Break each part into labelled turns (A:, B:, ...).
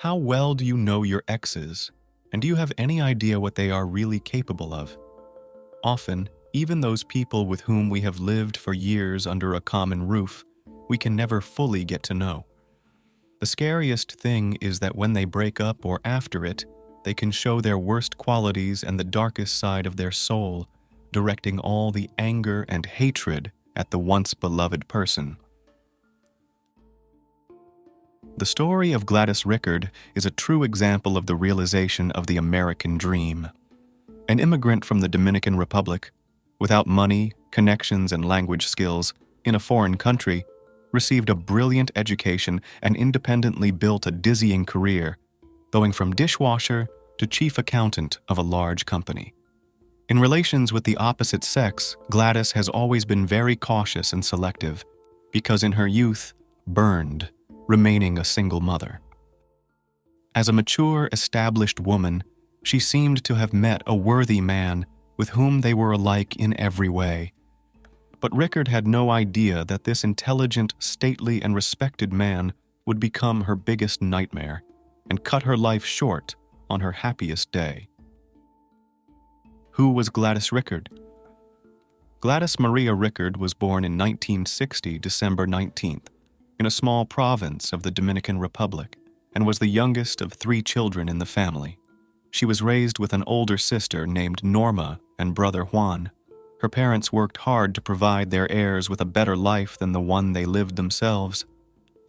A: How well do you know your exes? And do you have any idea what they are really capable of? Often, even those people with whom we have lived for years under a common roof, we can never fully get to know. The scariest thing is that when they break up or after it, they can show their worst qualities and the darkest side of their soul, directing all the anger and hatred at the once beloved person. The story of Gladys Rickard is a true example of the realization of the American dream. An immigrant from the Dominican Republic, without money, connections, and language skills, in a foreign country, received a brilliant education and independently built a dizzying career, going from dishwasher to chief accountant of a large company. In relations with the opposite sex, Gladys has always been very cautious and selective, because in her youth, burned, remaining a single mother. As a mature, established woman, she seemed to have met a worthy man with whom they were alike in every way. But Rickard had no idea that this intelligent, stately, and respected man would become her biggest nightmare and cut her life short on her happiest day. Who was Gladys Rickard? Gladys Maria Rickard was born in 1960, December 19th, in a small province of the Dominican Republic, and was the youngest of 3 children in the family. She was raised with an older sister named Norma and brother Juan. Her parents worked hard to provide their heirs with a better life than the one they lived themselves.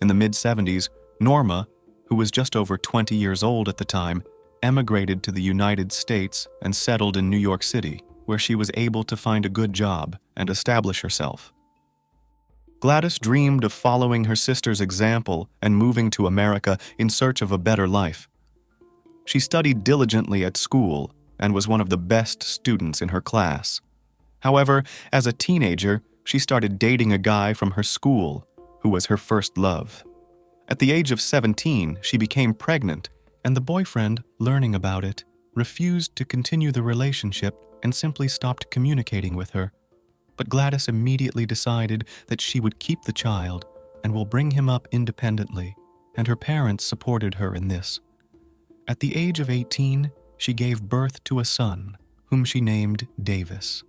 A: In the mid-70s, Norma, who was just over 20 years old at the time, emigrated to the United States and settled in New York City, where she was able to find a good job and establish herself. Gladys dreamed of following her sister's example and moving to America in search of a better life. She studied diligently at school and was one of the best students in her class. However, as a teenager, she started dating a guy from her school who was her first love. At the age of 17, she became pregnant, and the boyfriend, learning about it, refused to continue the relationship and simply stopped communicating with her. But Gladys immediately decided that she would keep the child and will bring him up independently, and her parents supported her in this. At the age of 18, she gave birth to a son, whom she named Davis.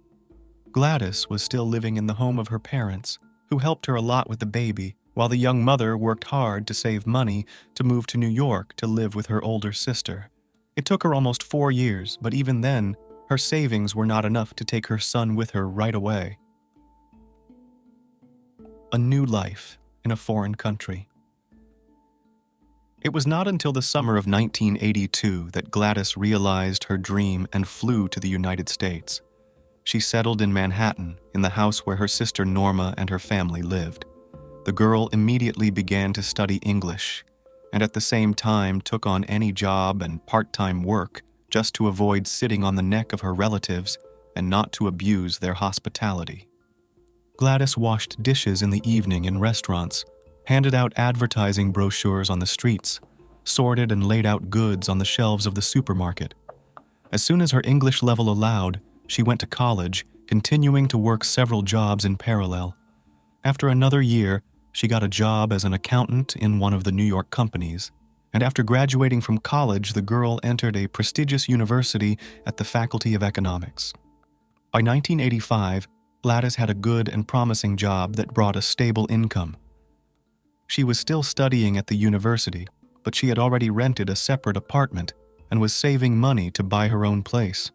A: Gladys was still living in the home of her parents, who helped her a lot with the baby, while the young mother worked hard to save money to move to New York to live with her older sister. It took her almost 4 years, but even then, her savings were not enough to take her son with her right away. A new life in a foreign country. It was not until the summer of 1982 that Gladys realized her dream and flew to the United States. She settled in Manhattan, in the house where her sister Norma and her family lived. The girl immediately began to study English, and at the same time took on any job and part-time work just to avoid sitting on the neck of her relatives and not to abuse their hospitality. Gladys washed dishes in the evening in restaurants, handed out advertising brochures on the streets, sorted and laid out goods on the shelves of the supermarket. As soon as her English level allowed, she went to college, continuing to work several jobs in parallel. After another year, she got a job as an accountant in one of the New York companies, and after graduating from college, the girl entered a prestigious university at the Faculty of Economics. By 1985, Gladys had a good and promising job that brought a stable income. She was still studying at the university, but she had already rented a separate apartment and was saving money to buy her own place.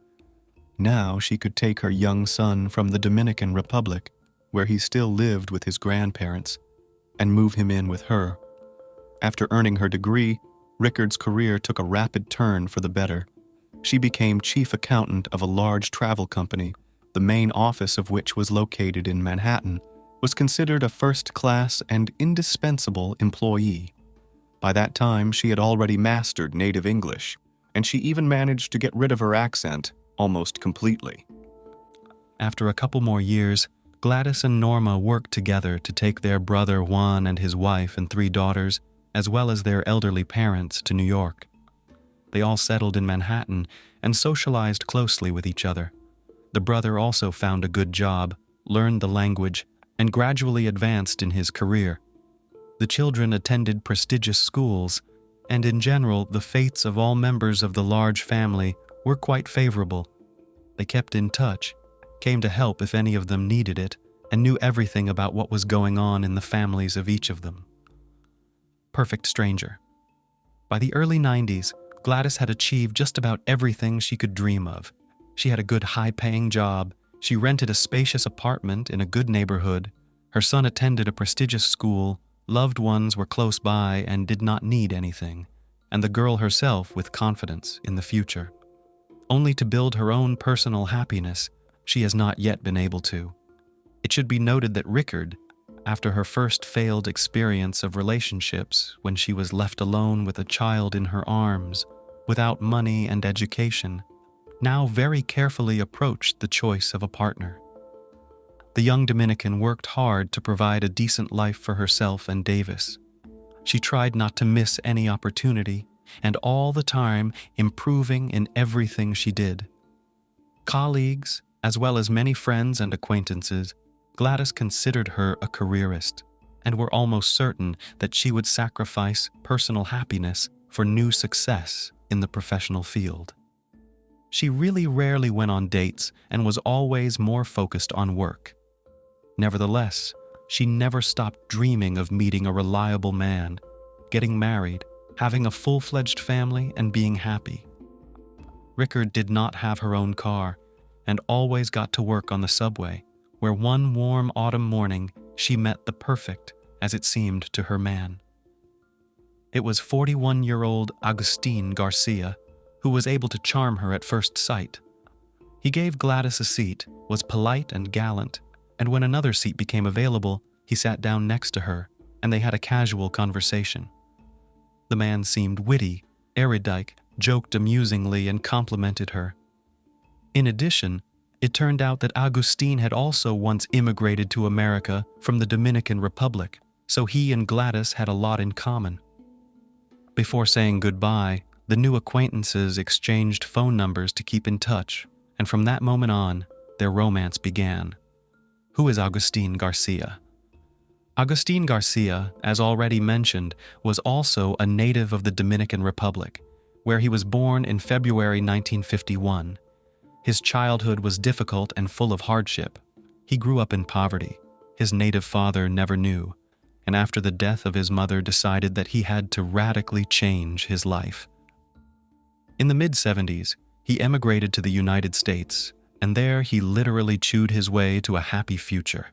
A: Now she could take her young son from the Dominican Republic, where he still lived with his grandparents, and move him in with her. After earning her degree, Rickard's career took a rapid turn for the better. She became chief accountant of a large travel company, the main office of which was located in Manhattan, was considered a first-class and indispensable employee. By that time, she had already mastered native English, and she even managed to get rid of her accent almost completely. After a couple more years, Gladys and Norma worked together to take their brother Juan and his wife and 3 daughters, as well as their elderly parents, to New York. They all settled in Manhattan and socialized closely with each other. The brother also found a good job, learned the language, and gradually advanced in his career. The children attended prestigious schools,
B: and in general, the fates of all members of the large family were quite favorable. They kept in touch, came to help if any of them needed it, and knew everything about what was going on in the families of each of them. Perfect stranger. By the early 90s, Gladys had achieved just about everything she could dream of. She had a good high-paying job, she rented a spacious apartment in a good neighborhood, her son attended a prestigious school, loved ones were close by and did not need anything, and the girl herself with confidence in the future. Only to build her own personal happiness, she has not yet been able to. It should be noted that Rickard, after her first failed experience of relationships when she was left alone with a child in her arms, without money and education, now very carefully approached the choice of a partner. The young Dominican worked hard to provide a decent life for herself and Davis. She tried not to miss any opportunity, and all the time improving in everything she did. Colleagues, as well as many friends and acquaintances, Gladys considered her a careerist, and were almost certain that she would sacrifice personal happiness for new success in the professional field. She really rarely went on dates and was always more focused on work. Nevertheless, she never stopped dreaming of meeting a reliable man, getting married, having a full-fledged family, and being happy. Rickard did not have her own car, and always got to work on the subway, where one warm autumn morning she met the perfect, as it seemed to her man. It was 41-year-old Augustin Garcia, who was able to charm her at first sight. He gave Gladys a seat, was polite and gallant, and when another seat became available, he sat down next to her, and they had a casual conversation. The man seemed witty, erudite, joked amusingly, and complimented her. In addition, it turned out that Augustin had also once immigrated to America from the Dominican Republic, so he and Gladys had a lot in common. Before saying goodbye, the new acquaintances exchanged phone numbers to keep in touch, and from that moment on, their romance began. Who is Augustin Garcia? Augustin Garcia, as already mentioned, was also a native of the Dominican Republic, where he was born in February 1951. His childhood was difficult and full of hardship. He grew up in poverty. His native father never knew, and after the death of his mother decided that he had to radically change his life. In the mid-70s, he emigrated to the United States, and there he literally chewed his way to a happy future.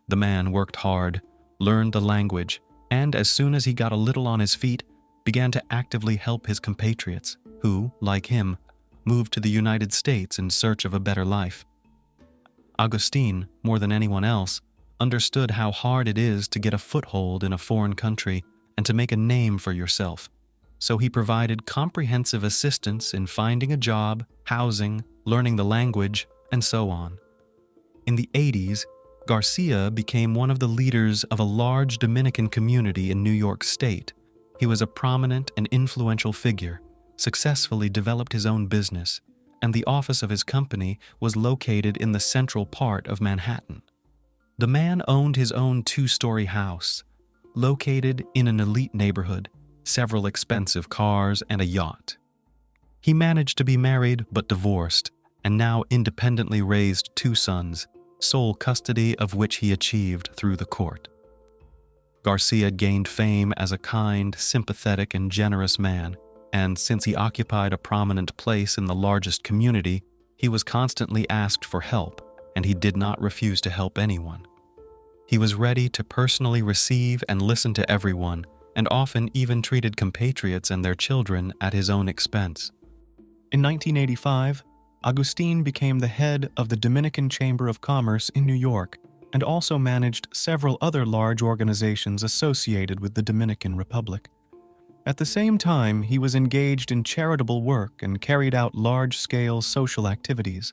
B: The man worked hard, learned the language, and as soon as he got a little on his feet, began to actively help his compatriots, who, like him, moved to the United States in search of a better life. Augustin, more than anyone else, understood how hard it is to get a foothold in a foreign country and to make a name for yourself. So he provided comprehensive assistance in finding a job, housing, learning the language, and so on. In the 80s, Garcia became one of the leaders of a large Dominican community in New York State. He was a prominent and influential figure, successfully developed his own business, and the office of his company was located in the central part of Manhattan. The man owned his own 2-story house, located in an elite neighborhood, several expensive cars, and a yacht. He managed to be married but divorced, and now independently raised 2 sons, sole custody of which he achieved through the court. Garcia gained fame as a kind, sympathetic, and generous man, and since he occupied a prominent place in the largest community, he was constantly asked for help, and he did not refuse to help anyone. He was ready to personally receive and listen to everyone, and often even treated compatriots and their children at his own expense.
A: In 1985, Augustin became the head of the Dominican Chamber of Commerce in New York and also managed several other large organizations associated with the Dominican Republic. At the same time, he was engaged in charitable work and carried out large-scale social activities.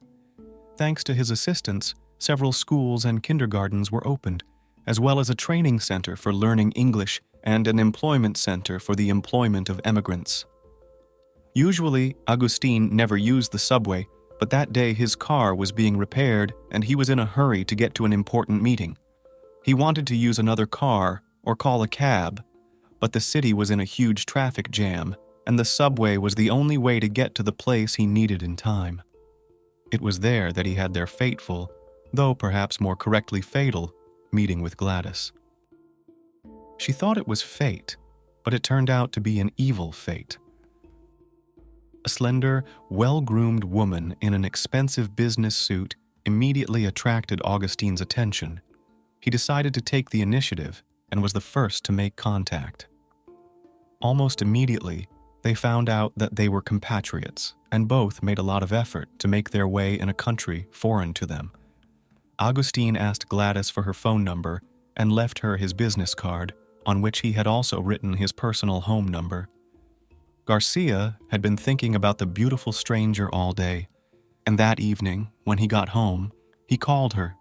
A: Thanks to his assistance, several schools and kindergartens were opened, as well as a training center for learning English and an employment center for the employment of immigrants. Usually, Augustin never used the subway, but that day his car was being repaired and he was in a hurry to get to an important meeting. He wanted to use another car or call a cab, but the city was in a huge traffic jam, and the subway was the only way to get to the place he needed in time. It was there that he had their fateful, though perhaps more correctly fatal, meeting with Gladys. She thought it was fate, but it turned out to be an evil fate. A slender, well-groomed woman in an expensive business suit immediately attracted Augustine's attention. He decided to take the initiative and was the first to make contact. Almost immediately, they found out that they were compatriots, and both made a lot of effort to make their way in a country foreign to them. Augustine asked Gladys for her phone number and left her his business card, on which he had also written his personal home number. Garcia had been thinking about the beautiful stranger all day, and that evening, when he got home, he called her.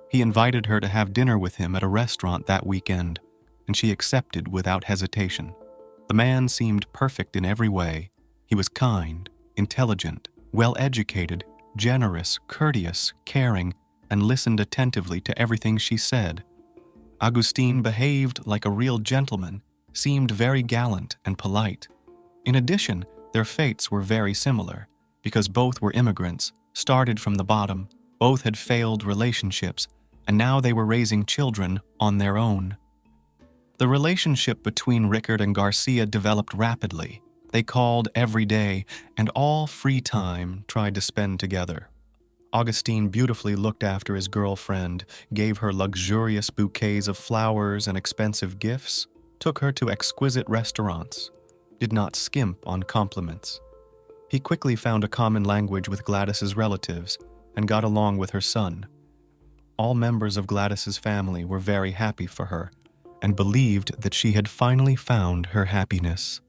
A: He invited her to have dinner with him at a restaurant that weekend, and she accepted without hesitation. The man seemed perfect in every way. He was kind, intelligent, well-educated, generous, courteous, caring, and listened attentively to everything she said. Augustine behaved like a real gentleman, seemed very gallant and polite. In addition, their fates were very similar, because both were immigrants, started from the bottom, both had failed relationships, and now they were raising children on their own. The relationship between Rickard and Garcia developed rapidly. They called every day, and all free time tried to spend together. Augustine beautifully looked after his girlfriend, gave her luxurious bouquets of flowers and expensive gifts, took her to exquisite restaurants, did not skimp on compliments. He quickly found a common language with Gladys's relatives and got along with her son. All members of Gladys's family were very happy for her and believed that she had finally found her happiness.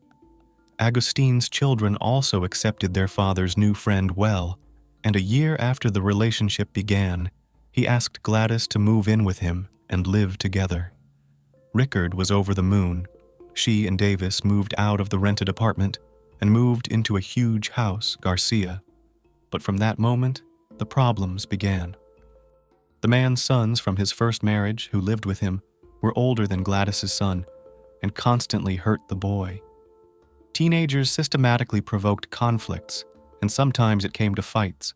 A: Augustine's children also accepted their father's new friend well, and a year after the relationship began, he asked Gladys to move in with him and live together. Rickard was over the moon. She and Davis moved out of the rented apartment and moved into a huge house, Garcia. But from that moment, the problems began. The man's sons from his first marriage, who lived with him, were older than Gladys's son and constantly hurt the boy. Teenagers systematically provoked conflicts, and sometimes it came to fights.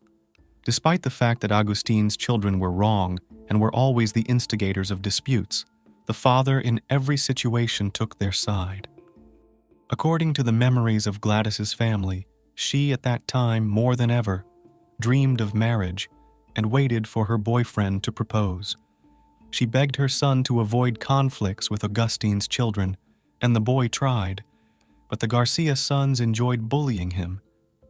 A: Despite the fact that Augustine's children were wrong and were always the instigators of disputes, the father in every situation took their side. According to the memories of Gladys's family, she at that time, more than ever, dreamed of marriage and waited for her boyfriend to propose. She begged her son to avoid conflicts with Augustine's children, and the boy tried, but the Garcia sons enjoyed bullying him,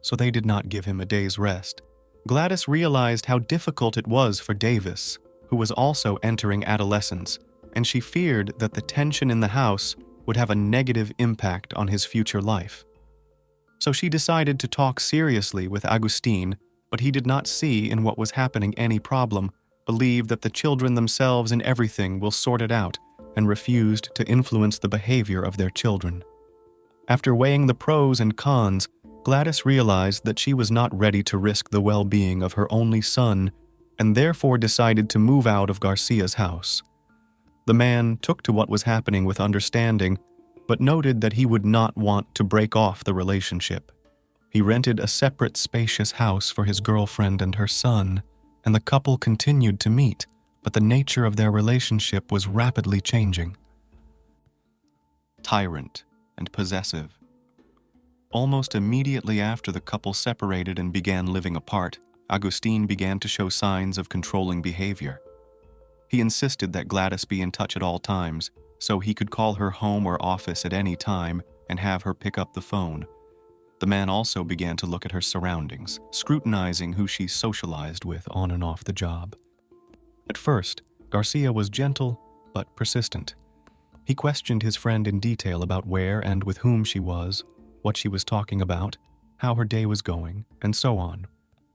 A: so they did not give him a day's rest. Gladys realized how difficult it was for Davis, who was also entering adolescence, and she feared that the tension in the house would have a negative impact on his future life. So she decided to talk seriously with Augustine, but he did not see in what was happening any problem, believed that the children themselves and everything will sort it out, and refused to influence the behavior of their children. After weighing the pros and cons, Gladys realized that she was not ready to risk the well-being of her only son, and therefore decided to move out of Garcia's house. The man took to what was happening with understanding, but noted that he would not want to break off the relationship. He rented a separate spacious house for his girlfriend and her son, and the couple continued to meet, but the nature of their relationship was rapidly changing. Tyrant and possessive. Almost immediately after the couple separated and began living apart, Augustine began to show signs of controlling behavior. He insisted that Gladys be in touch at all times, so he could call her home or office at any time and have her pick up the phone. The man also began to look at her surroundings, scrutinizing who she socialized with on and off the job. At first, Garcia was gentle but persistent. He questioned his friend in detail about where and with whom she was, what she was talking about, how her day was going, and so on.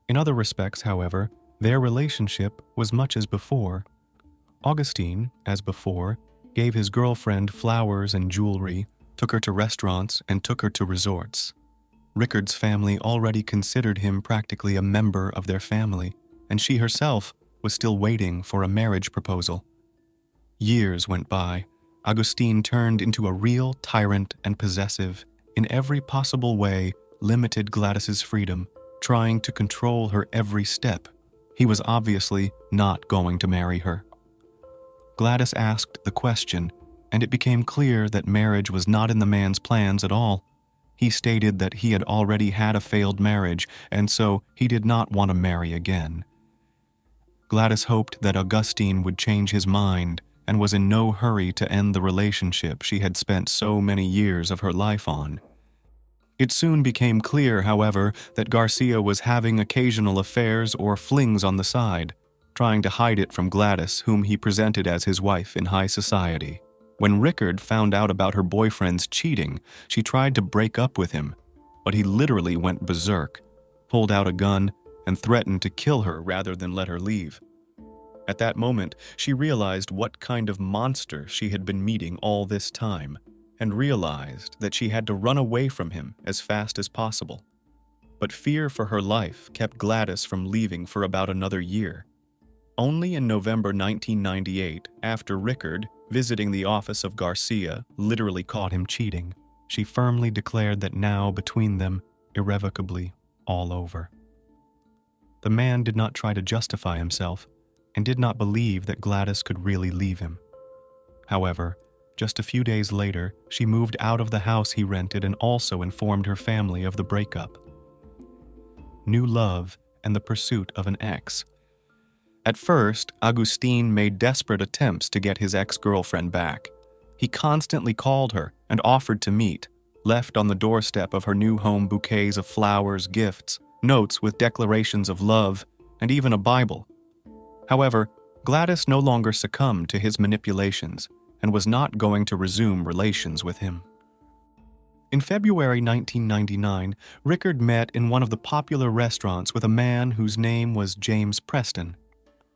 A: In other respects, however, their relationship was much as before. Augustine, as before, gave his girlfriend flowers and jewelry, took her to restaurants, and took her to resorts. Rickard's family already considered him practically a member of their family, and she herself was still waiting for a marriage proposal. Years went by, Augustin turned into a real tyrant and possessive, in every possible way limited Gladys's freedom, trying to control her every step. He was obviously not going to marry her. Gladys asked the question, and it became clear that marriage was not in the man's plans at all. He stated that he had already had a failed marriage, and so he did not want to marry again. Gladys hoped that Augustin would change his mind and was in no hurry to end the relationship she had spent so many years of her life on. It soon became clear, however, that Garcia was having occasional affairs or flings on the side, trying to hide it from Gladys, whom he presented as his wife in high society. When Rickard found out about her boyfriend's cheating, she tried to break up with him, but he literally went berserk, pulled out a gun, and threatened to kill her rather than let her leave. At that moment, she realized what kind of monster she had been meeting all this time, and realized that she had to run away from him as fast as possible. But fear for her life kept Gladys from leaving for about another year. Only in November 1998, after Rickard, visiting the office of Garcia, literally caught him cheating, she firmly declared that now, between them, irrevocably, all over. The man did not try to justify himself, and did not believe that Gladys could really leave him. However, just a few days later, she moved out of the house he rented and also informed her family of the breakup. New love and the pursuit of an ex. At first, Augustin made desperate attempts to get his ex-girlfriend back. He constantly called her and offered to meet, left on the doorstep of her new home bouquets of flowers, gifts, notes with declarations of love, and even a Bible. However, Gladys no longer succumbed to his manipulations and was not going to resume relations with him. In February 1999, Rickard met in one of the popular restaurants with a man whose name was James Preston.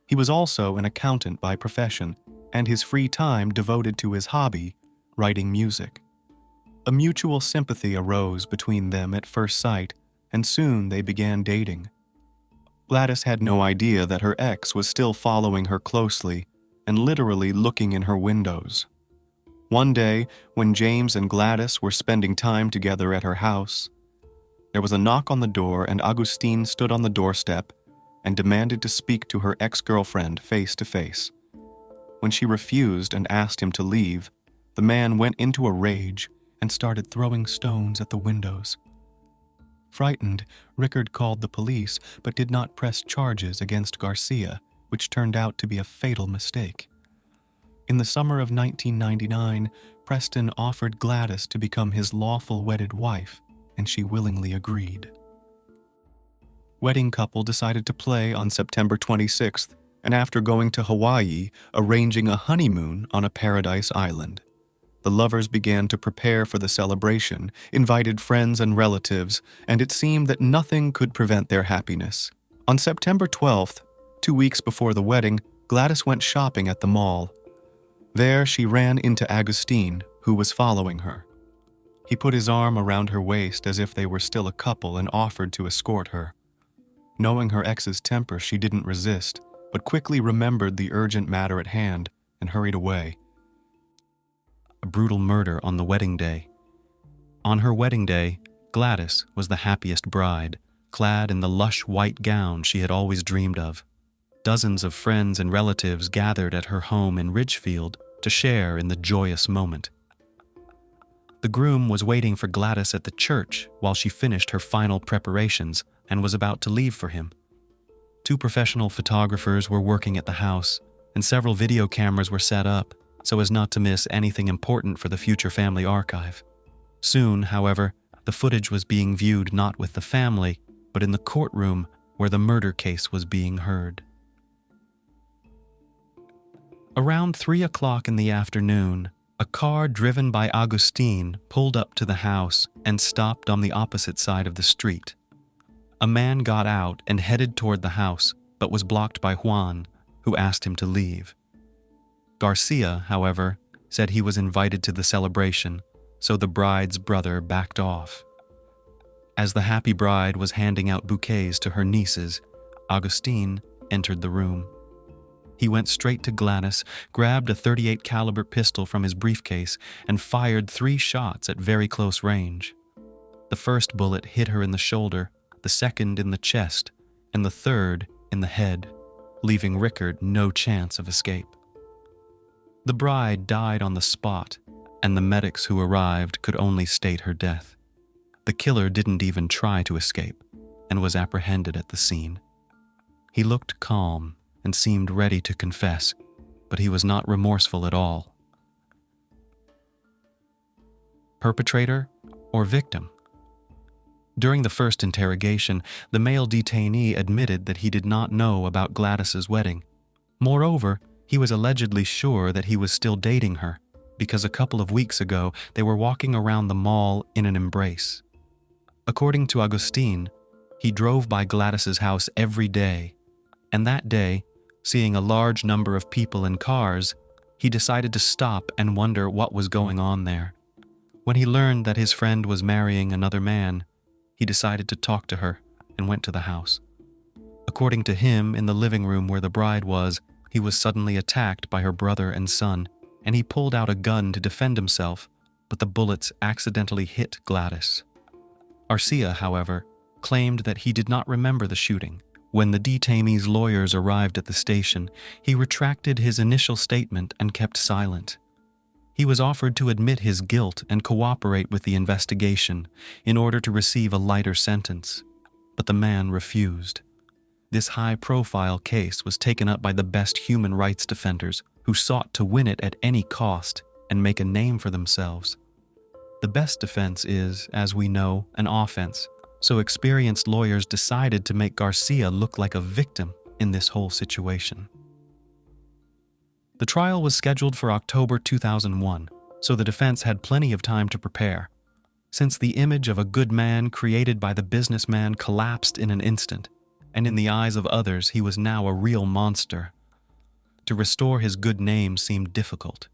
A: He was also an accountant by profession, and his free time devoted to his hobby, writing music. A mutual sympathy arose between them at first sight, and soon they began dating. Gladys had no idea that her ex was still following her closely and literally looking in her windows. One day, when James and Gladys were spending time together at her house, there was a knock on the door and Augustin stood on the doorstep and demanded to speak to her ex-girlfriend face to face. When she refused and asked him to leave, the man went into a rage and started throwing stones at the windows. Frightened, Rickard called the police but did not press charges against Garcia, which turned out to be a fatal mistake. In the summer of 1999, Preston offered Gladys to become his lawful wedded wife, and she willingly agreed. Wedding couple decided to play on September 26th, and after going to Hawaii, arranging a honeymoon on a paradise island. The lovers began to prepare for the celebration, invited friends and relatives, and it seemed that nothing could prevent their happiness. On September 12th, 2 weeks before the wedding, Gladys went shopping at the mall. There she ran into Augustin, who was following her. He put his arm around her waist as if they were still a couple and offered to escort her. Knowing her ex's temper, she didn't resist, but quickly remembered the urgent matter at hand and hurried away. A brutal murder on the wedding day. On her wedding day, Gladys was the happiest bride, clad in the lush white gown she had always dreamed of. Dozens of friends and relatives gathered at her home in Ridgefield to share in the joyous moment. The groom was waiting for Gladys at the church while she finished her final preparations and was about to leave for him. 2 professional photographers were working at the house, and several video cameras were set up so as not to miss anything important for the future family archive. Soon, however, the footage was being viewed not with the family, but in the courtroom where the murder case was being heard. Around 3 o'clock in the afternoon, a car driven by Augustin pulled up to the house and stopped on the opposite side of the street. A man got out and headed toward the house, but was blocked by Juan, who asked him to leave. Garcia, however, said he was invited to the celebration, so the bride's brother backed off. As the happy bride was handing out bouquets to her nieces, Augustin entered the room.
B: He went straight to Glattus, grabbed a .38 caliber pistol from his briefcase, and fired 3 shots at very close range. The first bullet hit her in the shoulder, the second in the chest, and the third in the head, leaving Rickard no chance of escape. The bride died on the spot, and the medics who arrived could only state her death. The killer didn't even try to escape, and was apprehended at the scene. He looked calm and seemed ready to confess, but he was not remorseful at all. Perpetrator or victim? During the first interrogation, the male detainee admitted that he did not know about Gladys's wedding. Moreover, he was allegedly sure that he was still dating her, because a couple of weeks ago they were walking around the mall in an embrace. According to Augustin, he drove by Gladys's house every day, and that day, seeing a large number of people in cars, he decided to stop and wonder what was going on there. When he learned that his friend was marrying another man, he decided to talk to her and went to the house. According to him, in the living room where the bride was, he was suddenly attacked by her brother and son, and he pulled out a gun to defend himself, but the bullets accidentally hit Gladys. Garcia, however, claimed that he did not remember the shooting. When the detainee's lawyers arrived at the station, he retracted his initial statement and kept silent. He was offered to admit his guilt and cooperate with the investigation in order to receive a lighter sentence, but the man refused. This high-profile case was taken up by the best human rights defenders who sought to win it at any cost and make a name for themselves. The best defense is, as we know, an offense, so experienced lawyers decided to make Garcia look like a victim in this whole situation. The trial was scheduled for October 2001, so the defense had plenty of time to prepare. Since the image of a good man created by the businessman collapsed in an instant, and in the eyes of others he was now a real monster, to restore his good name seemed difficult.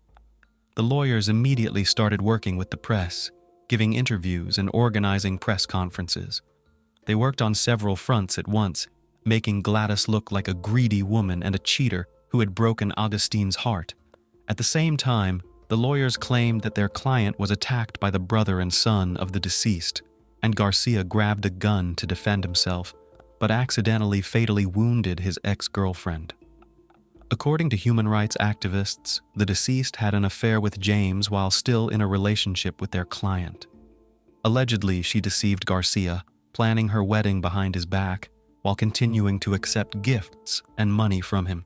B: The lawyers immediately started working with the press, giving interviews and organizing press conferences. They worked on several fronts at once, making Gladys look like a greedy woman and a cheater who had broken Augustin's heart. At the same time, the lawyers claimed that their client was attacked by the brother and son of the deceased, and Garcia grabbed a gun to defend himself, but accidentally fatally wounded his ex-girlfriend. According to human rights activists, the deceased had an affair with James while still in a relationship with their client. Allegedly, she deceived Garcia, planning her wedding behind his back, while continuing to accept gifts and money from him.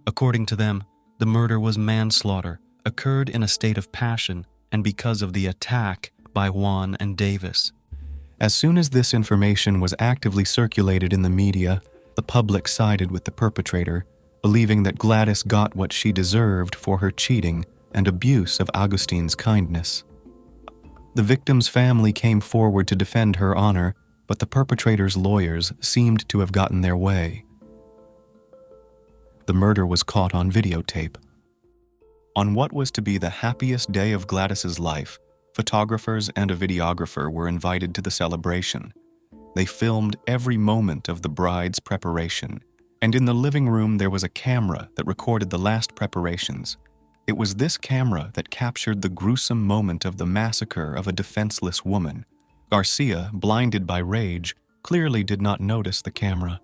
B: According to them, the murder was manslaughter, occurred in a state of passion, and because of the attack by Juan and Davis.
A: As soon as this information was actively circulated in the media, the public sided with the perpetrator, believing that Gladys got what she deserved for her cheating and abuse of Augustin's kindness. The victim's family came forward to defend her honor, but the perpetrator's lawyers seemed to have gotten their way. The murder was caught on videotape. On what was to be the happiest day of Gladys's life, photographers and a videographer were invited to the celebration. They filmed every moment of the bride's preparation, and in the living room there was a camera that recorded the last preparations. It was this camera that captured the gruesome moment of the massacre of a defenseless woman. Garcia, blinded by rage, clearly did not notice the camera.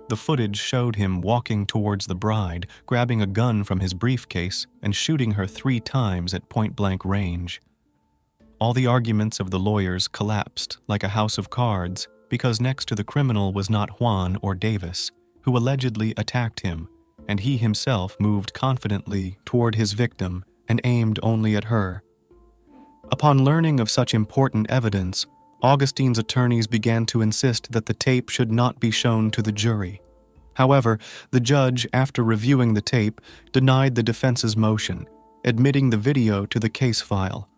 A: The footage showed him walking towards the bride, grabbing a gun from his briefcase and shooting her 3 times at point-blank range. All the arguments of the lawyers collapsed like a house of cards because next to the criminal was not Juan or Davis, who allegedly attacked him, and he himself moved confidently toward his victim and aimed only at her. Upon learning of such important evidence, Augustin's attorneys began to insist that the tape should not be shown to the jury. However, the judge, after reviewing the tape, denied the defense's motion, admitting the video to the case file.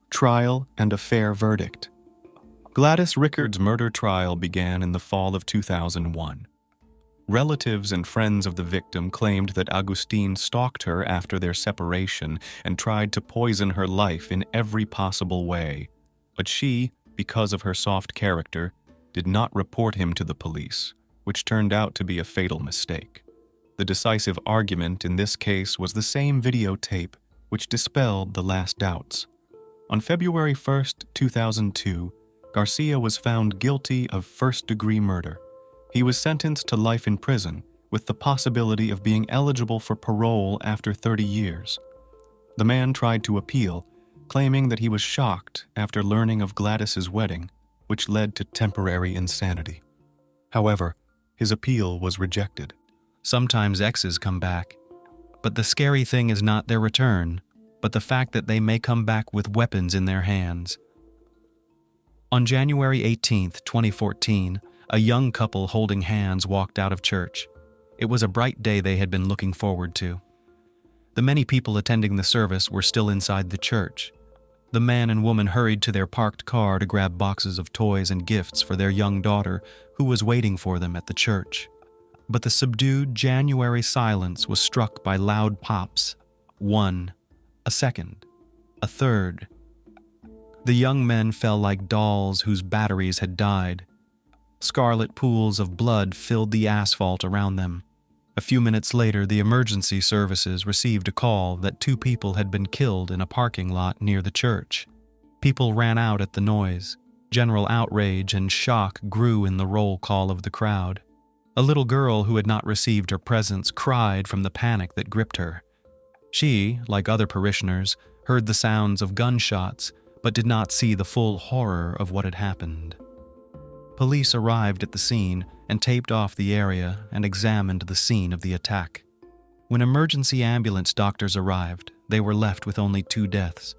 A: Trial and a fair verdict. Gladys Rickard's murder trial began in the fall of 2001. Relatives and friends of the victim claimed that Augustin stalked her after their separation and tried to poison her life in every possible way, but she, because of her soft character, did not report him to the police, which turned out to be a fatal mistake. The decisive argument in this case was the same videotape which dispelled the last doubts. On February 1st, 2002, Garcia was found guilty of first-degree murder. He was sentenced to life in prison with the possibility of being eligible for parole after 30 years. The man tried to appeal, claiming that he was shocked after learning of Gladys's wedding, which led to temporary insanity. However, his appeal was rejected.
B: Sometimes exes come back, but the scary thing is not their return, but the fact that they may come back with weapons in their hands. On January 18, 2014, a young couple holding hands walked out of church. It was a bright day they had been looking forward to. The many people attending the service were still inside the church. The man and woman hurried to their parked car to grab boxes of toys and gifts for their young daughter, who was waiting for them at the church. But the subdued January silence was struck by loud pops. One, a second, a third. The young men fell like dolls whose batteries had died. Scarlet pools of blood filled the asphalt around them. A few minutes later, the emergency services received a call that 2 people had been killed in a parking lot near the church. People ran out at the noise. General outrage and shock grew in the roll call of the crowd. A little girl who had not received her presents cried from the panic that gripped her. She, like other parishioners, heard the sounds of gunshots, but did not see the full horror of what had happened. Police arrived at the scene and taped off the area and examined the scene of the attack. When emergency ambulance doctors arrived, they were left with only 2 deaths.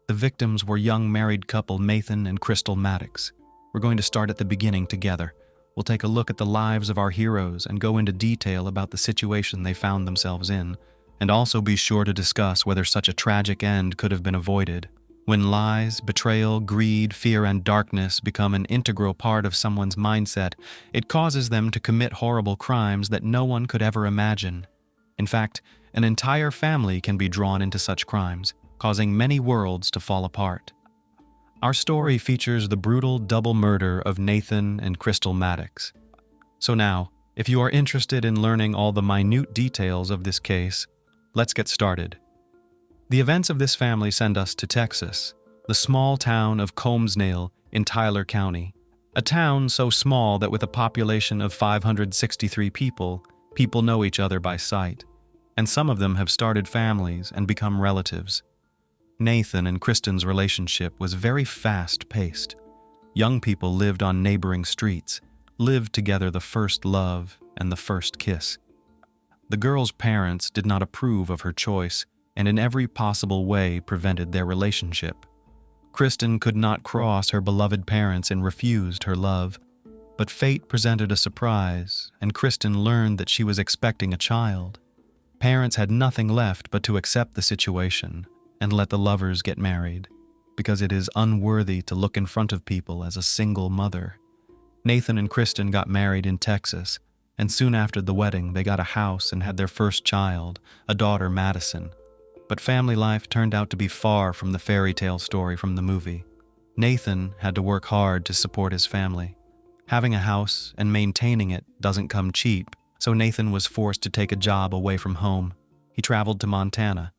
B: The victims were young married couple Nathan and Crystal Maddox. We're going to start at the beginning together. We'll take a look at the lives of our heroes and go into detail about the situation they found themselves in, and also be sure to discuss whether such a tragic end could have been avoided. When lies, betrayal, greed, fear, and darkness become an integral part of someone's mindset, it causes them to commit horrible crimes that no one could ever imagine. In fact, an entire family can be drawn into such crimes, causing many worlds to fall apart. Our story features the brutal double murder of Nathan and Crystal Maddox. So now, if you are interested in learning all the minute details of this case, let's get started. The events of this family send us to Texas, the small town of Combsnale in Tyler County, a town so small that with a population of 563 people, people know each other by sight, and some of them have started families and become relatives. Nathan and Kristen's relationship was very fast-paced. Young people lived on neighboring streets, lived together the first love and the first kiss. The girl's parents did not approve of her choice, and in every possible way prevented their relationship. Kristen could not cross her beloved parents and refused her love. But fate presented a surprise, and Kristen learned that she was expecting a child. Parents had nothing left but to accept the situation and let the lovers get married, because it is unworthy to look in front of people as a single mother. Nathan and Kristen got married in Texas, and soon after the wedding they got a house and had their first child, a daughter, Madison. But family life turned out to be far from the fairy tale story from the movie. Nathan had to work hard to support his family. Having a house and maintaining it doesn't come cheap, so Nathan was forced to take a job away from home. He traveled to Montana.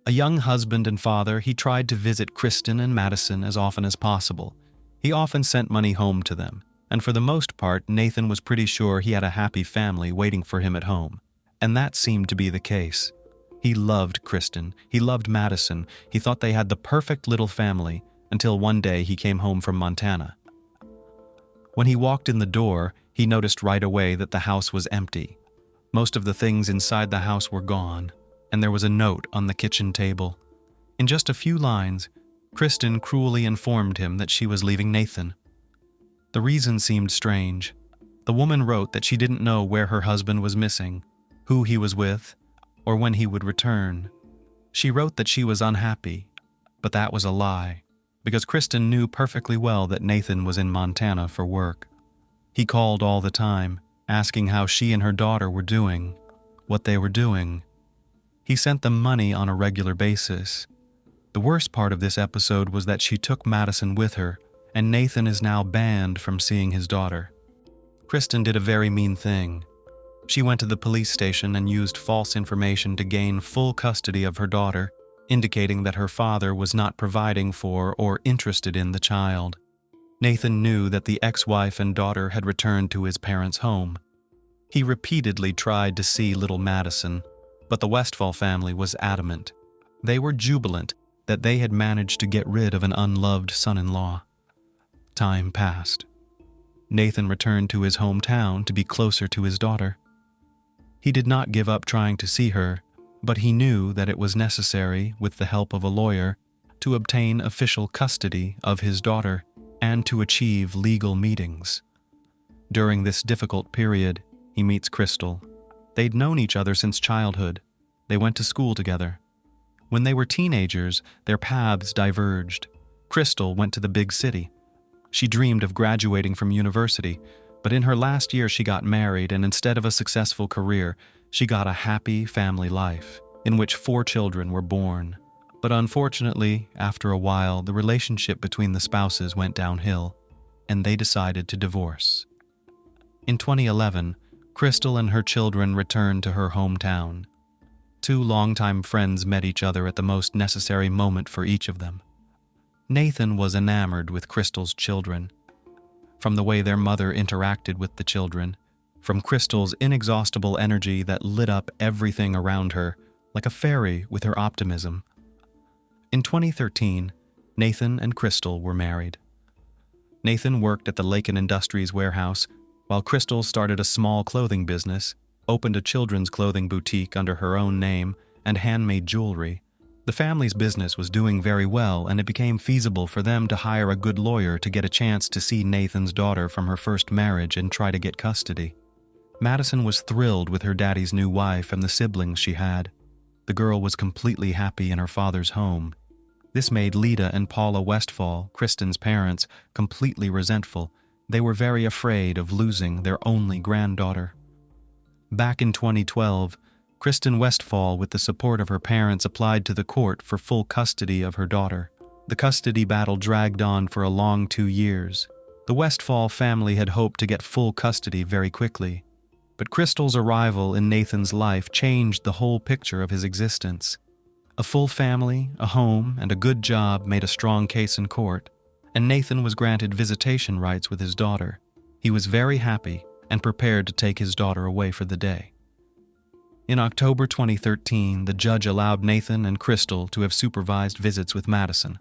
B: A young husband and father, he tried to visit Kristen and Madison as often as possible. He often sent money home to them, and for the most part, Nathan was pretty sure he had a happy family waiting for him at home. And that seemed to be the case. He loved Kristen. He loved Madison. He thought they had the perfect little family, until one day he came home from Montana. When he walked in the door, he noticed right away that the house was empty. Most of the things inside the house were gone, and there was a note on the kitchen table. In just a few lines, Kristen cruelly informed him that she was leaving Nathan. The reason seemed strange. The woman wrote that she didn't know where her husband was missing, who he was with, or when he would return. She wrote that she was unhappy, but that was a lie, because Kristen knew perfectly well that Nathan was in Montana for work. He called all the time, asking how she and her daughter were doing, what they were doing. He sent them money on a regular basis. The worst part of this episode was that she took Madison with her, and Nathan is now banned from seeing his daughter. Kristen did a very mean thing. She went to the police station and used false information to gain full custody of her daughter, indicating that her father was not providing for or interested in the child. Nathan knew that the ex-wife and daughter had returned to his parents' home. He repeatedly tried to see little Madison, but the Westfall family was adamant. They were jubilant that they had managed to get rid of an unloved son-in-law. Time passed. Nathan returned to his hometown to be closer to his daughter. He did not give up trying to see her, but he knew that it was necessary, with the help of a lawyer, to obtain official custody of his daughter and to achieve legal meetings. During this difficult period, he meets Crystal. They'd known each other since childhood. They went to school together. When they were teenagers, their paths diverged. Crystal went to the big city. She dreamed of graduating from university, but in her last year she got married, and instead of a successful career, she got a happy family life, in which 4 children were born. But unfortunately, after a while, the relationship between the spouses went downhill, and they decided to divorce. In 2011, Crystal and her children returned to her hometown. 2 longtime friends met each other at the most necessary moment for each of them. Nathan was enamored with Crystal's children. From the way their mother interacted with the children, from Crystal's inexhaustible energy that lit up everything around her, like a fairy with her optimism. In 2013, Nathan and Crystal were married. Nathan worked at the Lakin Industries warehouse, while Crystal started a small clothing business, opened a children's clothing boutique under her own name, and handmade jewelry. The family's business was doing very well, and it became feasible for them to hire a good lawyer to get a chance to see Nathan's daughter from her first marriage and try to get custody. Madison was thrilled with her daddy's new wife and the siblings she had. The girl was completely happy in her father's home. This made Lita and Paula Westfall, Kristen's parents, completely resentful. They were very afraid of losing their only granddaughter. Back in 2012, Kristen Westfall, with the support of her parents, applied to the court for full custody of her daughter. The custody battle dragged on for a long 2 years. The Westfall family had hoped to get full custody very quickly, but Crystal's arrival in Nathan's life changed the whole picture of his existence. A full family, a home, and a good job made a strong case in court, and Nathan was granted visitation rights with his daughter. He was very happy and prepared to take his daughter away for the day. In October 2013, the judge allowed Nathan and Crystal to have supervised visits with Madison.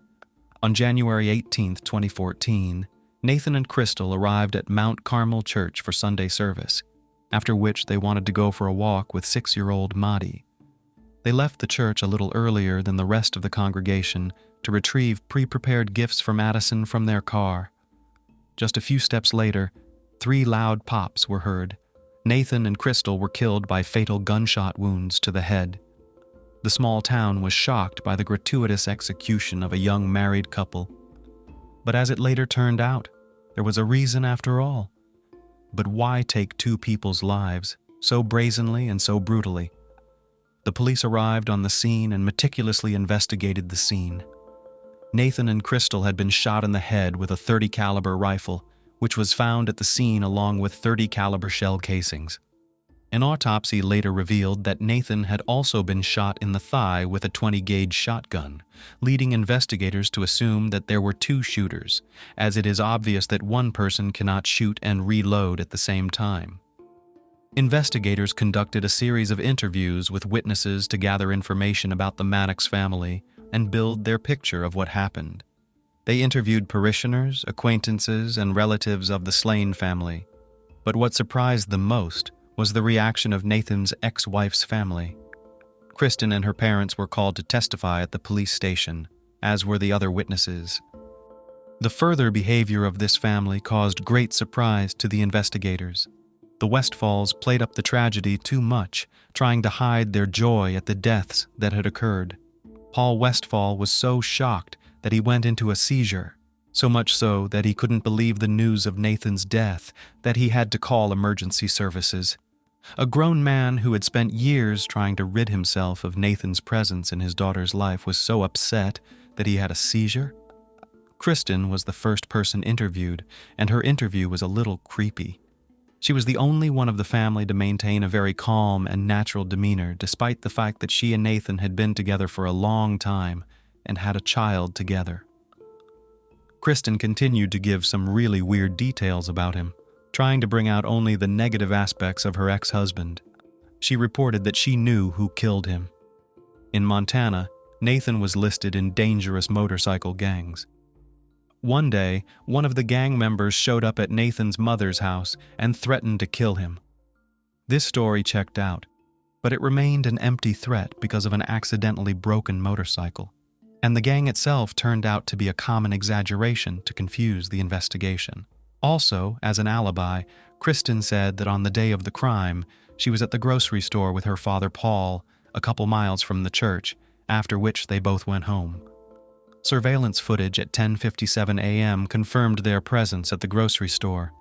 B: On January 18, 2014, Nathan and Crystal arrived at Mount Carmel Church for Sunday service, after which they wanted to go for a walk with 6-year-old Maddie. They left the church a little earlier than the rest of the congregation to retrieve pre-prepared gifts for Madison from their car. Just a few steps later, 3 loud pops were heard. Nathan and Crystal were killed by fatal gunshot wounds to the head. The small town was shocked by the gratuitous execution of a young married couple. But as it later turned out, there was a reason after all. But why take 2 people's lives, so brazenly and so brutally? The police arrived on the scene and meticulously investigated the scene. Nathan and Crystal had been shot in the head with a .30 caliber rifle, which was found at the scene along with .30 caliber shell casings. An autopsy later revealed that Nathan had also been shot in the thigh with a 20-gauge shotgun, leading investigators to assume that there were 2 shooters, as it is obvious that one person cannot shoot and reload at the same time. Investigators conducted a series of interviews with witnesses to gather information about the Maddox family and build their picture of what happened. They interviewed parishioners, acquaintances, and relatives of the slain family. But what surprised them most was the reaction of Nathan's ex-wife's family. Kristen and her parents were called to testify at the police station, as were the other witnesses. The further behavior of this family caused great surprise to the investigators. The Westfalls played up the tragedy too much, trying to hide their joy at the deaths that had occurred. Paul Westfall was so shocked that he went into a seizure, so much so that he couldn't believe the news of Nathan's death that he had to call emergency services. A grown man who had spent years trying to rid himself of Nathan's presence in his daughter's life was so upset that he had a seizure. Kristen was the first person interviewed, and her interview was a little creepy. She was the only one of the family to maintain a very calm and natural demeanor, despite the fact that she and Nathan had been together for a long time and had a child together. Kristen continued to give some really weird details about him, trying to bring out only the negative aspects of her ex-husband. She reported that she knew who killed him. In Montana, Nathan was listed in dangerous motorcycle gangs. One day, one of the gang members showed up at Nathan's mother's house and threatened to kill him. This story checked out, but it remained an empty threat because of an accidentally broken motorcycle, and the gang itself turned out to be a common exaggeration to confuse the investigation. Also, as an alibi, Kristen said that on the day of the crime, she was at the grocery store with her father Paul, a couple miles from the church, after which they both went home. Surveillance footage at 10:57 a.m. confirmed their presence at the grocery store.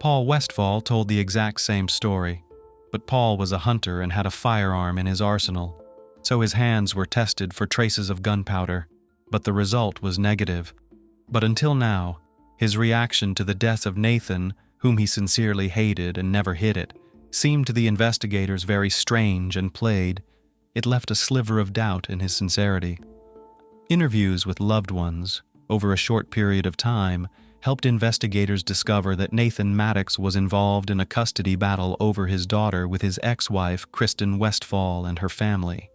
B: Paul Westfall told the exact same story, but Paul was a hunter and had a firearm in his arsenal, so his hands were tested for traces of gunpowder, but the result was negative. But until now, his reaction to the death of Nathan, whom he sincerely hated and never hid it, seemed to the investigators very strange and played. It left a sliver of doubt in his sincerity. Interviews with loved ones, over a short period of time, helped investigators discover that Nathan Maddox was involved in a custody battle over his daughter with his ex-wife, Kristen Westfall, and her family.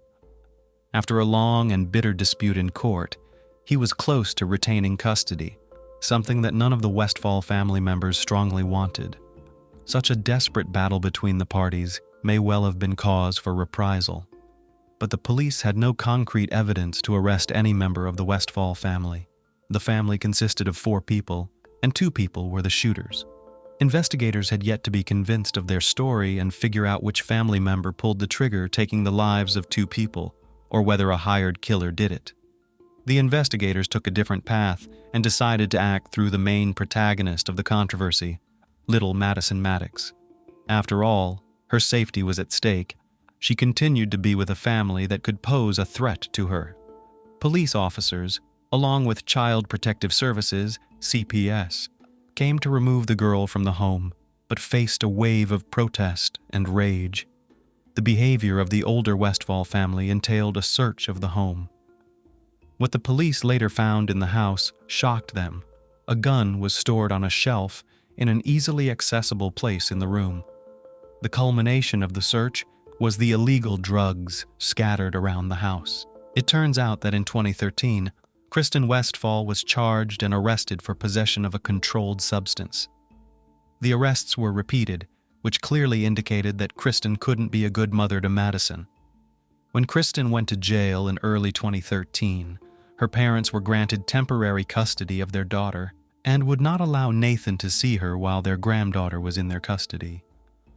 B: After a long and bitter dispute in court, he was close to retaining custody, something that none of the Westfall family members strongly wanted. Such a desperate battle between the parties may well have been cause for reprisal. But the police had no concrete evidence to arrest any member of the Westfall family. The family consisted of 4 people, and 2 people were the shooters. Investigators had yet to be convinced of their story and figure out which family member pulled the trigger, taking the lives of 2 people, or whether a hired killer did it. The investigators took a different path and decided to act through the main protagonist of the controversy, little Madison Maddox. After all, her safety was at stake. She continued to be with a family that could pose a threat to her. Police officers, along with Child Protective Services, CPS, came to remove the girl from the home, but faced a wave of protest and rage. The behavior of the older Westfall family entailed a search of the home. What the police later found in the house shocked them. A gun was stored on a shelf in an easily accessible place in the room. The culmination of the search was the illegal drugs scattered around the house. It turns out that in 2013, Kristen Westfall was charged and arrested for possession of a controlled substance. The arrests were repeated, which clearly indicated that Kristen couldn't be a good mother to Madison. When Kristen went to jail in early 2013, her parents were granted temporary custody of their daughter and would not allow Nathan to see her while their granddaughter was in their custody.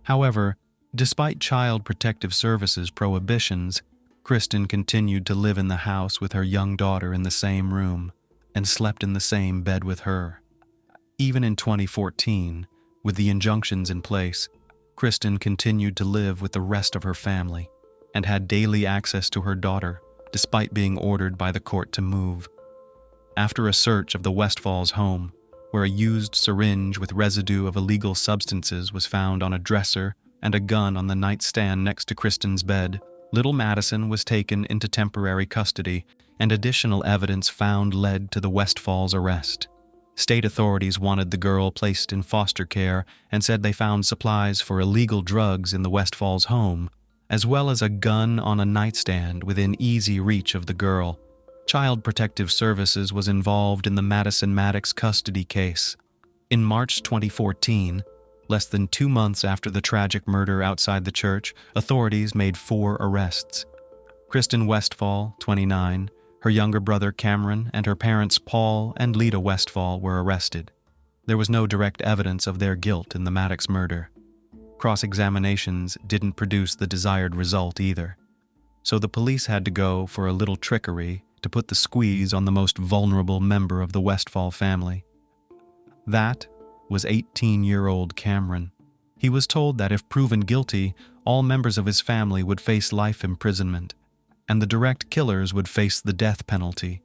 B: However, despite Child Protective Services prohibitions, Kristen continued to live in the house with her young daughter in the same room and slept in the same bed with her. Even in 2014, with the injunctions in place, Kristen continued to live with the rest of her family and had daily access to her daughter, despite being ordered by the court to move. After a search of the Westfalls' home, where a used syringe with residue of illegal substances was found on a dresser and a gun on the nightstand next to Kristen's bed, little Madison was taken into temporary custody, and additional evidence found led to the Westfalls' arrest. State authorities wanted the girl placed in foster care and said they found supplies for illegal drugs in the Westfalls' home, as well as a gun on a nightstand within easy reach of the girl. Child Protective Services was involved in the Madison Maddox custody case. In March 2014, less than 2 months after the tragic murder outside the church, authorities made 4 arrests. Kristen Westfall, 29, her younger brother Cameron, and her parents Paul and Lita Westfall were arrested. There was no direct evidence of their guilt in the Maddox murder. Cross-examinations didn't produce the desired result either. So the police had to go for a little trickery to put the squeeze on the most vulnerable member of the Westfall family. That was 18-year-old Cameron. He was told that if proven guilty, all members of his family would face life imprisonment, and the direct killers would face the death penalty.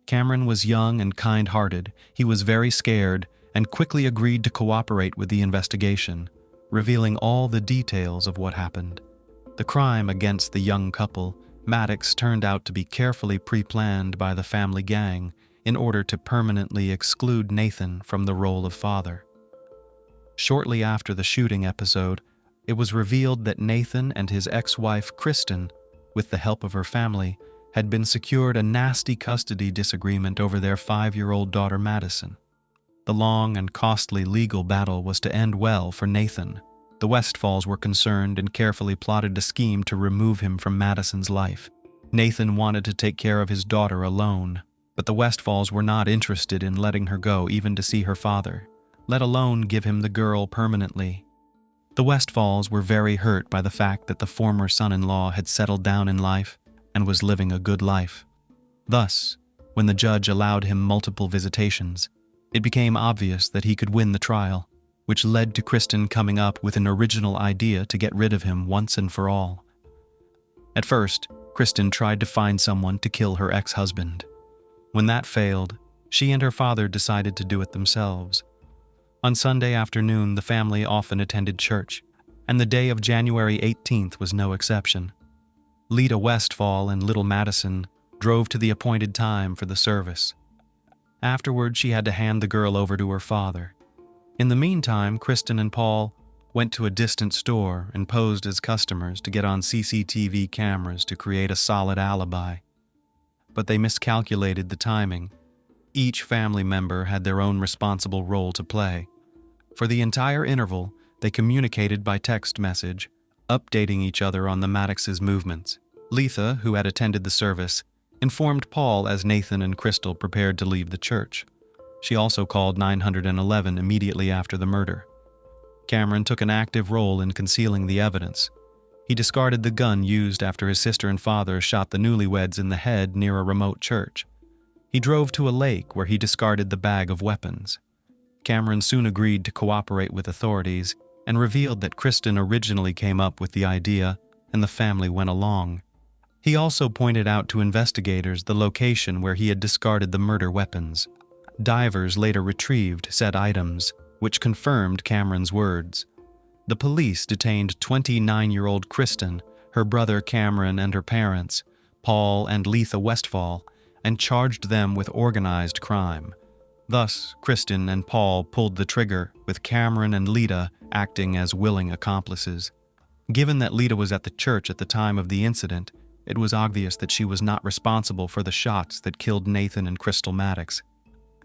B: Cameron was young and kind-hearted. He was very scared and quickly agreed to cooperate with the investigation, revealing all the details of what happened. The crime against the young couple, Maddox, turned out to be carefully pre-planned by the family gang in order to permanently exclude Nathan from the role of father. Shortly after the shooting episode, it was revealed that Nathan and his ex-wife Kristen, with the help of her family, had been secured a nasty custody disagreement over their 5-year-old daughter Madison. The long and costly legal battle was to end well for Nathan. The Westfalls were concerned and carefully plotted a scheme to remove him from Madison's life. Nathan wanted to take care of his daughter alone, but the Westfalls were not interested in letting her go even to see her father, let alone give him the girl permanently. The Westfalls were very hurt by the fact that the former son-in-law had settled down in life and was living a good life. Thus, when the judge allowed him multiple visitations, it became obvious that he could win the trial, which led to Kristen coming up with an original idea to get rid of him once and for all. At first, Kristen tried to find someone to kill her ex-husband. When that failed, she and her father decided to do it themselves. On Sunday afternoon, the family often attended church, and the day of January 18th was no exception. Lita Westfall and little Madison drove to the appointed time for the service. Afterward, she had to hand the girl over to her father. In the meantime, Kristen and Paul went to a distant store and posed as customers to get on CCTV cameras to create a solid alibi. But they miscalculated the timing. Each family member had their own responsible role to play. For the entire interval, they communicated by text message, updating each other on the Maddox's movements. Letha, who had attended the service, informed Paul as Nathan and Crystal prepared to leave the church. She also called 911 immediately after the murder. Cameron took an active role in concealing the evidence. He discarded the gun used after his sister and father shot the newlyweds in the head near a remote church. He drove to a lake where he discarded the bag of weapons. Cameron soon agreed to cooperate with authorities and revealed that Kristen originally came up with the idea and the family went along. He also pointed out to investigators the location where he had discarded the murder weapons. Divers later retrieved said items, which confirmed Cameron's words. The police detained 29-year-old Kristen, her brother Cameron and her parents, Paul and Letha Westfall, and charged them with organized crime. Thus, Kristen and Paul pulled the trigger, with Cameron and Lita acting as willing accomplices. Given that Lita was at the church at the time of the incident, it was obvious that she was not responsible for the shots that killed Nathan and Crystal Maddox.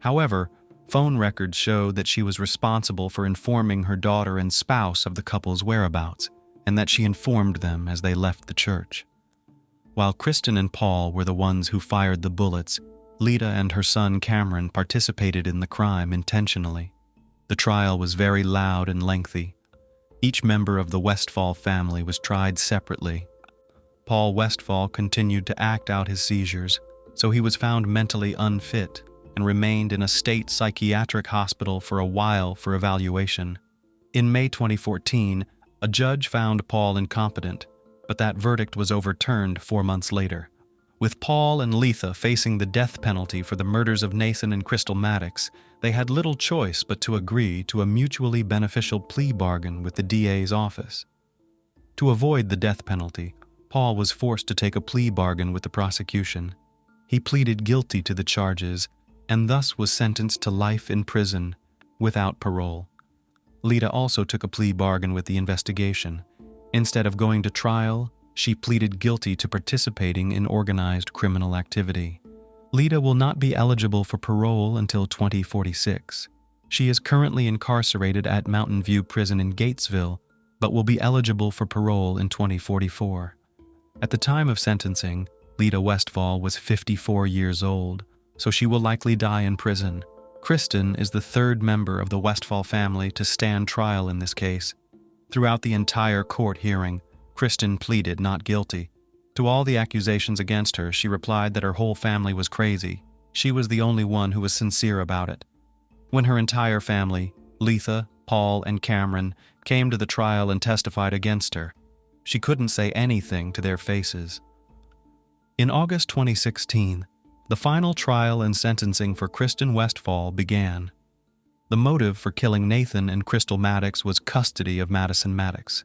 B: However, phone records showed that she was responsible for informing her daughter and spouse of the couple's whereabouts, and that she informed them as they left the church. While Kristen and Paul were the ones who fired the bullets, Lita and her son Cameron participated in the crime intentionally. The trial was very loud and lengthy. Each member of the Westfall family was tried separately. Paul Westfall continued to act out his seizures, so he was found mentally unfit and remained in a state psychiatric hospital for a while for evaluation. In May 2014, a judge found Paul incompetent, but that verdict was overturned 4 months later. With Paul and Letha facing the death penalty for the murders of Nathan and Crystal Maddox, they had little choice but to agree to a mutually beneficial plea bargain with the DA's office. To avoid the death penalty, Paul was forced to take a plea bargain with the prosecution. He pleaded guilty to the charges and thus was sentenced to life in prison without parole. Lita also took a plea bargain with the investigation. Instead of going to trial, she pleaded guilty to participating in organized criminal activity. Lita will not be eligible for parole until 2046. She is currently incarcerated at Mountain View Prison in Gatesville, but will be eligible for parole in 2044. At the time of sentencing, Lita Westfall was 54 years old, so she will likely die in prison. Kristen is the third member of the Westfall family to stand trial in this case. Throughout the entire court hearing, Kristen pleaded not guilty. To all the accusations against her, she replied that her whole family was crazy. She was the only one who was sincere about it. When her entire family, Letha, Paul, and Cameron, came to the trial and testified against her, she couldn't say anything to their faces. In August 2016, the final trial and sentencing for Kristen Westfall began. The motive for killing Nathan and Crystal Maddox was custody of Madison Maddox.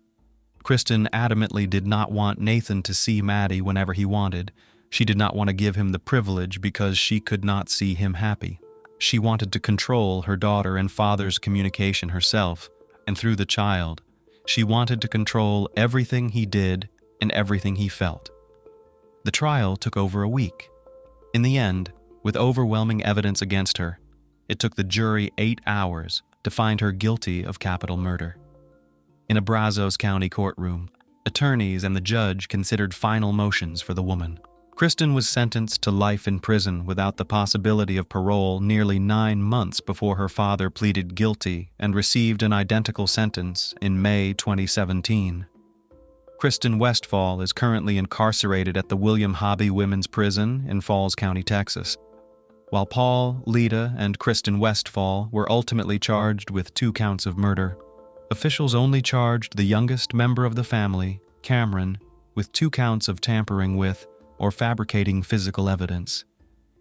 B: Kristen adamantly did not want Nathan to see Maddie whenever he wanted. She did not want to give him the privilege because she could not see him happy. She wanted to control her daughter and father's communication herself, and through the child, she wanted to control everything he did and everything he felt. The trial took over a week. In the end, with overwhelming evidence against her, it took the jury 8 hours to find her guilty of capital murder. In a Brazos County courtroom, attorneys and the judge considered final motions for the woman. Kristen was sentenced to life in prison without the possibility of parole nearly 9 months before her father pleaded guilty and received an identical sentence in May 2017. Kristen Westfall is currently incarcerated at the William Hobby Women's Prison in Falls County, Texas. While Paul, Lita, and Kristen Westfall were ultimately charged with 2 counts of murder, officials only charged the youngest member of the family, Cameron, with 2 counts of tampering with or fabricating physical evidence.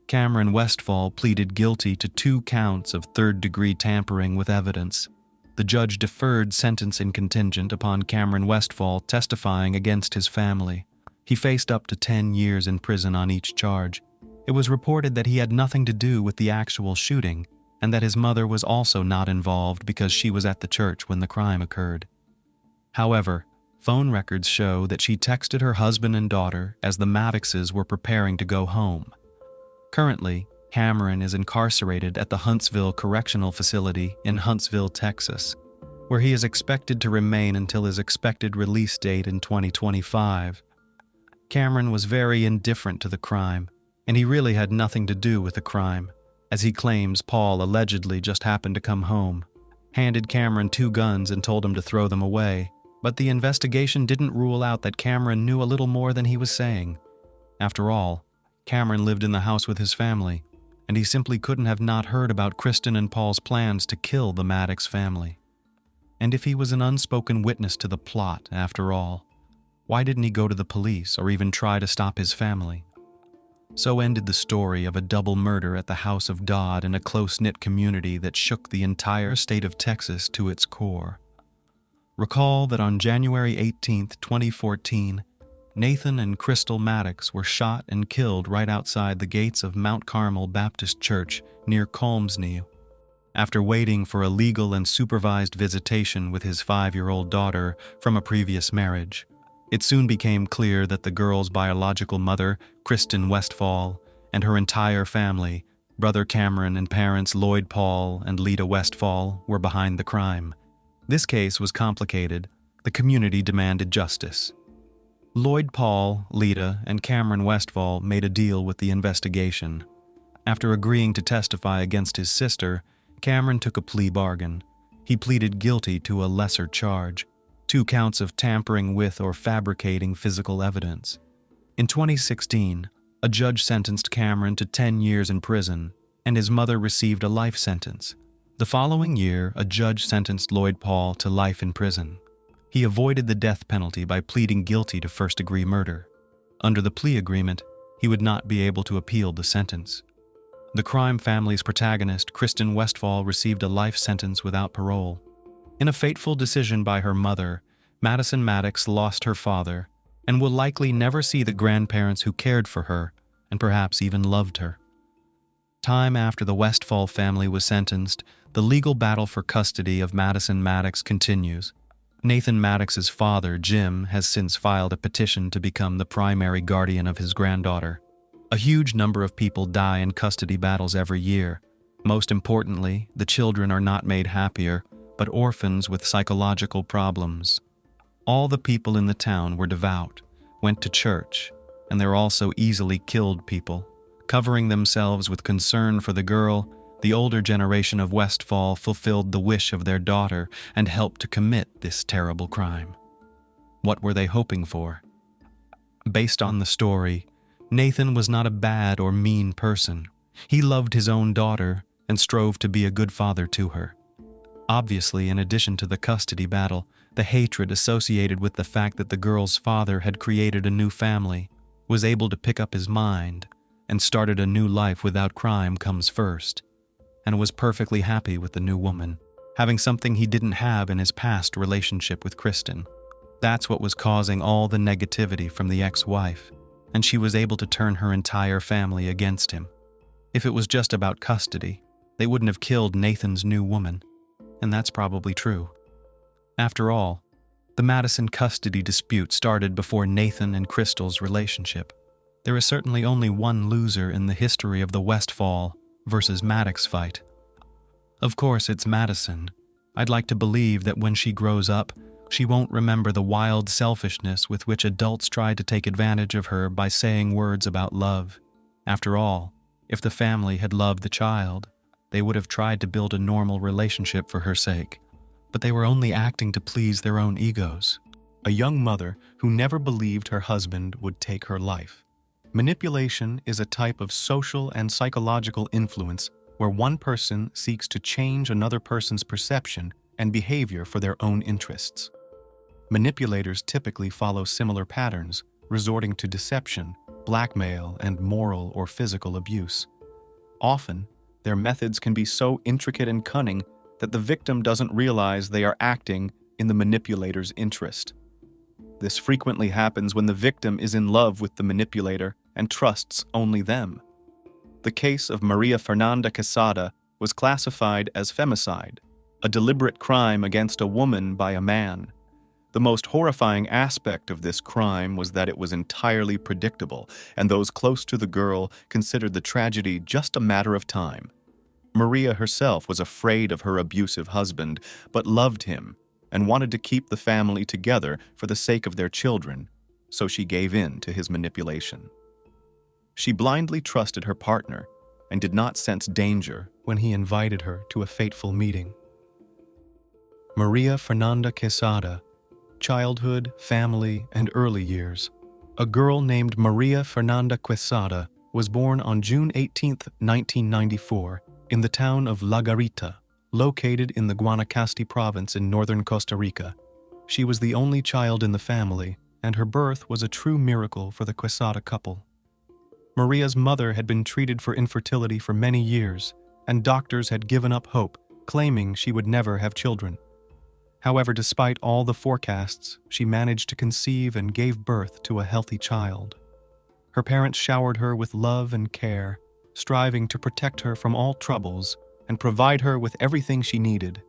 B: Cameron Westfall pleaded guilty to 2 counts of third-degree tampering with evidence. The judge deferred sentencing contingent upon Cameron Westfall testifying against his family. He faced up to 10 years in prison on each charge. It was reported that he had nothing to do with the actual shooting, and that his mother was also not involved because she was at the church when the crime occurred. However, phone records show that she texted her husband and daughter as the Maddoxes were preparing to go home. Currently, Cameron is incarcerated at the Huntsville Correctional Facility in Huntsville, Texas, where he is expected to remain until his expected release date in 2025. Cameron was very indifferent to the crime, and he really had nothing to do with the crime, as he claims Paul allegedly just happened to come home, handed Cameron 2 guns and told him to throw them away. But the investigation didn't rule out that Cameron knew a little more than he was saying. After all, Cameron lived in the house with his family, and he simply couldn't have not heard about Kristen and Paul's plans to kill the Maddox family. And if he was an unspoken witness to the plot, after all, why didn't he go to the police or even try to stop his family? So ended the story of a double murder at the House of Dodd in a close-knit community that shook the entire state of Texas to its core. Recall that on January 18, 2014, Nathan and Crystal Maddox were shot and killed right outside the gates of Mount Carmel Baptist Church near Colmsnew. After waiting for a legal and supervised visitation with his 5-year-old daughter from a previous marriage, it soon became clear that the girl's biological mother, Kristen Westfall, and her entire family, brother Cameron and parents Lloyd Paul and Lita Westfall, were behind the crime. This case was complicated. The community demanded justice. Lloyd Paul, Lita, and Cameron Westfall made a deal with the investigation. After agreeing to testify against his sister, Cameron took a plea bargain. He pleaded guilty to a lesser charge, 2 counts of tampering with or fabricating physical evidence. In 2016, a judge sentenced Cameron to 10 years in prison, and his mother received a life sentence. The following year, a judge sentenced Lloyd Paul to life in prison. He avoided the death penalty by pleading guilty to first-degree murder. Under the plea agreement, he would not be able to appeal the sentence. The crime family's protagonist, Kristen Westfall, received a life sentence without parole. In a fateful decision by her mother, Madison Maddox lost her father and will likely never see the grandparents who cared for her and perhaps even loved her. Time after the Westfall family was sentenced, the legal battle for custody of Madison Maddox continues. Nathan Maddox's father, Jim, has since filed a petition to become the primary guardian of his granddaughter. A huge number of people die in custody battles every year. Most importantly, the children are not made happier, but orphans with psychological problems. All the people in the town were devout, went to church, and they're also easily killed people. Covering themselves with concern for the girl, the older generation of Westfall fulfilled the wish of their daughter and helped to commit this terrible crime. What were they hoping for? Based on the story, Nathan was not a bad or mean person. He loved his own daughter and strove to be a good father to her. Obviously, in addition to the custody battle, the hatred associated with the fact that the girl's father had created a new family, was able to pick up his mind, and started a new life without crime comes first. and was perfectly happy with the new woman, having something he didn't have in his past relationship with Kristen. That's what was causing all the negativity from the ex-wife, and she was able to turn her entire family against him. If it was just about custody, they wouldn't have killed Nathan's new woman, and that's probably true. After all, the Madison custody dispute started before Nathan and Crystal's relationship. There is certainly only one loser in the history of the Westfall versus Maddox fight. Of course, it's Madison. I'd like to believe that when she grows up, she won't remember the wild selfishness with which adults tried to take advantage of her by saying words about love. After all, if the family had loved the child, they would have tried to build a normal relationship for her sake. But they were only acting to please their own egos.
A: A young mother who never believed her husband would take her life. Manipulation is a type of social and psychological influence where one person seeks to change another person's perception and behavior for their own interests. Manipulators typically follow similar patterns, resorting to deception, blackmail, and moral or physical abuse. Often, their methods can be so intricate and cunning that the victim doesn't realize they are acting in the manipulator's interest. This frequently happens when the victim is in love with the manipulator and trusts only them. The case of Maria Fernanda Quesada was classified as femicide, a deliberate crime against a woman by a man. The most horrifying aspect of this crime was that it was entirely predictable, and those close to the girl considered the tragedy just a matter of time. Maria herself was afraid of her abusive husband, but loved him and wanted to keep the family together for the sake of their children, so she gave in to his manipulation. She blindly trusted her partner and did not sense danger when he invited her to a fateful meeting. Maria Fernanda Quesada, childhood, family, and early years. A girl named Maria Fernanda Quesada was born on June 18, 1994, in the town of La Garita, located in the Guanacaste province in northern Costa Rica. She was the only child in the family, and her birth was a true miracle for the Quesada couple. Maria's mother had been treated for infertility for many years, and doctors had given up hope, claiming she would never have children. However, despite all the forecasts, she managed to conceive and gave birth to a healthy child. Her parents showered her with love and care, striving to protect her from all troubles and provide her with everything she needed.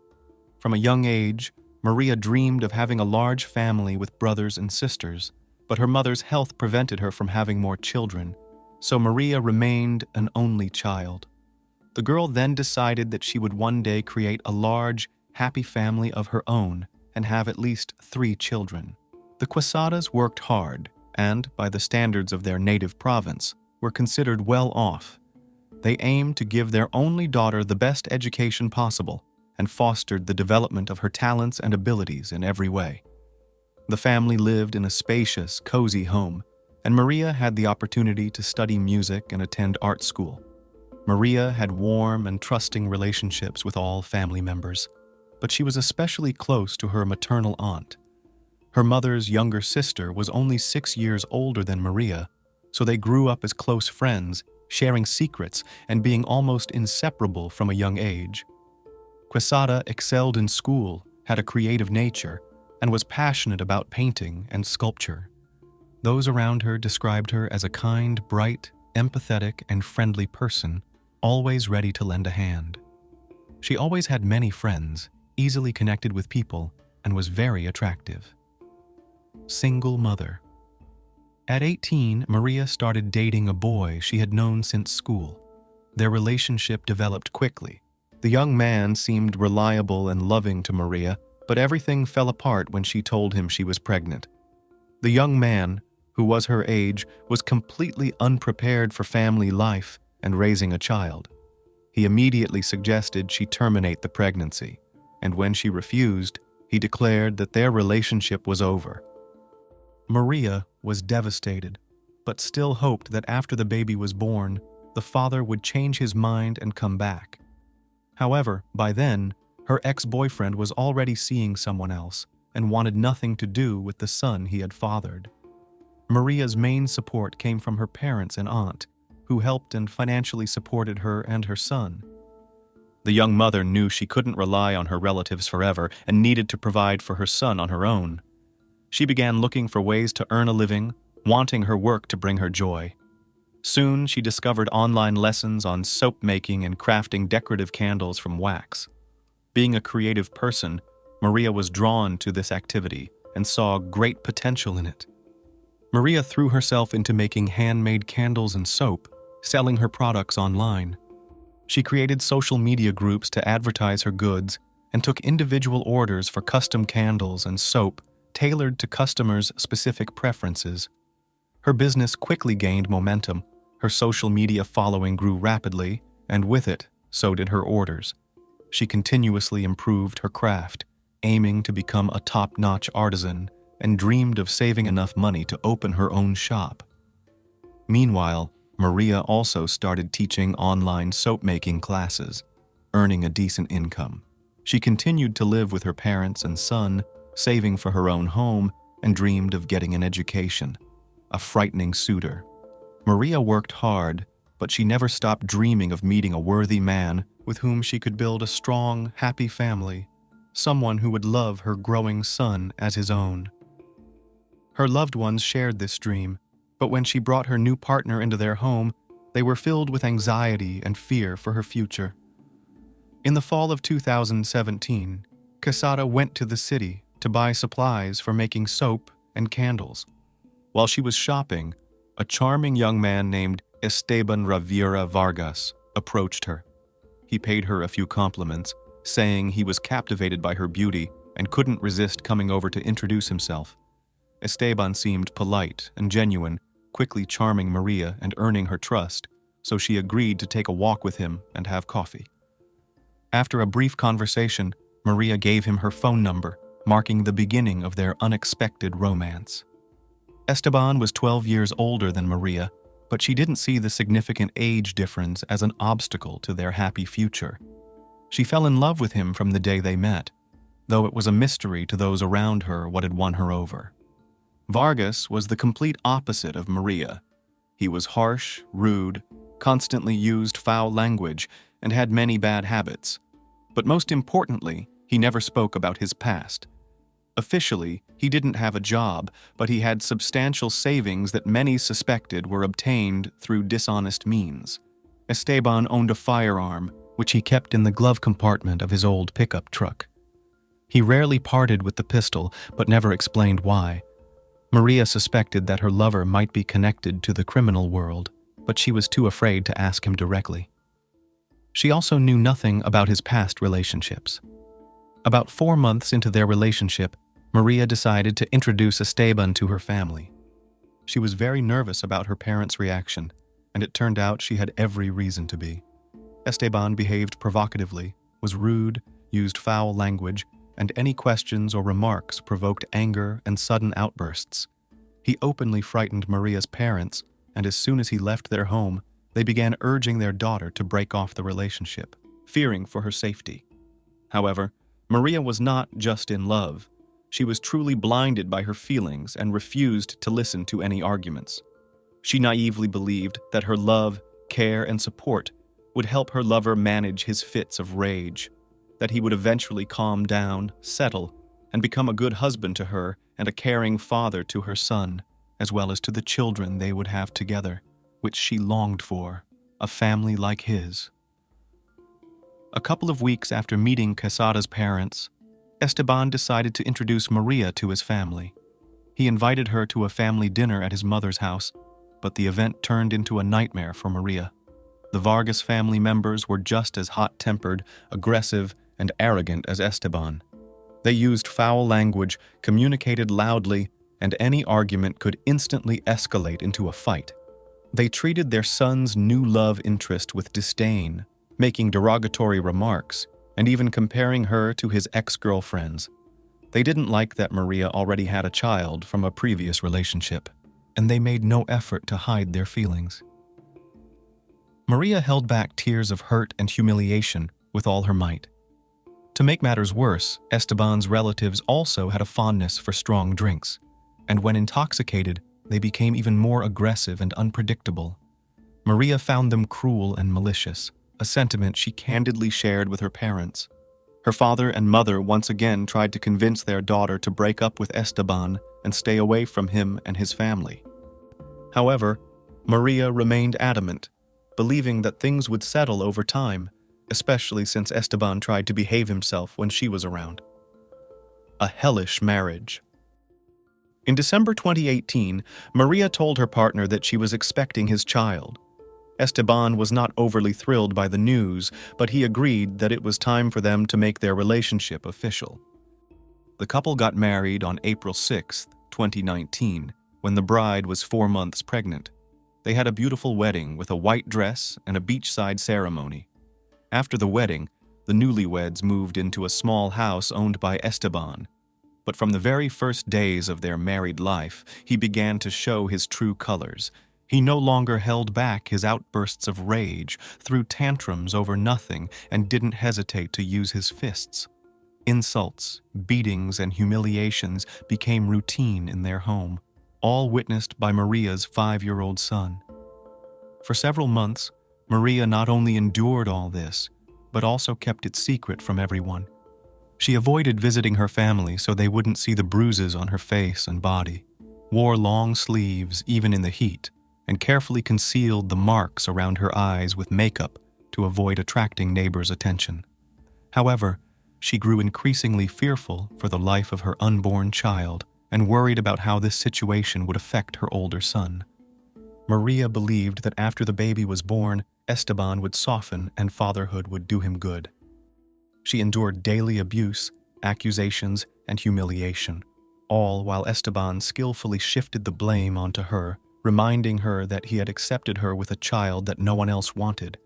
A: From a young age, Maria dreamed of having a large family with brothers and sisters, but her mother's health prevented her from having more children, so Maria remained an only child. The girl then decided that she would one day create a large, happy family of her own and have at least 3 children. The Quesadas worked hard and, by the standards of their native province, were considered well off. They aimed to give their only daughter the best education possible and fostered the development of her talents and abilities in every way. The family lived in a spacious, cozy home, and Maria had the opportunity to study music and attend art school. Maria had warm and trusting relationships with all family members, but she was especially close to her maternal aunt. Her mother's younger sister was only 6 years older than Maria, so they grew up as close friends, sharing secrets and being almost inseparable from a young age. Quesada excelled in school, had a creative nature, and was passionate about painting and sculpture. Those around her described her as a kind, bright, empathetic, and friendly person, always ready to lend a hand. She always had many friends, easily connected with people, and was very attractive. Single mother. At 18, Maria started dating a boy she had known since school. Their relationship developed quickly. The young man seemed reliable and loving to Maria, but everything fell apart when she told him she was pregnant. The young man, who was her age, was completely unprepared for family life and raising a child. He immediately suggested she terminate the pregnancy, and when she refused, he declared that their relationship was over. Maria was devastated, but still hoped that after the baby was born, the father would change his mind and come back. However, by then, her ex-boyfriend was already seeing someone else and wanted nothing to do with the son he had fathered. Maria's main support came from her parents and aunt, who helped and financially supported her and her son. The young mother knew she couldn't rely on her relatives forever and needed to provide for her son on her own. She began looking for ways to earn a living, wanting her work to bring her joy. Soon, she discovered online lessons on soap making and crafting decorative candles from wax. Being a creative person, Maria was drawn to this activity and saw great potential in it. Maria threw herself into making handmade candles and soap, selling her products online. She created social media groups to advertise her goods and took individual orders for custom candles and soap tailored to customers' specific preferences. Her business quickly gained momentum. Her social media following grew rapidly, and with it, so did her orders. She continuously improved her craft, aiming to become a top-notch artisan, and dreamed of saving enough money to open her own shop. Meanwhile, Maria also started teaching online soap-making classes, earning a decent income. She continued to live with her parents and son, saving for her own home, and dreamed of getting an education. A frightening suitor. Maria worked hard, but she never stopped dreaming of meeting a worthy man with whom she could build a strong, happy family, someone who would love her growing son as his own. Her loved ones shared this dream, but when she brought her new partner into their home, they were filled with anxiety and fear for her future. In the fall of 2017, Quesada went to the city to buy supplies for making soap and candles. While she was shopping, a charming young man named Esteban Rivera Vargas approached her. He paid her a few compliments, saying he was captivated by her beauty and couldn't resist coming over to introduce himself. Esteban seemed polite and genuine, quickly charming Maria and earning her trust, so she agreed to take a walk with him and have coffee. After a brief conversation, Maria gave him her phone number, marking the beginning of their unexpected romance. Esteban was 12 years older than Maria, but she didn't see the significant age difference as an obstacle to their happy future. She fell in love with him from the day they met, though it was a mystery to those around her what had won her over. Vargas was the complete opposite of Maria. He was harsh, rude, constantly used foul language, and had many bad habits. But most importantly, he never spoke about his past. Officially, he didn't have a job, but he had substantial savings that many suspected were obtained through dishonest means. Esteban owned a firearm, which he kept in the glove compartment of his old pickup truck. He rarely parted with the pistol, but never explained why. Maria suspected that her lover might be connected to the criminal world, but she was too afraid to ask him directly. She also knew nothing about his past relationships. About 4 months into their relationship, Maria decided to introduce Esteban to her family. She was very nervous about her parents' reaction, and it turned out she had every reason to be. Esteban behaved provocatively, was rude, used foul language, and any questions or remarks provoked anger and sudden outbursts. He openly frightened Maria's parents, and as soon as he left their home, they began urging their daughter to break off the relationship, fearing for her safety. However, Maria was not just in love. She was truly blinded by her feelings and refused to listen to any arguments. She naively believed that her love, care, and support would help her lover manage his fits of rage, that he would eventually calm down, settle, and become a good husband to her and a caring father to her son, as well as to the children they would have together, which she longed for, a family like his. A couple of weeks after meeting Quesada's parents, Esteban decided to introduce Maria to his family. He invited her to a family dinner at his mother's house, but the event turned into a nightmare for Maria. The Vargas family members were just as hot-tempered, aggressive, and arrogant as Esteban. They used foul language, communicated loudly, and any argument could instantly escalate into a fight. They treated their son's new love interest with disdain, making derogatory remarks, and even comparing her to his ex-girlfriends. They didn't like that Maria already had a child from a previous relationship, and they made no effort to hide their feelings. Maria held back tears of hurt and humiliation with all her might. To make matters worse, Esteban's relatives also had a fondness for strong drinks, and when intoxicated, they became even more aggressive and unpredictable. Maria found them cruel and malicious, a sentiment she candidly shared with her parents. Her father and mother once again tried to convince their daughter to break up with Esteban and stay away from him and his family. However, Maria remained adamant, believing that things would settle over time, especially since Esteban tried to behave himself when she was around. A hellish marriage. In December 2018, Maria told her partner that she was expecting his child. Esteban was not overly thrilled by the news, but he agreed that it was time for them to make their relationship official. The couple got married on April 6, 2019, when the bride was 4 months pregnant. They had a beautiful wedding with a white dress and a beachside ceremony. After the wedding, the newlyweds moved into a small house owned by Esteban. But from the very first days of their married life, he began to show his true colors. He no longer held back his outbursts of rage, threw tantrums over nothing, and didn't hesitate to use his fists. Insults, beatings, and humiliations became routine in their home, all witnessed by Maria's 5-year-old son. For several months, Maria not only endured all this, but also kept it secret from everyone. She avoided visiting her family so they wouldn't see the bruises on her face and body, wore long sleeves even in the heat, and carefully concealed the marks around her eyes with makeup to avoid attracting neighbors' attention. However, she grew increasingly fearful for the life of her unborn child and worried about how this situation would affect her older son. Maria believed that after the baby was born, Esteban would soften and fatherhood would do him good. She endured daily abuse, accusations, and humiliation, all while Esteban skillfully shifted the blame onto her, reminding her that he had accepted her with a child that no one else wanted.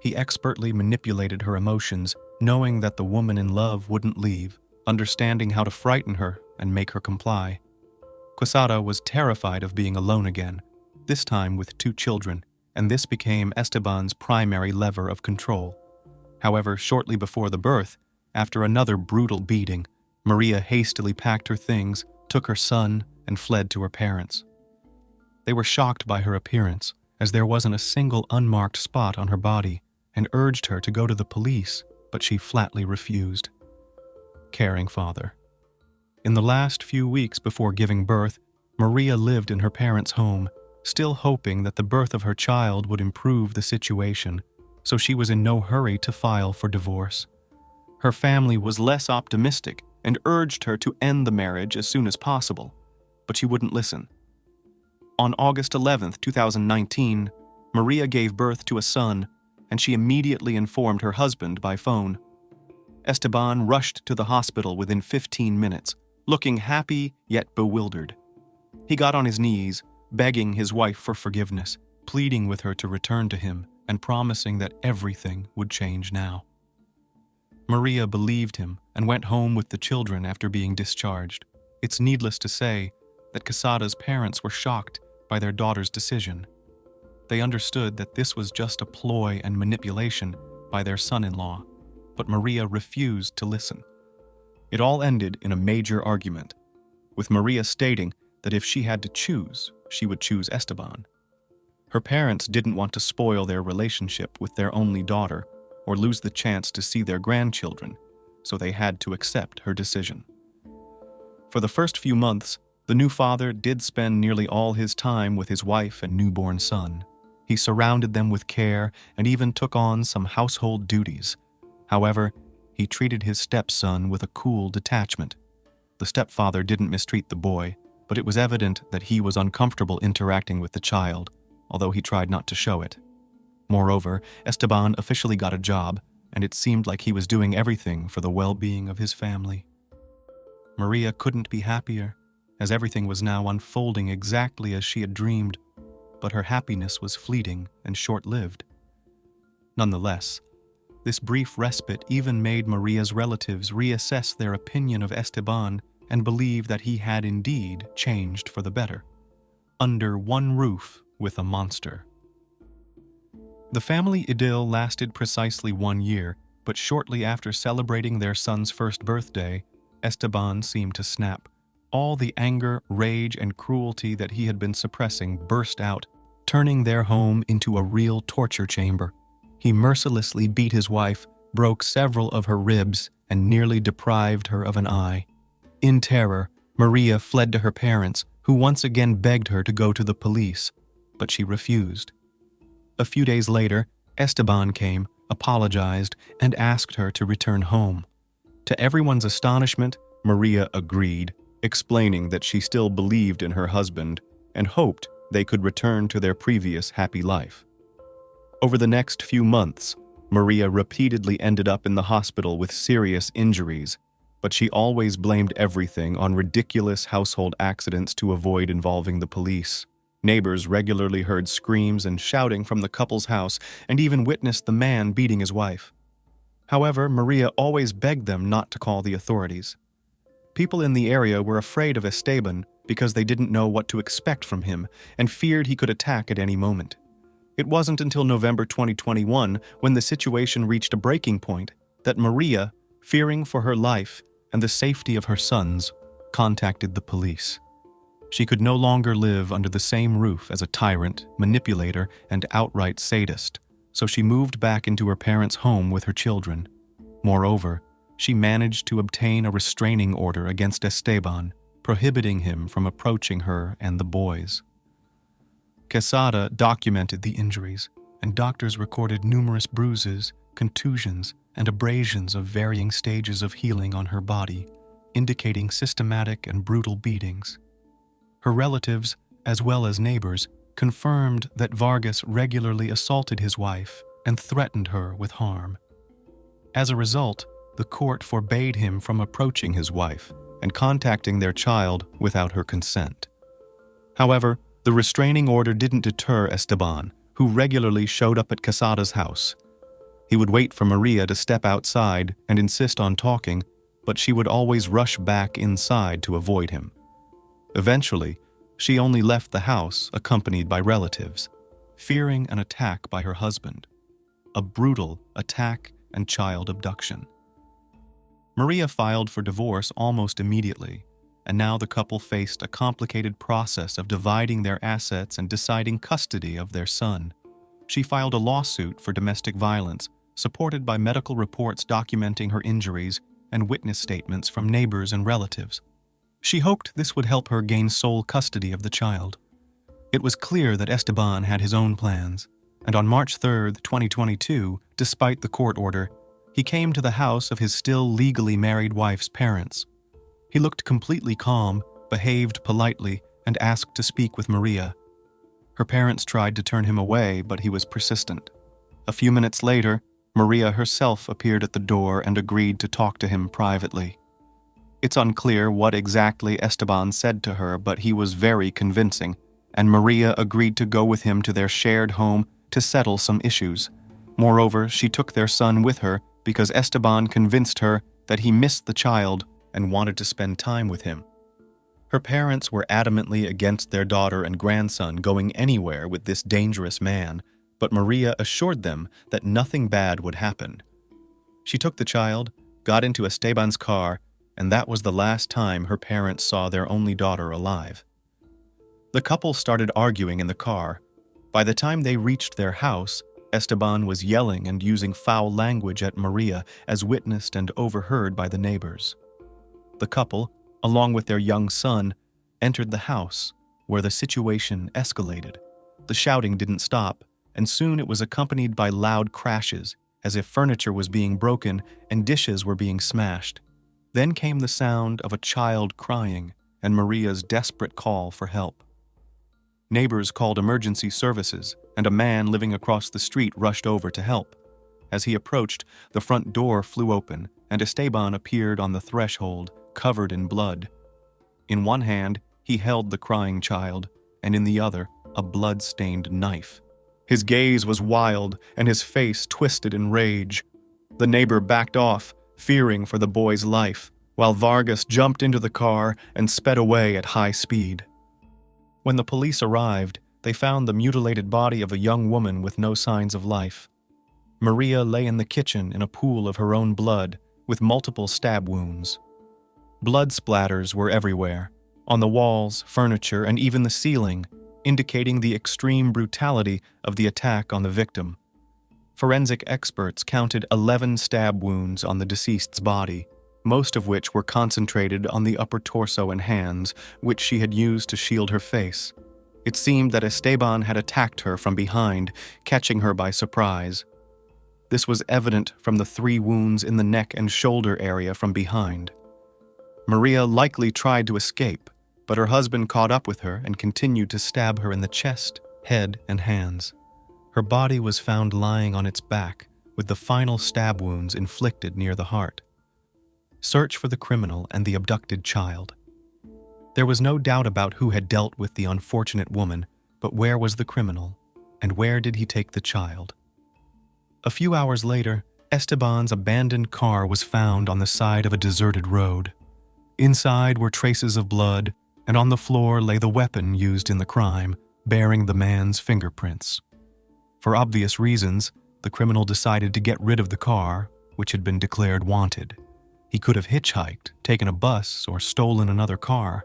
A: He expertly manipulated her emotions, knowing that the woman in love wouldn't leave, understanding how to frighten her and make her comply. Quesada was terrified of being alone again, this time with 2 children, and this became Esteban's primary lever of control. However, shortly before the birth, after another brutal beating, Maria hastily packed her things, took her son, and fled to her parents. They were shocked by her appearance, as there wasn't a single unmarked spot on her body, and urged her to go to the police, but she flatly refused. Caring father. In the last few weeks before giving birth, Maria lived in her parents' home, still hoping that the birth of her child would improve the situation, so she was in no hurry to file for divorce. Her family was less optimistic and urged her to end the marriage as soon as possible, but she wouldn't listen. On August 11, 2019, Maria gave birth to a son, and she immediately informed her husband by phone. Esteban rushed to the hospital within 15 minutes, looking happy yet bewildered. He got on his knees, begging his wife for forgiveness, pleading with her to return to him, and promising that everything would change now. Maria believed him and went home with the children after being discharged. It's needless to say that Quesada's parents were shocked by their daughter's decision. They understood that this was just a ploy and manipulation by their son-in-law, but Maria refused to listen. It all ended in a major argument, with Maria stating that if she had to choose, she would choose Esteban. Her parents didn't want to spoil their relationship with their only daughter or lose the chance to see their grandchildren, so they had to accept her decision. For the first few months, the new father did spend nearly all his time with his wife and newborn son. He surrounded them with care and even took on some household duties. However, he treated his stepson with a cool detachment. The stepfather didn't mistreat the boy, but it was evident that he was uncomfortable interacting with the child, although he tried not to show it. Moreover, Esteban officially got a job, and it seemed like he was doing everything for the well-being of his family. Maria couldn't be happier, as everything was now unfolding exactly as she had dreamed, but her happiness was fleeting and short-lived. Nonetheless, this brief respite even made Maria's relatives reassess their opinion of Esteban and believe that he had indeed changed for the better. Under one roof with a monster. The family idyll lasted precisely 1 year, but shortly after celebrating their son's first birthday, Esteban seemed to snap. All the anger, rage, and cruelty that he had been suppressing burst out, turning their home into a real torture chamber. He mercilessly beat his wife, broke several of her ribs, and nearly deprived her of an eye. In terror, Maria fled to her parents, who once again begged her to go to the police, but she refused. A few days later, Esteban came, apologized, and asked her to return home. To everyone's astonishment, Maria agreed, explaining that she still believed in her husband and hoped they could return to their previous happy life. Over the next few months, Maria repeatedly ended up in the hospital with serious injuries, but she always blamed everything on ridiculous household accidents to avoid involving the police. Neighbors regularly heard screams and shouting from the couple's house and even witnessed the man beating his wife. However, Maria always begged them not to call the authorities. People in the area were afraid of Esteban because they didn't know what to expect from him and feared he could attack at any moment. It wasn't until November 2021, when the situation reached a breaking point, that Maria, fearing for her life and the safety of her sons, contacted the police. She could no longer live under the same roof as a tyrant, manipulator, and outright sadist, so she moved back into her parents' home with her children. Moreover, she managed to obtain a restraining order against Esteban, prohibiting him from approaching her and the boys. Quesada documented the injuries, and doctors recorded numerous bruises, contusions, and abrasions of varying stages of healing on her body, indicating systematic and brutal beatings. Her relatives, as well as neighbors, confirmed that Vargas regularly assaulted his wife and threatened her with harm. As a result, the court forbade him from approaching his wife and contacting their child without her consent. However, the restraining order didn't deter Esteban, who regularly showed up at Quesada's house. He would wait for Maria to step outside and insist on talking, but she would always rush back inside to avoid him. Eventually, she only left the house accompanied by relatives, fearing an attack by her husband. A brutal attack and child abduction. Maria filed for divorce almost immediately, and now the couple faced a complicated process of dividing their assets and deciding custody of their son. She filed a lawsuit for domestic violence, supported by medical reports documenting her injuries and witness statements from neighbors and relatives. She hoped this would help her gain sole custody of the child. It was clear that Esteban had his own plans, and on March 3, 2022, despite the court order, he came to the house of his still legally married wife's parents. He looked completely calm, behaved politely, and asked to speak with Maria. Her parents tried to turn him away, but he was persistent. A few minutes later, Maria herself appeared at the door and agreed to talk to him privately. It's unclear what exactly Esteban said to her, but he was very convincing, and Maria agreed to go with him to their shared home to settle some issues. Moreover, she took their son with her because Esteban convinced her that he missed the child and wanted to spend time with him. Her parents were adamantly against their daughter and grandson going anywhere with this dangerous man, but Maria assured them that nothing bad would happen. She took the child, got into Esteban's car, and that was the last time her parents saw their only daughter alive. The couple started arguing in the car. By the time they reached their house, Esteban was yelling and using foul language at Maria, as witnessed and overheard by the neighbors. The couple, along with their young son, entered the house, where the situation escalated. The shouting didn't stop, and soon it was accompanied by loud crashes, as if furniture was being broken and dishes were being smashed. Then came the sound of a child crying and Maria's desperate call for help. Neighbors called emergency services, and a man living across the street rushed over to help. As he approached, the front door flew open, and Esteban appeared on the threshold, covered in blood. In one hand, he held the crying child, and in the other, a blood-stained knife. His gaze was wild, and his face twisted in rage. The neighbor backed off, fearing for the boy's life, while Vargas jumped into the car and sped away at high speed. When the police arrived, they found the mutilated body of a young woman with no signs of life. Maria lay in the kitchen in a pool of her own blood, with multiple stab wounds. Blood splatters were everywhere, on the walls, furniture, and even the ceiling, indicating the extreme brutality of the attack on the victim. Forensic experts counted 11 stab wounds on the deceased's body, most of which were concentrated on the upper torso and hands, which she had used to shield her face. It seemed that Esteban had attacked her from behind, catching her by surprise. This was evident from the 3 wounds in the neck and shoulder area from behind. Maria likely tried to escape, but her husband caught up with her and continued to stab her in the chest, head, and hands. Her body was found lying on its back, with the final stab wounds inflicted near the heart. Search for the criminal and the abducted child. There was no doubt about who had dealt with the unfortunate woman, but where was the criminal, and where did he take the child? A few hours later, Esteban's abandoned car was found on the side of a deserted road. Inside were traces of blood, and on the floor lay the weapon used in the crime, bearing the man's fingerprints. For obvious reasons, the criminal decided to get rid of the car, which had been declared wanted. He could have hitchhiked, taken a bus, or stolen another car.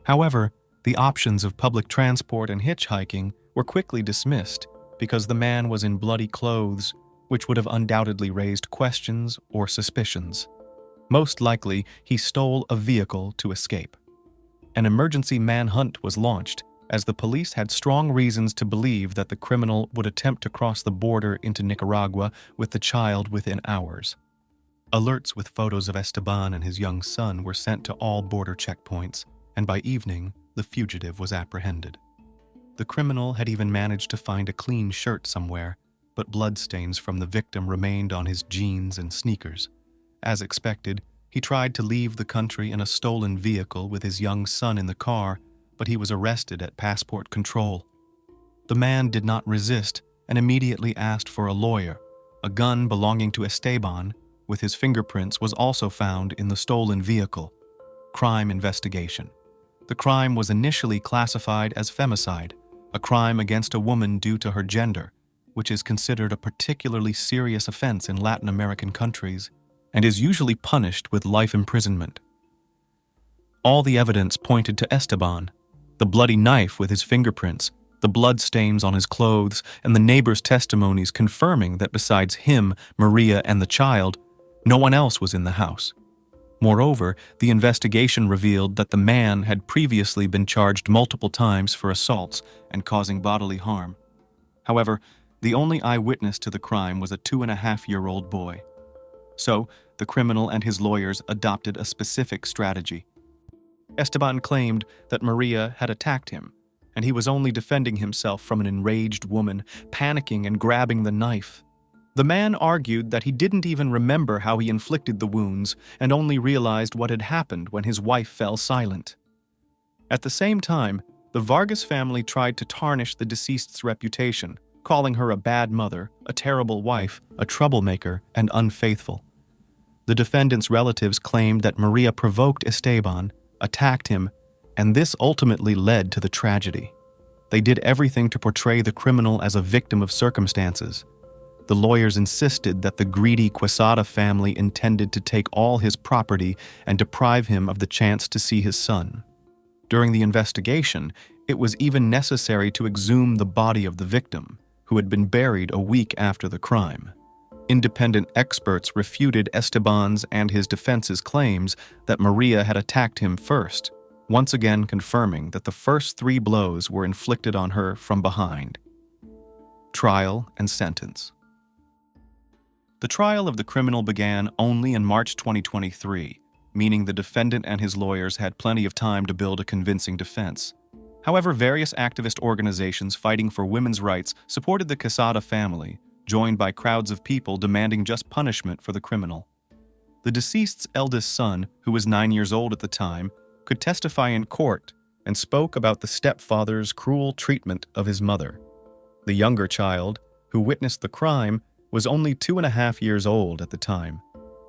A: However, the options of public transport and hitchhiking were quickly dismissed because the man was in bloody clothes, which would have undoubtedly raised questions or suspicions. Most likely, he stole a vehicle to escape. An emergency manhunt was launched, as the police had strong reasons to believe that the criminal would attempt to cross the border into Nicaragua with the child within hours. Alerts with photos of Esteban and his young son were sent to all border checkpoints, and by evening, the fugitive was apprehended. The criminal had even managed to find a clean shirt somewhere, but bloodstains from the victim remained on his jeans and sneakers. As expected, he tried to leave the country in a stolen vehicle with his young son in the car, but he was arrested at passport control. The man did not resist and immediately asked for a lawyer. A gun belonging to Esteban, with his fingerprints, was also found in the stolen vehicle. Crime investigation. The crime was initially classified as femicide, a crime against a woman due to her gender, which is considered a particularly serious offense in Latin American countries and is usually punished with life imprisonment. All the evidence pointed to Esteban: the bloody knife with his fingerprints, the blood stains on his clothes, and the neighbors' testimonies confirming that besides him, Maria, and the child, no one else was in the house. Moreover, the investigation revealed that the man had previously been charged multiple times for assaults and causing bodily harm. However, the only eyewitness to the crime was a 2.5-year-old boy. So, the criminal and his lawyers adopted a specific strategy. Esteban claimed that Maria had attacked him, and he was only defending himself from an enraged woman, panicking and grabbing the knife. The man argued that he didn't even remember how he inflicted the wounds and only realized what had happened when his wife fell silent. At the same time, the Vargas family tried to tarnish the deceased's reputation, calling her a bad mother, a terrible wife, a troublemaker, and unfaithful. The defendant's relatives claimed that Maria provoked Esteban, attacked him, and this ultimately led to the tragedy. They did everything to portray the criminal as a victim of circumstances. The lawyers insisted that the greedy Quesada family intended to take all his property and deprive him of the chance to see his son. During the investigation, it was even necessary to exhume the body of the victim, who had been buried a week after the crime. Independent experts refuted Esteban's and his defense's claims that Maria had attacked him first, once again confirming that the first 3 blows were inflicted on her from behind. Trial and sentence. The trial of the criminal began only in March 2023, meaning the defendant and his lawyers had plenty of time to build a convincing defense. However, various activist organizations fighting for women's rights supported the Quesada family, joined by crowds of people demanding just punishment for the criminal. The deceased's eldest son, who was 9 years old at the time, could testify in court and spoke about the stepfather's cruel treatment of his mother. The younger child, who witnessed the crime, was only 2.5 years old at the time.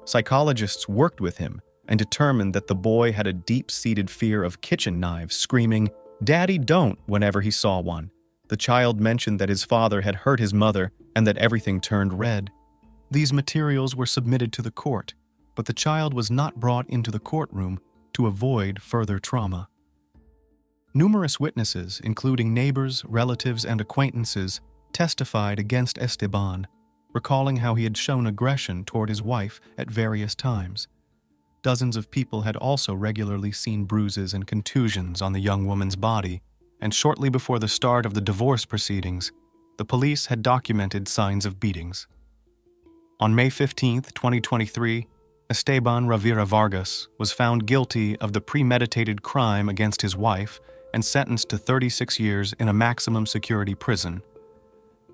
A: Psychologists worked with him and determined that the boy had a deep-seated fear of kitchen knives, screaming, "Daddy, don't," whenever he saw one. The child mentioned that his father had hurt his mother and that everything turned red. These materials were submitted to the court, but the child was not brought into the courtroom to avoid further trauma. Numerous witnesses, including neighbors, relatives, and acquaintances, testified against Esteban. recalling how he had shown aggression toward his wife at various times. Dozens of people had also regularly seen bruises and contusions on the young woman's body, and shortly before the start of the divorce proceedings, the police had documented signs of beatings. On May 15, 2023, Esteban Rivera Vargas was found guilty of the premeditated crime against his wife and sentenced to 36 years in a maximum security prison.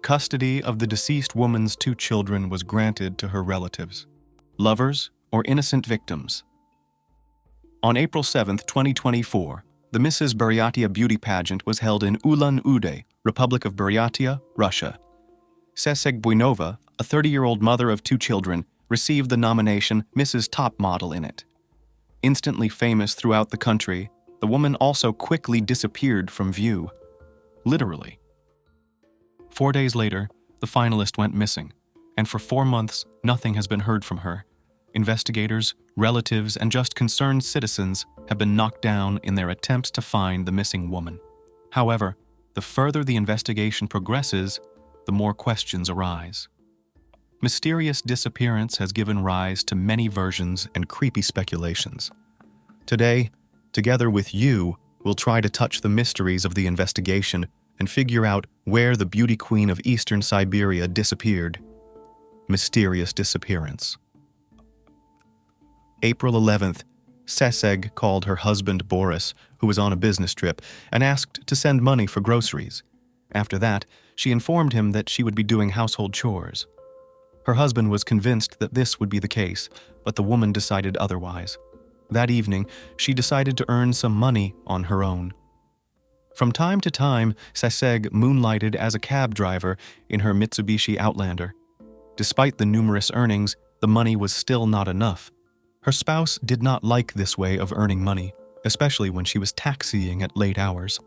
A: Custody of the deceased woman's 2 children was granted to her relatives. Lovers or innocent victims? On April 7, 2024, the Mrs. Buryatia beauty pageant was held in Ulan-Ude, Republic of Buryatia, Russia. Seseg Buinova, a 30-year-old mother of 2 children, received the nomination Mrs. Top Model in it. Instantly famous throughout the country, the woman also quickly disappeared from view. Literally. 4 days later, the finalist went missing, and for 4 months, nothing has been heard from her. Investigators, relatives, and just concerned citizens have been knocked down in their attempts to find the missing woman. However, the further the investigation progresses, the more questions arise. Mysterious disappearance has given rise to many versions and creepy speculations. Today, together with you, we'll try to touch the mysteries of the investigation and figure out where the beauty queen of Eastern Siberia disappeared. Mysterious disappearance. April 11th, Seseg called her husband Boris, who was on a business trip, and asked to send money for groceries. After that, she informed him that she would be doing household chores. Her husband was convinced that this would be the case, but the woman decided otherwise. That evening, she decided to earn some money on her own. From time to time, Seseg moonlighted as a cab driver in her Mitsubishi Outlander. Despite the numerous earnings, the money was still not enough. Her spouse did not like this way of earning money, especially when she was taxiing at late hours.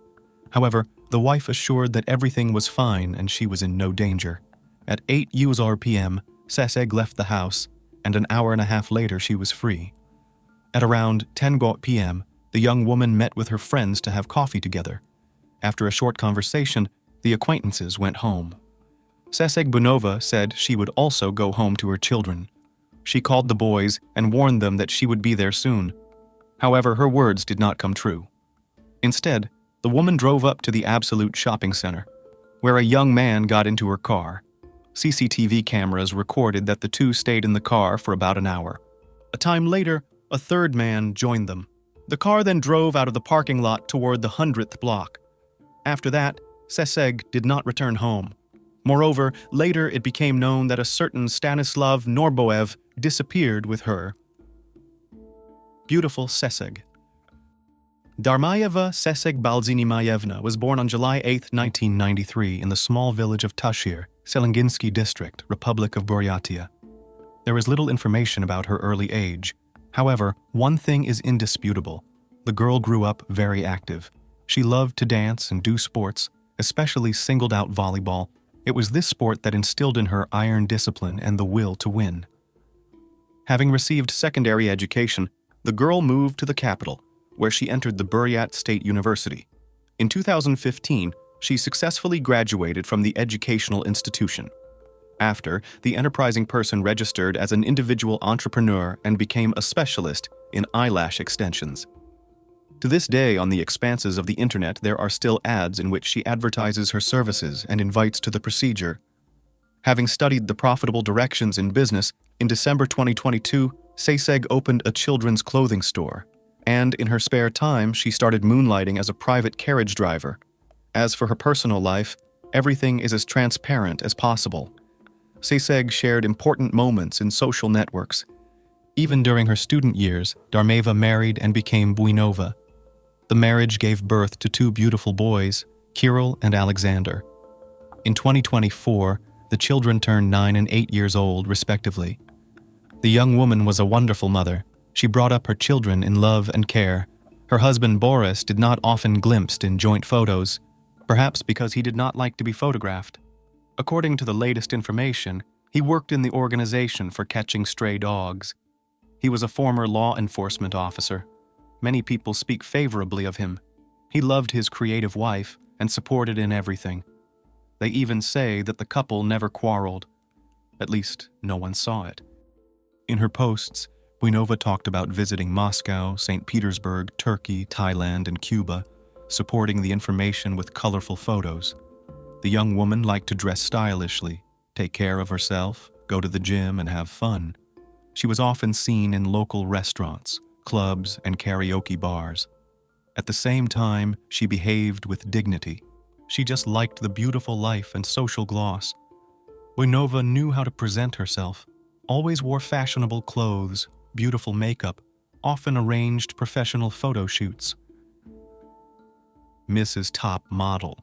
A: However, the wife assured that everything was fine and she was in no danger. At 8 USR p.m., Seseg left the house, and an hour and a half later she was free. At around 10 p.m., the young woman met with her friends to have coffee together. After a short conversation, the acquaintances went home. Seseg Bunova said she would also go home to her children. She called the boys and warned them that she would be there soon. However, her words did not come true. Instead, the woman drove up to the Absolute shopping center, where a young man got into her car. CCTV cameras recorded that the two stayed in the car for about an hour. A time later, a third man joined them. The car then drove out of the parking lot toward the 100th block. After that, Seseg did not return home. Moreover, later it became known that a certain Stanislav Norboev disappeared with her. Beautiful Seseg. Darmayeva Seseg Balzinimayevna was born on July 8, 1993 in the small village of Tashir, Selenginsky District, Republic of Buryatia. There is little information about her early age. However, one thing is indisputable. The girl grew up very active. She loved to dance and do sports, especially singled out volleyball. It was this sport that instilled in her iron discipline and the will to win. Having received secondary education, the girl moved to the capital, where she entered the Buryat State University. In 2015, she successfully graduated from the educational institution. After, the enterprising person registered as an individual entrepreneur and became a specialist in eyelash extensions. To this day, on the expanses of the internet, there are still ads in which she advertises her services and invites to the procedure. Having studied the profitable directions in business, in December 2022, Seseg opened a children's clothing store, and in her spare time, she started moonlighting as a private carriage driver. As for her personal life, everything is as transparent as possible. Seseg shared important moments in social networks. Even during her student years, Darmeva married and became Buinova. The marriage gave birth to two beautiful boys, Kirill and Alexander. In 2024, the children turned 9 and 8 years old, respectively. The young woman was a wonderful mother. She brought up her children in love and care. Her husband Boris did not often glimpsed in joint photos, perhaps because he did not like to be photographed. According to the latest information, he worked in the organization for catching stray dogs. He was a former law enforcement officer. Many people speak favorably of him. He loved his creative wife and supported in everything. They even say that the couple never quarreled. At least, no one saw it. In her posts, Buenova talked about visiting Moscow, St. Petersburg, Turkey, Thailand, and Cuba, supporting the information with colorful photos. The young woman liked to dress stylishly, take care of herself, go to the gym, and have fun. She was often seen in local restaurants, clubs, and karaoke bars. At the same time, she behaved with dignity. She just liked the beautiful life and social gloss. Buenova knew how to present herself, always wore fashionable clothes, beautiful makeup, often arranged professional photo shoots. Mrs. Top Model.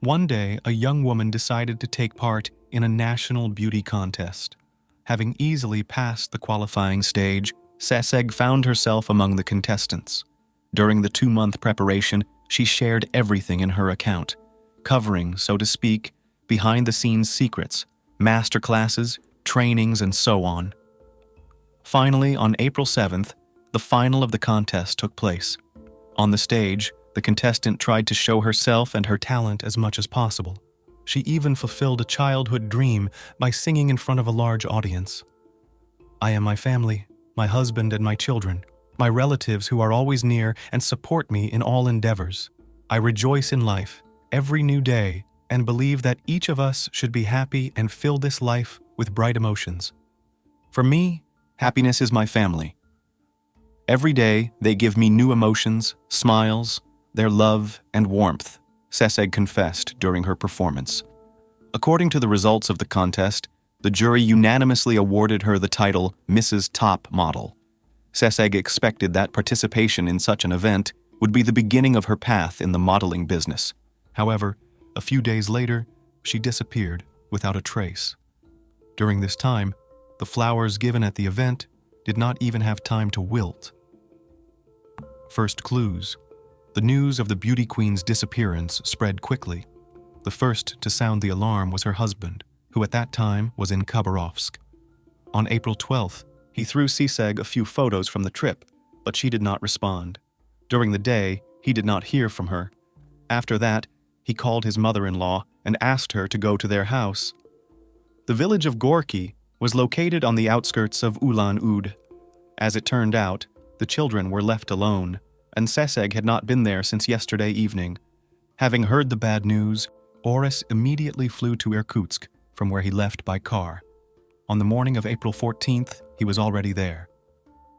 A: One day, a young woman decided to take part in a national beauty contest. Having easily passed the qualifying stage, Seseg found herself among the contestants. During the 2-month preparation, she shared everything in her account, covering, so to speak, behind-the-scenes secrets, master classes, trainings, and so on. Finally, on April 7th, the final of the contest took place. On the stage, the contestant tried to show herself and her talent as much as possible. She even fulfilled a childhood dream by singing in front of a large audience. "I am my family, my husband and my children, my relatives who are always near and support me in all endeavors. I rejoice in life, every new day, and believe that each of us should be happy and fill this life with bright emotions. For me, happiness is my family. Every day, they give me new emotions, smiles, their love and warmth," Seseg confessed during her performance. According to the results of the contest, the jury unanimously awarded her the title Mrs. Top Model. Seseg expected that participation in such an event would be the beginning of her path in the modeling business. However, a few days later, she disappeared without a trace. During this time, the flowers given at the event did not even have time to wilt. First clues. The news of the beauty queen's disappearance spread quickly. The first to sound the alarm was her husband, who at that time was in Khabarovsk. On April 12th, he threw Seseg a few photos from the trip, but she did not respond. During the day, he did not hear from her. After that, he called his mother-in-law and asked her to go to their house. The village of Gorky was located on the outskirts of Ulan-Ude. As it turned out, the children were left alone, and Seseg had not been there since yesterday evening. Having heard the bad news, Oris immediately flew to Irkutsk, from where he left by car. On the morning of April 14th, he was already there.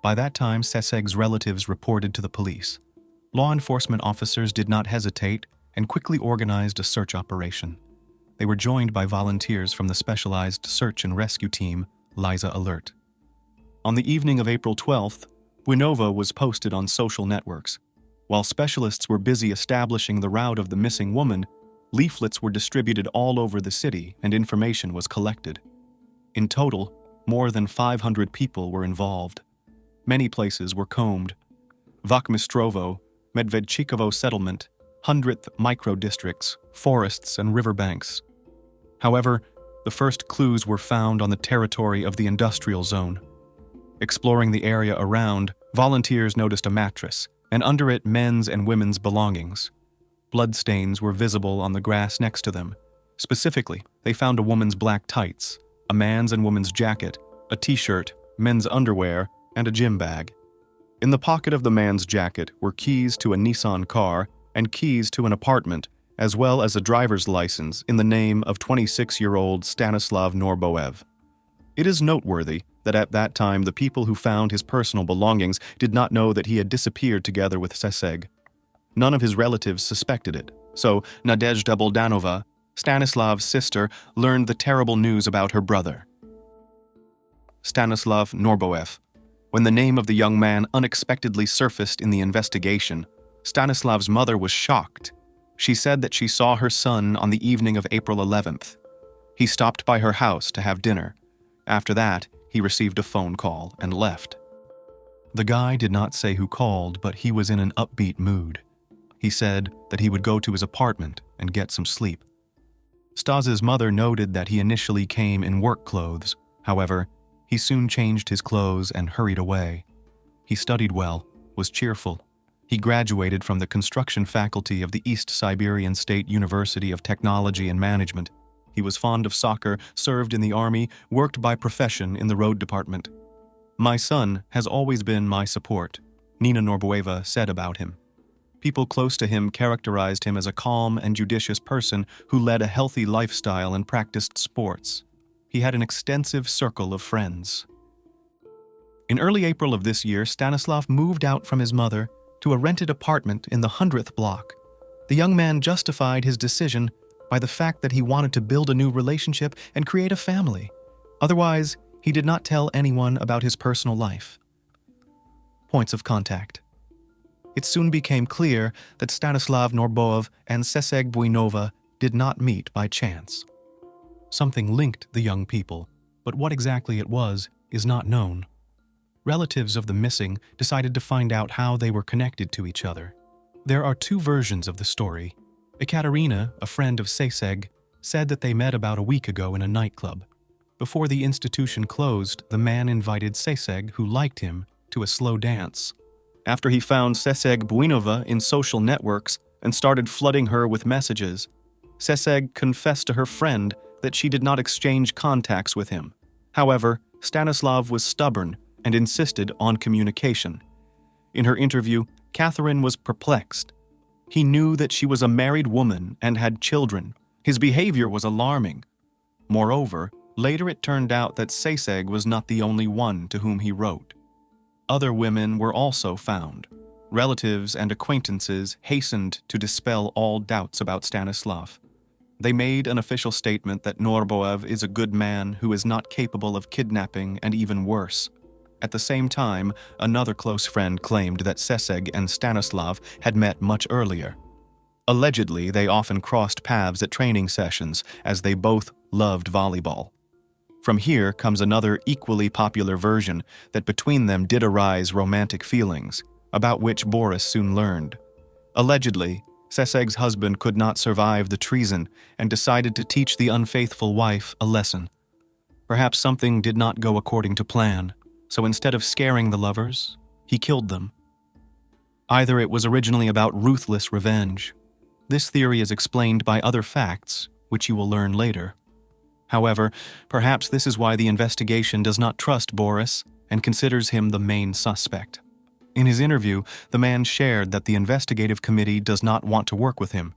A: By that time, Seseg's relatives reported to the police. Law enforcement officers did not hesitate and quickly organized a search operation. They were joined by volunteers from the specialized search and rescue team, Liza Alert. On the evening of April 12th, Buenova was posted on social networks. While specialists were busy establishing the route of the missing woman, leaflets were distributed all over the city and information was collected. In total, more than 500 people were involved. Many places were combed. Vakmistrovo, Medvedchikovo settlement, 100th micro-districts, forests, and riverbanks. However, the first clues were found on the territory of the industrial zone. Exploring the area around, volunteers noticed a mattress, and under it men's and women's belongings. Bloodstains were visible on the grass next to them. Specifically, they found a woman's black tights, a man's and woman's jacket, a t-shirt, men's underwear, and a gym bag. In the pocket of the man's jacket were keys to a Nissan car and keys to an apartment, as well as a driver's license in the name of 26-year-old Stanislav Norboev. It is noteworthy that at that time the people who found his personal belongings did not know that he had disappeared together with Seseg. None of his relatives suspected it, so Nadezhda Boldanova, Stanislav's sister, learned the terrible news about her brother, Stanislav Norboev. When the name of the young man unexpectedly surfaced in the investigation, Stanislav's mother was shocked. She said that she saw her son on the evening of April 11th. He stopped by her house to have dinner. After that, he received a phone call and left. The guy did not say who called, but he was in an upbeat mood. He said that he would go to his apartment and get some sleep. Stas's mother noted that he initially came in work clothes. However, he soon changed his clothes and hurried away. He studied well, was cheerful. He graduated from the construction faculty of the East Siberian State University of Technology and Management. He was fond of soccer, served in the army, worked by profession in the road department. My son has always been my support, Nina Norboeva said about him. People close to him characterized him as a calm and judicious person who led a healthy lifestyle and practiced sports. He had an extensive circle of friends. In early April of this year, Stanislav moved out from his mother to a rented apartment in the 100th block. The young man justified his decision by the fact that he wanted to build a new relationship and create a family. Otherwise, he did not tell anyone about his personal life. Points of contact. It soon became clear that Stanislav Norboev and Seseg Buinova did not meet by chance. Something linked the young people, but what exactly it was is not known. Relatives of the missing decided to find out how they were connected to each other. There are two versions of the story. Ekaterina, a friend of Seseg, said that they met about a week ago in a nightclub. Before the institution closed, the man invited Seseg, who liked him, to a slow dance. After he found Seseg Buinova in social networks and started flooding her with messages, Seseg confessed to her friend that she did not exchange contacts with him. However, Stanislav was stubborn and insisted on communication. In her interview, Catherine was perplexed. He knew that she was a married woman and had children. His behavior was alarming. Moreover, later it turned out that Seseg was not the only one to whom he wrote. Other women were also found. Relatives and acquaintances hastened to dispel all doubts about Stanislav. They made an official statement that Norboev is a good man who is not capable of kidnapping and even worse. At the same time, another close friend claimed that Seseg and Stanislav had met much earlier. Allegedly, they often crossed paths at training sessions as they both loved volleyball. From here comes another equally popular version that between them did arise romantic feelings, about which Boris soon learned. Allegedly, Seseg's husband could not survive the treason and decided to teach the unfaithful wife a lesson. Perhaps something did not go according to plan. So instead of scaring the lovers, he killed them. Either it was originally about ruthless revenge. This theory is explained by other facts, which you will learn later. However, perhaps this is why the investigation does not trust Boris and considers him the main suspect. In his interview, the man shared that the investigative committee does not want to work with him.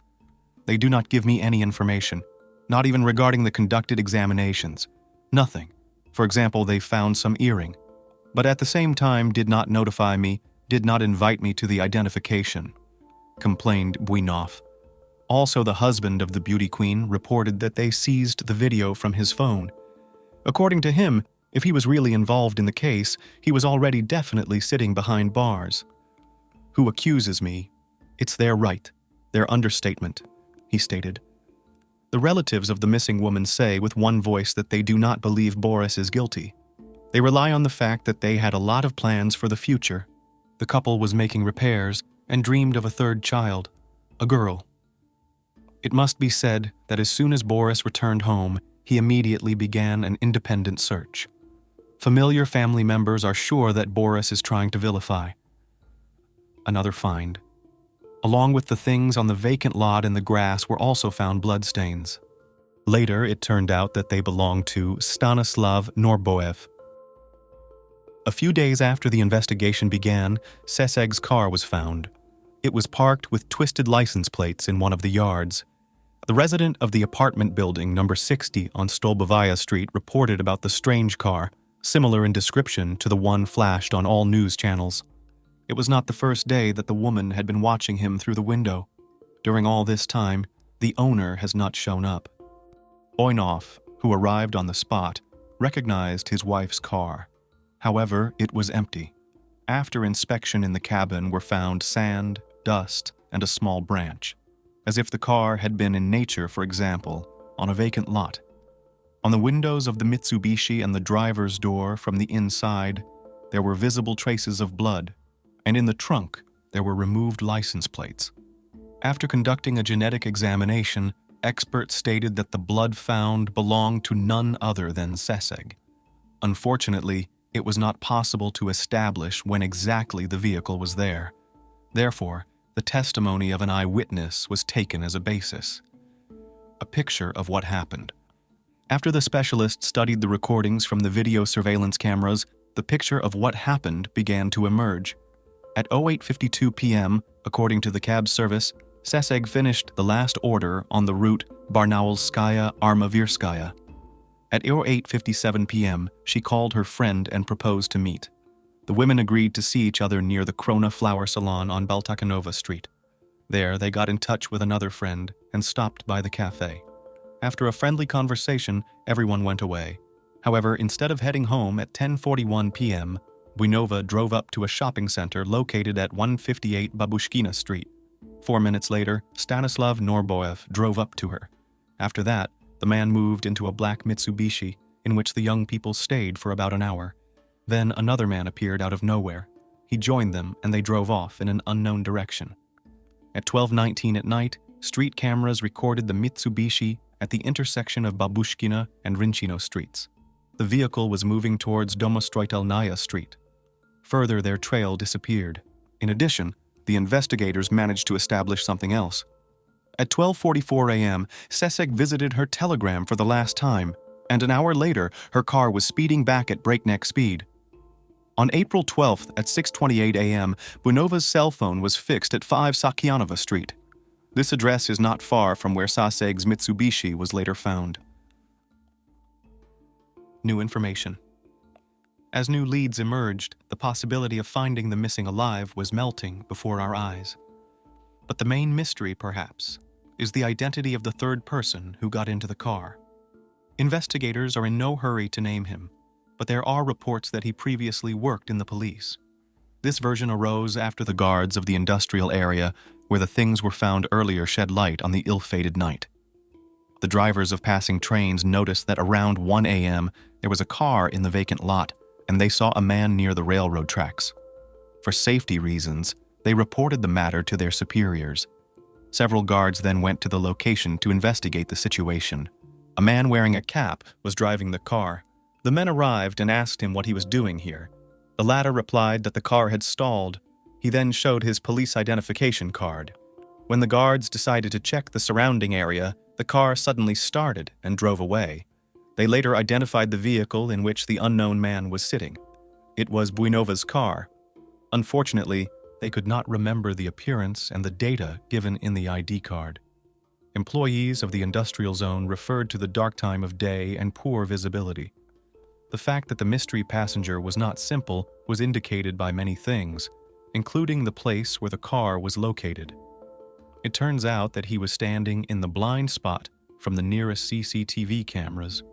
A: They do not give me any information, not even regarding the conducted examinations. Nothing. For example, they found some earring. But at the same time did not notify me, did not invite me to the identification, complained Buinov. Also, the husband of the beauty queen reported that they seized the video from his phone. According to him, if he was really involved in the case, he was already definitely sitting behind bars. Who accuses me? It's their right, their understatement, he stated. The relatives of the missing woman say with one voice that they do not believe Boris is guilty. They rely on the fact that they had a lot of plans for the future. The couple was making repairs and dreamed of a third child, a girl. It must be said that as soon as Boris returned home, he immediately began an independent search. Familiar family members are sure that Boris is trying to vilify. Another find. Along with the things on the vacant lot in the grass were also found bloodstains. Later, it turned out that they belonged to Stanislav Norboev. A few days after the investigation began, Seseg's car was found. It was parked with twisted license plates in one of the yards. The resident of the apartment building number 60 on Stolbovaya Street reported about the strange car, similar in description to the one flashed on all news channels. It was not the first day that the woman had been watching him through the window. During all this time, the owner has not shown up. Oinov, who arrived on the spot, recognized his wife's car. However, it was empty. After inspection in the cabin were found sand, dust, and a small branch, as if the car had been in nature, for example, on a vacant lot. On the windows of the Mitsubishi and the driver's door from the inside, there were visible traces of blood, and in the trunk, there were removed license plates. After conducting a genetic examination, experts stated that the blood found belonged to none other than Seseg. Unfortunately, it was not possible to establish when exactly the vehicle was there. Therefore, the testimony of an eyewitness was taken as a basis. A picture of what happened. After the specialist studied the recordings from the video surveillance cameras, the picture of what happened began to emerge. At 08:52 p.m., according to the cab service, Seseg finished the last order on the route Barnaulskaya-Armavirskaya. At 08:57 p.m., she called her friend and proposed to meet. The women agreed to see each other near the Krona Flower Salon on Baltakanova Street. There, they got in touch with another friend and stopped by the cafe. After a friendly conversation, everyone went away. However, instead of heading home at 10:41 p.m., Buinova drove up to a shopping center located at 158 Babushkina Street. 4 minutes later, Stanislav Norboyev drove up to her. After that, the man moved into a black Mitsubishi, in which the young people stayed for about an hour. Then another man appeared out of nowhere. He joined them and they drove off in an unknown direction. At 12:19 at night, street cameras recorded the Mitsubishi at the intersection of Babushkina and Rinchino streets. The vehicle was moving towards Domostroitelnaya Street. Further, their trail disappeared. In addition, the investigators managed to establish something else. At 12:44 a.m., Seseg visited her telegram for the last time, and an hour later, her car was speeding back at breakneck speed. On April 12th at 6:28 a.m., Buinova's cell phone was fixed at 5 Sakyanova Street. This address is not far from where Seseg's Mitsubishi was later found. New information. As new leads emerged, the possibility of finding the missing alive was melting before our eyes. But the main mystery, perhaps, is the identity of the third person who got into the car. Investigators are in no hurry to name him, but there are reports that he previously worked in the police. This version arose after the guards of the industrial area where the things were found earlier shed light on the ill-fated night. The drivers of passing trains noticed that around 1 a.m. there was a car in the vacant lot, and they saw a man near the railroad tracks. For safety reasons, they reported the matter to their superiors. Several guards then went to the location to investigate the situation. A man wearing a cap was driving the car. The men arrived and asked him what he was doing here. The latter replied that the car had stalled. He then showed his police identification card. When the guards decided to check the surrounding area, the car suddenly started and drove away. They later identified the vehicle in which the unknown man was sitting. It was Buinova's car. Unfortunately, they could not remember the appearance and the data given in the ID card. Employees of the industrial zone referred to the dark time of day and poor visibility. The fact that the mystery passenger was not simple was indicated by many things, including the place where the car was located. It turns out that he was standing in the blind spot from the nearest CCTV cameras.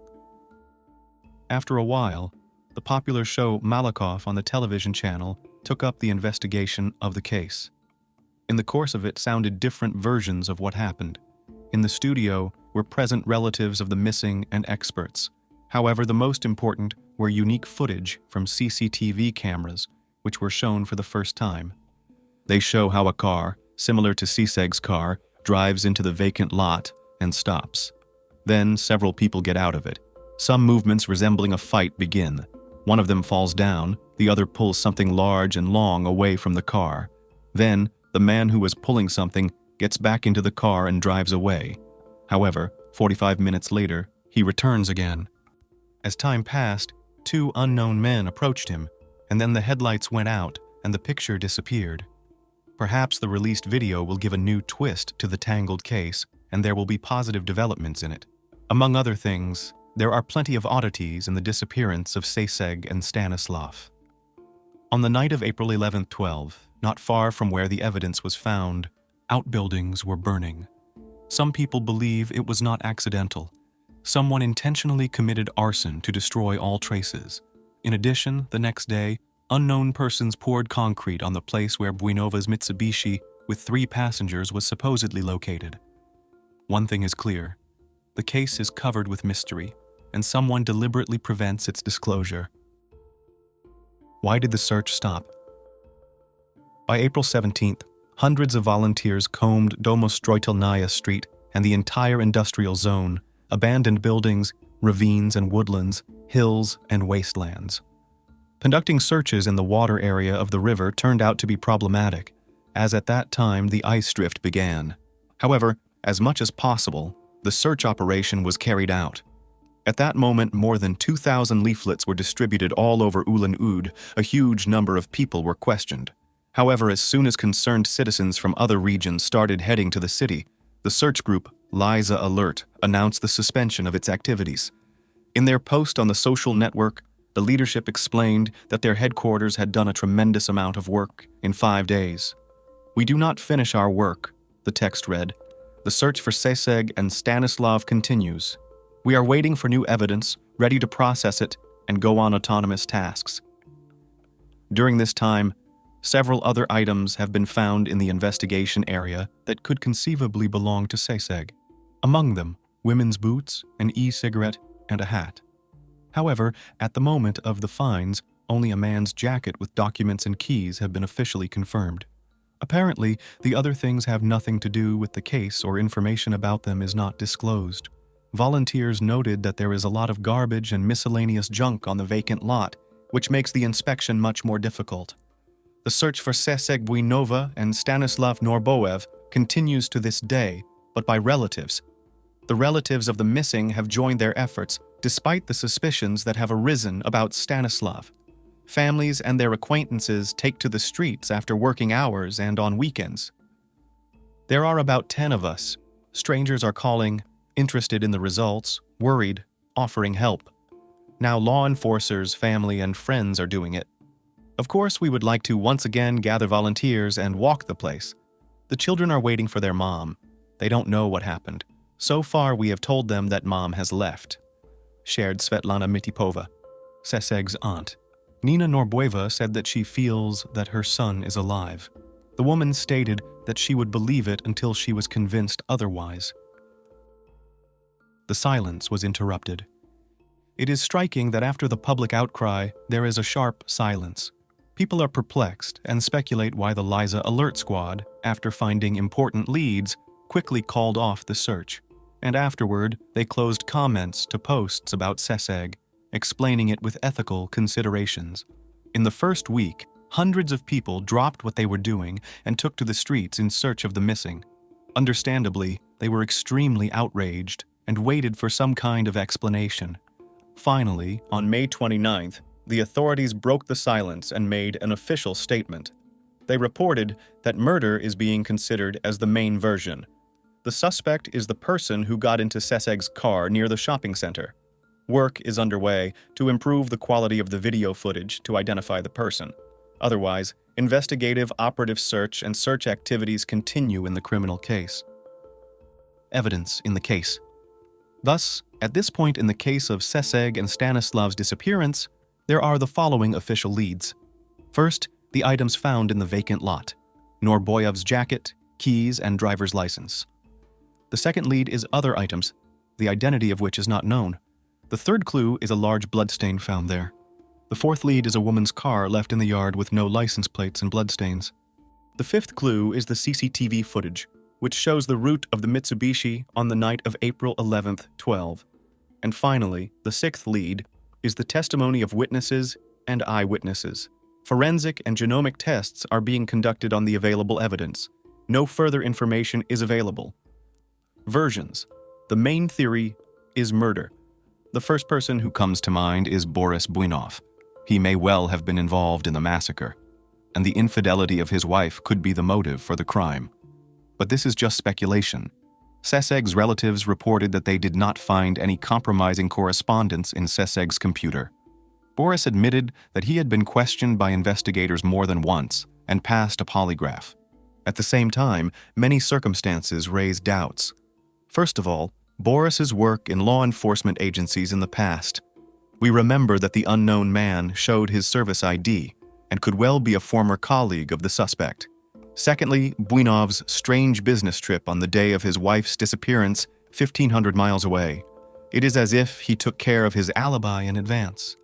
A: After a while, the popular show Malakoff on the television channel took up the investigation of the case. In the course of it sounded different versions of what happened. In the studio were present relatives of the missing and experts. However, the most important were unique footage from CCTV cameras, which were shown for the first time. They show how a car, similar to Seseg's car, drives into the vacant lot and stops. Then several people get out of it. Some movements resembling a fight begin. One of them falls down, the other pulls something large and long away from the car. Then, the man who was pulling something gets back into the car and drives away. However, 45 minutes later, he returns again. As time passed, 2 unknown men approached him, and then the headlights went out and the picture disappeared. Perhaps the released video will give a new twist to the tangled case, and there will be positive developments in it. Among other things, there are plenty of oddities in the disappearance of Seseg and Stanislav. On the night of April 11, 12, not far from where the evidence was found, outbuildings were burning. Some people believe it was not accidental. Someone intentionally committed arson to destroy all traces. In addition, the next day, unknown persons poured concrete on the place where Buinova's Mitsubishi with 3 passengers was supposedly located. One thing is clear. The case is covered with mystery, and someone deliberately prevents its disclosure. Why did the search stop? By April 17th, hundreds of volunteers combed Domostroitelnaya Street and the entire industrial zone, abandoned buildings, ravines and woodlands, hills and wastelands. Conducting searches in the water area of the river turned out to be problematic, as at that time the ice drift began. However, as much as possible, the search operation was carried out. At that moment, more than 2,000 leaflets were distributed all over Ulan-Ud. A huge number of people were questioned. However, as soon as concerned citizens from other regions started heading to the city, the search group, Liza Alert, announced the suspension of its activities. In their post on the social network, the leadership explained that their headquarters had done a tremendous amount of work in 5 days. "We do not finish our work," the text read. "The search for Seseg and Stanislav continues. We are waiting for new evidence, ready to process it, and go on autonomous tasks." During this time, several other items have been found in the investigation area that could conceivably belong to Seseg. Among them, women's boots, an e-cigarette, and a hat. However, at the moment of the finds, only a man's jacket with documents and keys have been officially confirmed. Apparently, the other things have nothing to do with the case or information about them is not disclosed. Volunteers noted that there is a lot of garbage and miscellaneous junk on the vacant lot, which makes the inspection much more difficult. The search for Seseg Buinova and Stanislav Norboev continues to this day, but by relatives. The relatives of the missing have joined their efforts, despite the suspicions that have arisen about Stanislav. Families and their acquaintances take to the streets after working hours and on weekends. There are about 10 of us. Strangers are calling, interested in the results, worried, offering help. Now law enforcers, family, and friends are doing it. Of course, we would like to once again gather volunteers and walk the place. The children are waiting for their mom. They don't know what happened. So far, we have told them that mom has left, shared Svetlana Mitipova, Seseg's aunt. Nina Norboeva said that she feels that her son is alive. The woman stated that she would believe it until she was convinced otherwise. The silence was interrupted. It is striking that after the public outcry, there is a sharp silence. People are perplexed and speculate why the Liza Alert Squad, after finding important leads, quickly called off the search. And afterward, they closed comments to posts about Seseg, explaining it with ethical considerations. In the first week, hundreds of people dropped what they were doing and took to the streets in search of the missing. Understandably, they were extremely outraged and waited for some kind of explanation. Finally, on May 29th, the authorities broke the silence and made an official statement. They reported that murder is being considered as the main version. The suspect is the person who got into Seseg's car near the shopping center. Work is underway to improve the quality of the video footage to identify the person. Otherwise, investigative operative search and search activities continue in the criminal case. Evidence in the case. Thus, at this point in the case of Seseg and Stanislav's disappearance, there are the following official leads. First, the items found in the vacant lot: Norboyev's jacket, keys, and driver's license. The second lead is other items, the identity of which is not known. The third clue is a large bloodstain found there. The fourth lead is a woman's car left in the yard with no license plates and bloodstains. The fifth clue is the CCTV footage, which shows the route of the Mitsubishi on the night of April 11th, 12. And finally, the sixth lead is the testimony of witnesses and eyewitnesses. Forensic and genomic tests are being conducted on the available evidence. No further information is available. Versions. The main theory is murder. The first person who comes to mind is Boris Buinov. He may well have been involved in the massacre, and the infidelity of his wife could be the motive for the crime. But this is just speculation. Seseg's relatives reported that they did not find any compromising correspondence in Seseg's computer. Boris admitted that he had been questioned by investigators more than once and passed a polygraph. At the same time, many circumstances raised doubts. First of all, Boris's work in law enforcement agencies in the past. We remember that the unknown man showed his service ID and could well be a former colleague of the suspect. Secondly, Buinov's strange business trip on the day of his wife's disappearance, 1,500 miles away. It is as if he took care of his alibi in advance.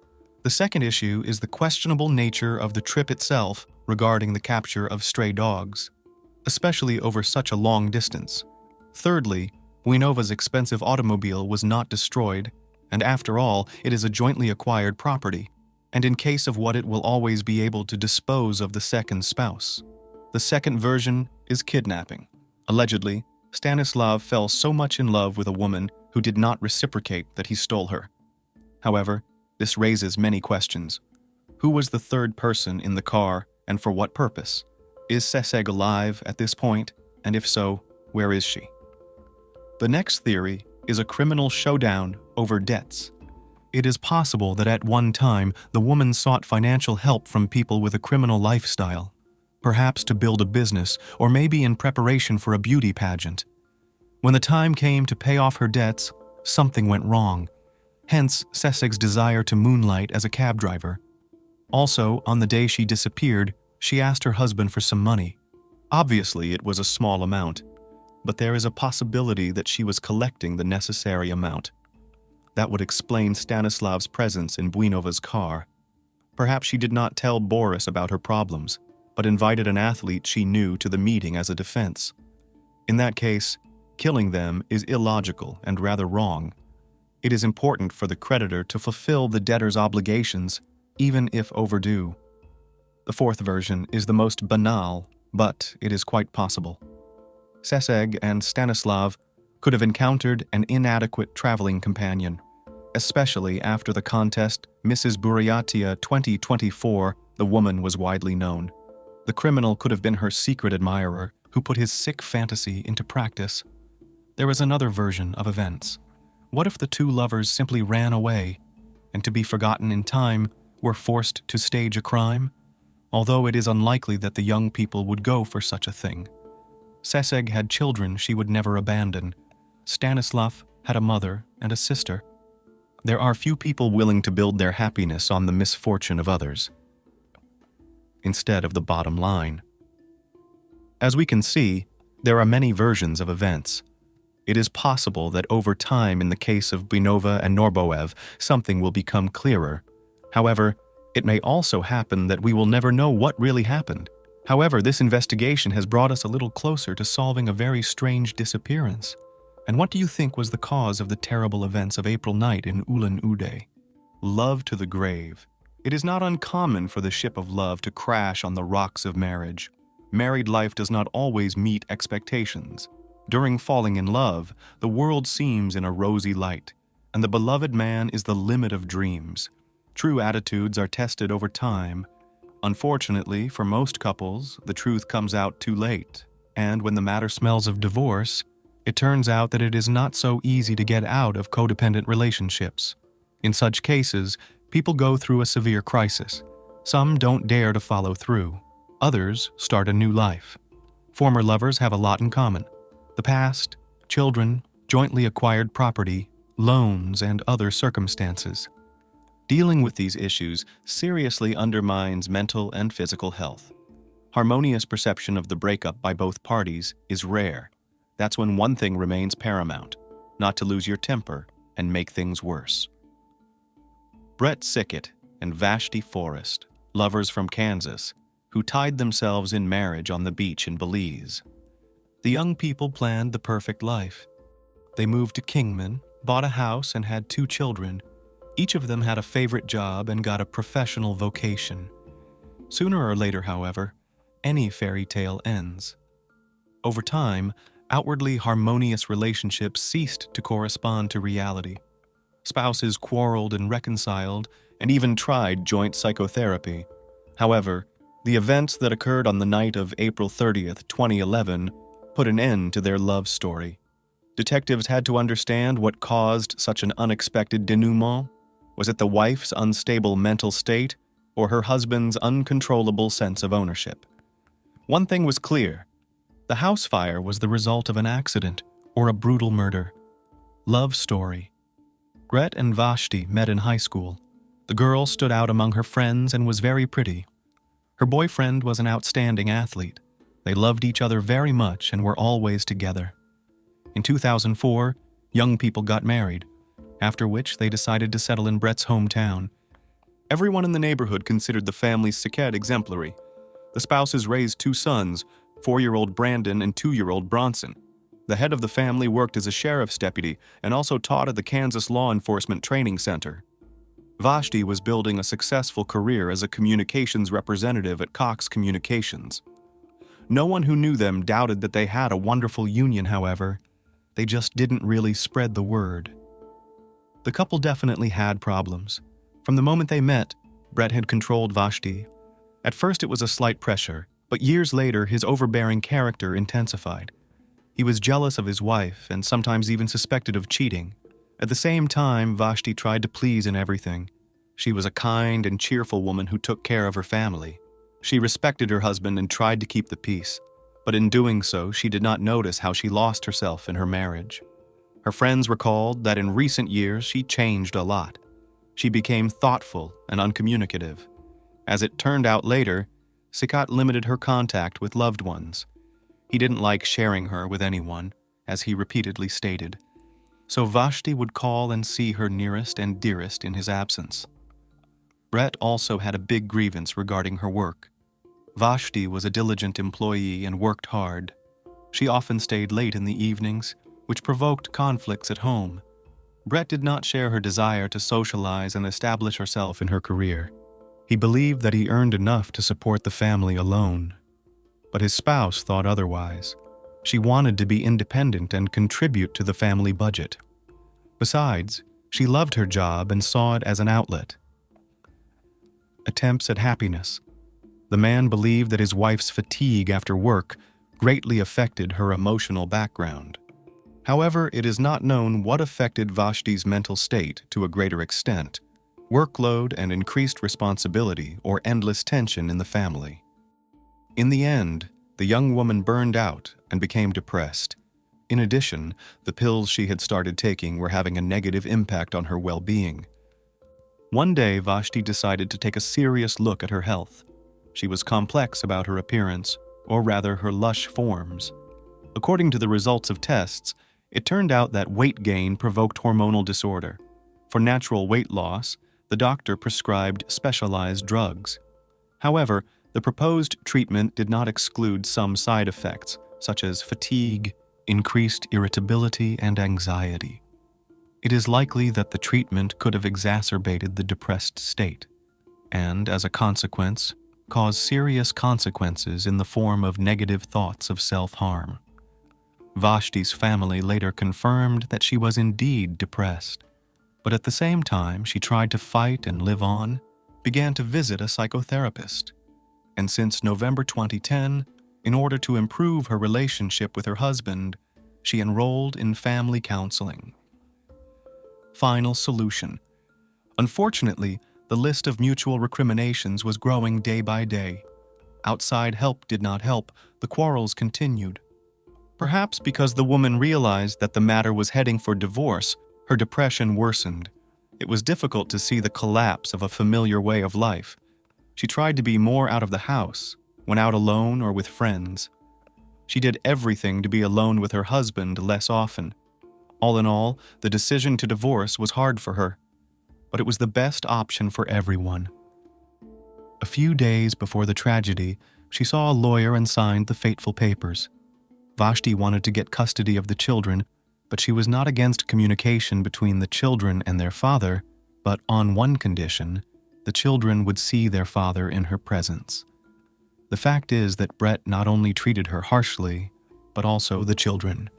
A: The second issue is the questionable nature of the trip itself regarding the capture of stray dogs, especially over such a long distance. Thirdly, Buinova's expensive automobile was not destroyed, and after all, it is a jointly acquired property, and in case of what it will always be able to dispose of the second spouse. The second version is kidnapping. Allegedly, Stanislav fell so much in love with a woman who did not reciprocate that he stole her. However, this raises many questions. Who was the third person in the car, and for what purpose? Is Seseg alive at this point, and if so, where is she? The next theory is a criminal showdown over debts. It is possible that at one time the woman sought financial help from people with a criminal lifestyle, perhaps to build a business or maybe in preparation for a beauty pageant. When the time came to pay off her debts, something went wrong. Hence, Seseg's desire to moonlight as a cab driver. Also, on the day she disappeared, she asked her husband for some money. Obviously, it was a small amount, but there is a possibility that she was collecting the necessary amount. That would explain Stanislav's presence in Buinova's car. Perhaps she did not tell Boris about her problems, but invited an athlete she knew to the meeting as a defense. In that case, killing them is illogical and rather wrong. It is important for the creditor to fulfill the debtor's obligations, even if overdue. The fourth version is the most banal, but it is quite possible. Seseg and Stanislav could have encountered an inadequate traveling companion, especially after the contest Mrs. Buryatia 2024, the woman was widely known. The criminal could have been her secret admirer who put his sick fantasy into practice. There is another version of events. What if the two lovers simply ran away, and to be forgotten in time, were forced to stage a crime? Although it is unlikely that the young people would go for such a thing. Seseg had children she would never abandon. Stanislav had a mother and a sister. There are few people willing to build their happiness on the misfortune of others, instead of the bottom line. As we can see, there are many versions of events. It is possible that over time in the case of Buinova and Norboev, something will become clearer. However, it may also happen that we will never know what really happened. However, this investigation has brought us a little closer to solving a very strange disappearance. And what do you think was the cause of the terrible events of April night in Ulan-Ude? Love to the grave. It is not uncommon for the ship of love to crash on the rocks of marriage. Married life does not always meet expectations. During falling in love, the world seems in a rosy light, and the beloved man is the limit of dreams. True attitudes are tested over time. Unfortunately, for most couples, the truth comes out too late, and when the matter smells of divorce, it turns out that it is not so easy to get out of codependent relationships. In such cases, people go through a severe crisis. Some don't dare to follow through. Others start a new life. Former lovers have a lot in common: the past, children, jointly acquired property, loans, and other circumstances. Dealing with these issues seriously undermines mental and physical health. Harmonious perception of the breakup by both parties is rare. That's when one thing remains paramount: not to lose your temper and make things worse. Brett Sickett and Vashti Forrest, lovers from Kansas, who tied themselves in marriage on the beach in Belize. The young people planned the perfect life. They moved to Kingman, bought a house, and had 2 children. Each of them had a favorite job and got a professional vocation. Sooner or later, however, any fairy tale ends. Over time, outwardly harmonious relationships ceased to correspond to reality. Spouses quarreled and reconciled, and even tried joint psychotherapy. However, the events that occurred on the night of April 30th, 2011, put an end to their love story. Detectives had to understand what caused such an unexpected denouement. Was it the wife's unstable mental state, or her husband's uncontrollable sense of ownership? One thing was clear: the house fire was the result of an accident or a brutal murder. Love story. Gret and Vashti met in high school. The girl stood out among her friends and was very pretty. Her boyfriend was an outstanding athlete. They loved each other very much and were always together. In 2004, young people got married, after which they decided to settle in Brett's hometown. Everyone in the neighborhood considered the family's Sickett exemplary. The spouses raised 2 sons, 4-year-old Brandon and 2-year-old Bronson. The head of the family worked as a sheriff's deputy and also taught at the Kansas Law Enforcement Training Center. Vashti was building a successful career as a communications representative at Cox Communications. No one who knew them doubted that they had a wonderful union, however. They just didn't really spread the word. The couple definitely had problems. From the moment they met, Brett had controlled Vashti. At first it was a slight pressure, but years later his overbearing character intensified. He was jealous of his wife and sometimes even suspected of cheating. At the same time, Vashti tried to please in everything. She was a kind and cheerful woman who took care of her family. She respected her husband and tried to keep the peace, but in doing so, she did not notice how she lost herself in her marriage. Her friends recalled that in recent years she changed a lot. She became thoughtful and uncommunicative. As it turned out later, Ricart limited her contact with loved ones. He didn't like sharing her with anyone, as he repeatedly stated. So Vashti would call and see her nearest and dearest in his absence. Brett also had a big grievance regarding her work. Vashti was a diligent employee and worked hard. She often stayed late in the evenings, which provoked conflicts at home. Brett did not share her desire to socialize and establish herself in her career. He believed that he earned enough to support the family alone. But his spouse thought otherwise. She wanted to be independent and contribute to the family budget. Besides, she loved her job and saw it as an outlet. Attempts at happiness. The man believed that his wife's fatigue after work greatly affected her emotional background. However, it is not known what affected Vashti's mental state to a greater extent: workload and increased responsibility or endless tension in the family. In the end, the young woman burned out and became depressed. In addition, the pills she had started taking were having a negative impact on her well-being. One day, Vashti decided to take a serious look at her health. She was complex about her appearance, or rather her lush forms. According to the results of tests, it turned out that weight gain provoked hormonal disorder. For natural weight loss, the doctor prescribed specialized drugs. However, the proposed treatment did not exclude some side effects, such as fatigue, increased irritability, and anxiety. It is likely that the treatment could have exacerbated the depressed state, and, as a consequence, caused serious consequences in the form of negative thoughts of self-harm. Vashti's family later confirmed that she was indeed depressed, but at the same time she tried to fight and live on, began to visit a psychotherapist. And since November 2010, in order to improve her relationship with her husband, she enrolled in family counseling. Final solution. Unfortunately, the list of mutual recriminations was growing day by day. Outside help did not help, the quarrels continued. Perhaps because the woman realized that the matter was heading for divorce, her depression worsened. It was difficult to see the collapse of a familiar way of life. She tried to be more out of the house, went out alone or with friends. She did everything to be alone with her husband less often. All in all, the decision to divorce was hard for her, but it was the best option for everyone. A few days before the tragedy, she saw a lawyer and signed the fateful papers. Vashti wanted to get custody of the children, but she was not against communication between the children and their father, but on one condition: the children would see their father in her presence. The fact is that Brett not only treated her harshly, but also the children.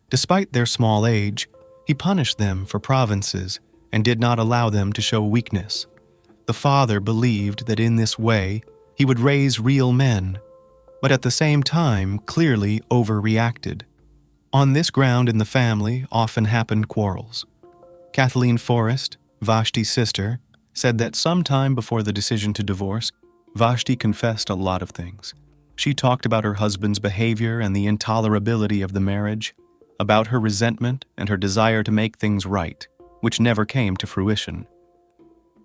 A: Despite their small age, he punished them for provinces and did not allow them to show weakness. The father believed that in this way he would raise real men, but at the same time clearly overreacted. On this ground in the family often happened quarrels. Kathleen Forrest, Vashti's sister, said that sometime before the decision to divorce, Vashti confessed a lot of things. She talked about her husband's behavior and the intolerability of the marriage, about her resentment and her desire to make things right, which never came to fruition.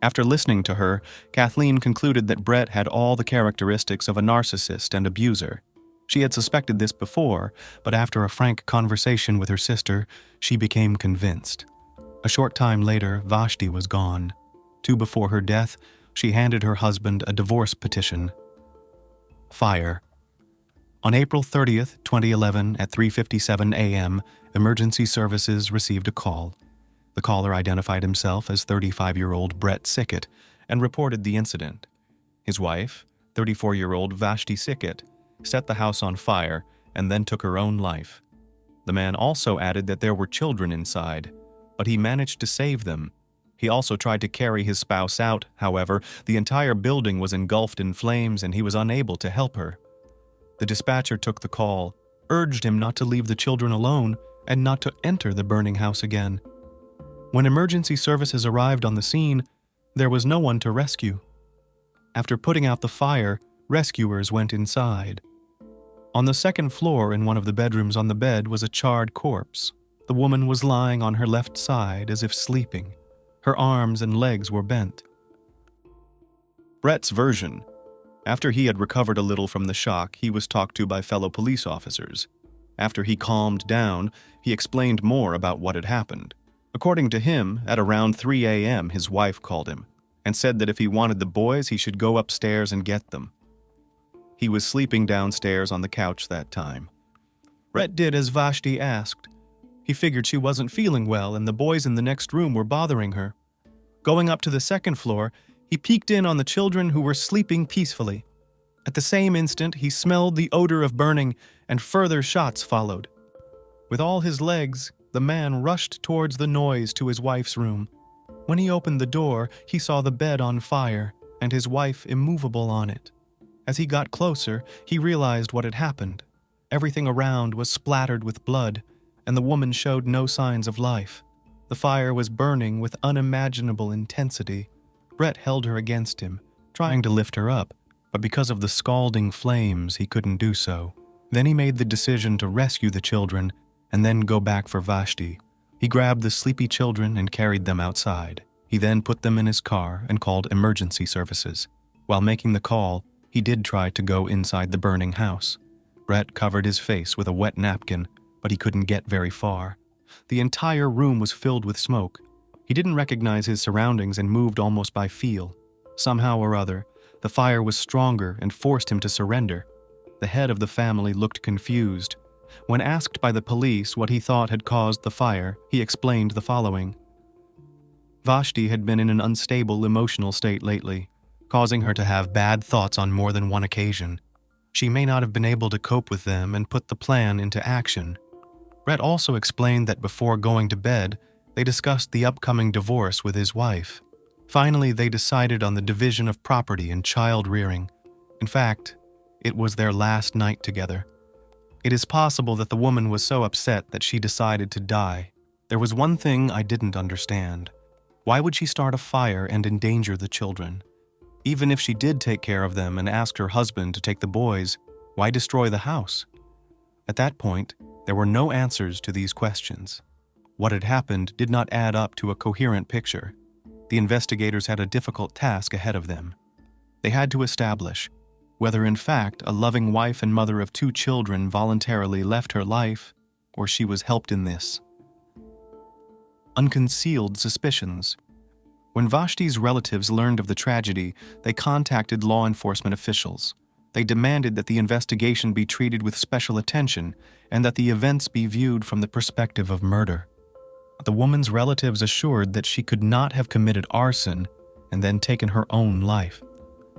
A: After listening to her, Kathleen concluded that Brett had all the characteristics of a narcissist and abuser. She had suspected this before, but after a frank conversation with her sister, she became convinced. A short time later, Vashti was gone. Before her death, she handed her husband a divorce petition. Fire. On April 30th, 2011, at 3:57 a.m., emergency services received a call. The caller identified himself as 35-year-old Brett Sickett and reported the incident. His wife, 34-year-old Vashti Sickett, set the house on fire and then took her own life. The man also added that there were children inside. but he managed to save them. He also tried to carry his spouse out. However, the entire building was engulfed in flames and he was unable to help her. The dispatcher took the call, urged him not to leave the children alone and not to enter the burning house again. When emergency services arrived on the scene, there was no one to rescue. After putting out the fire, rescuers went inside. On the second floor in one of the bedrooms on the bed was a charred corpse. The woman was lying on her left side as if sleeping. Her arms and legs were bent. Brett's version. After he had recovered a little from the shock, he was talked to by fellow police officers. After he calmed down, he explained more about what had happened. According to him, at around 3 a.m., his wife called him and said that if he wanted the boys, he should go upstairs and get them. He was sleeping downstairs on the couch that time. Brett did as Vashti asked. He figured she wasn't feeling well and the boys in the next room were bothering her. Going up to the second floor, he peeked in on the children who were sleeping peacefully. At the same instant, he smelled the odor of burning and further shots followed. With all his legs, the man rushed towards the noise to his wife's room. When he opened the door, he saw the bed on fire and his wife immovable on it. As he got closer, he realized what had happened. Everything around was splattered with blood, and the woman showed no signs of life. The fire was burning with unimaginable intensity. Brett held her against him, trying to lift her up, but because of the scalding flames, he couldn't do so. Then he made the decision to rescue the children and then go back for Vashti. He grabbed the sleepy children and carried them outside. He then put them in his car and called emergency services. While making the call, he did try to go inside the burning house. Brett covered his face with a wet napkin, but he couldn't get very far. The entire room was filled with smoke. He didn't recognize his surroundings and moved almost by feel. Somehow or other, the fire was stronger and forced him to surrender. The head of the family looked confused. When asked by the police what he thought had caused the fire, he explained the following. Vashti had been in an unstable emotional state lately, causing her to have bad thoughts on more than one occasion. She may not have been able to cope with them and put the plan into action. Brett also explained that before going to bed, they discussed the upcoming divorce with his wife. Finally, they decided on the division of property and child rearing. In fact, it was their last night together. It is possible that the woman was so upset that she decided to die. There was one thing I didn't understand. Why would she start a fire and endanger the children? Even if she did take care of them and asked her husband to take the boys, why destroy the house? At that point, there were no answers to these questions. What had happened did not add up to a coherent picture. The investigators had a difficult task ahead of them. They had to establish whether in fact a loving wife and mother of 2 children voluntarily left her life, or she was helped in this. Unconcealed suspicions. When Vashti's relatives learned of the tragedy, they contacted law enforcement officials. They demanded that the investigation be treated with special attention and that the events be viewed from the perspective of murder. The woman's relatives assured that she could not have committed arson and then taken her own life.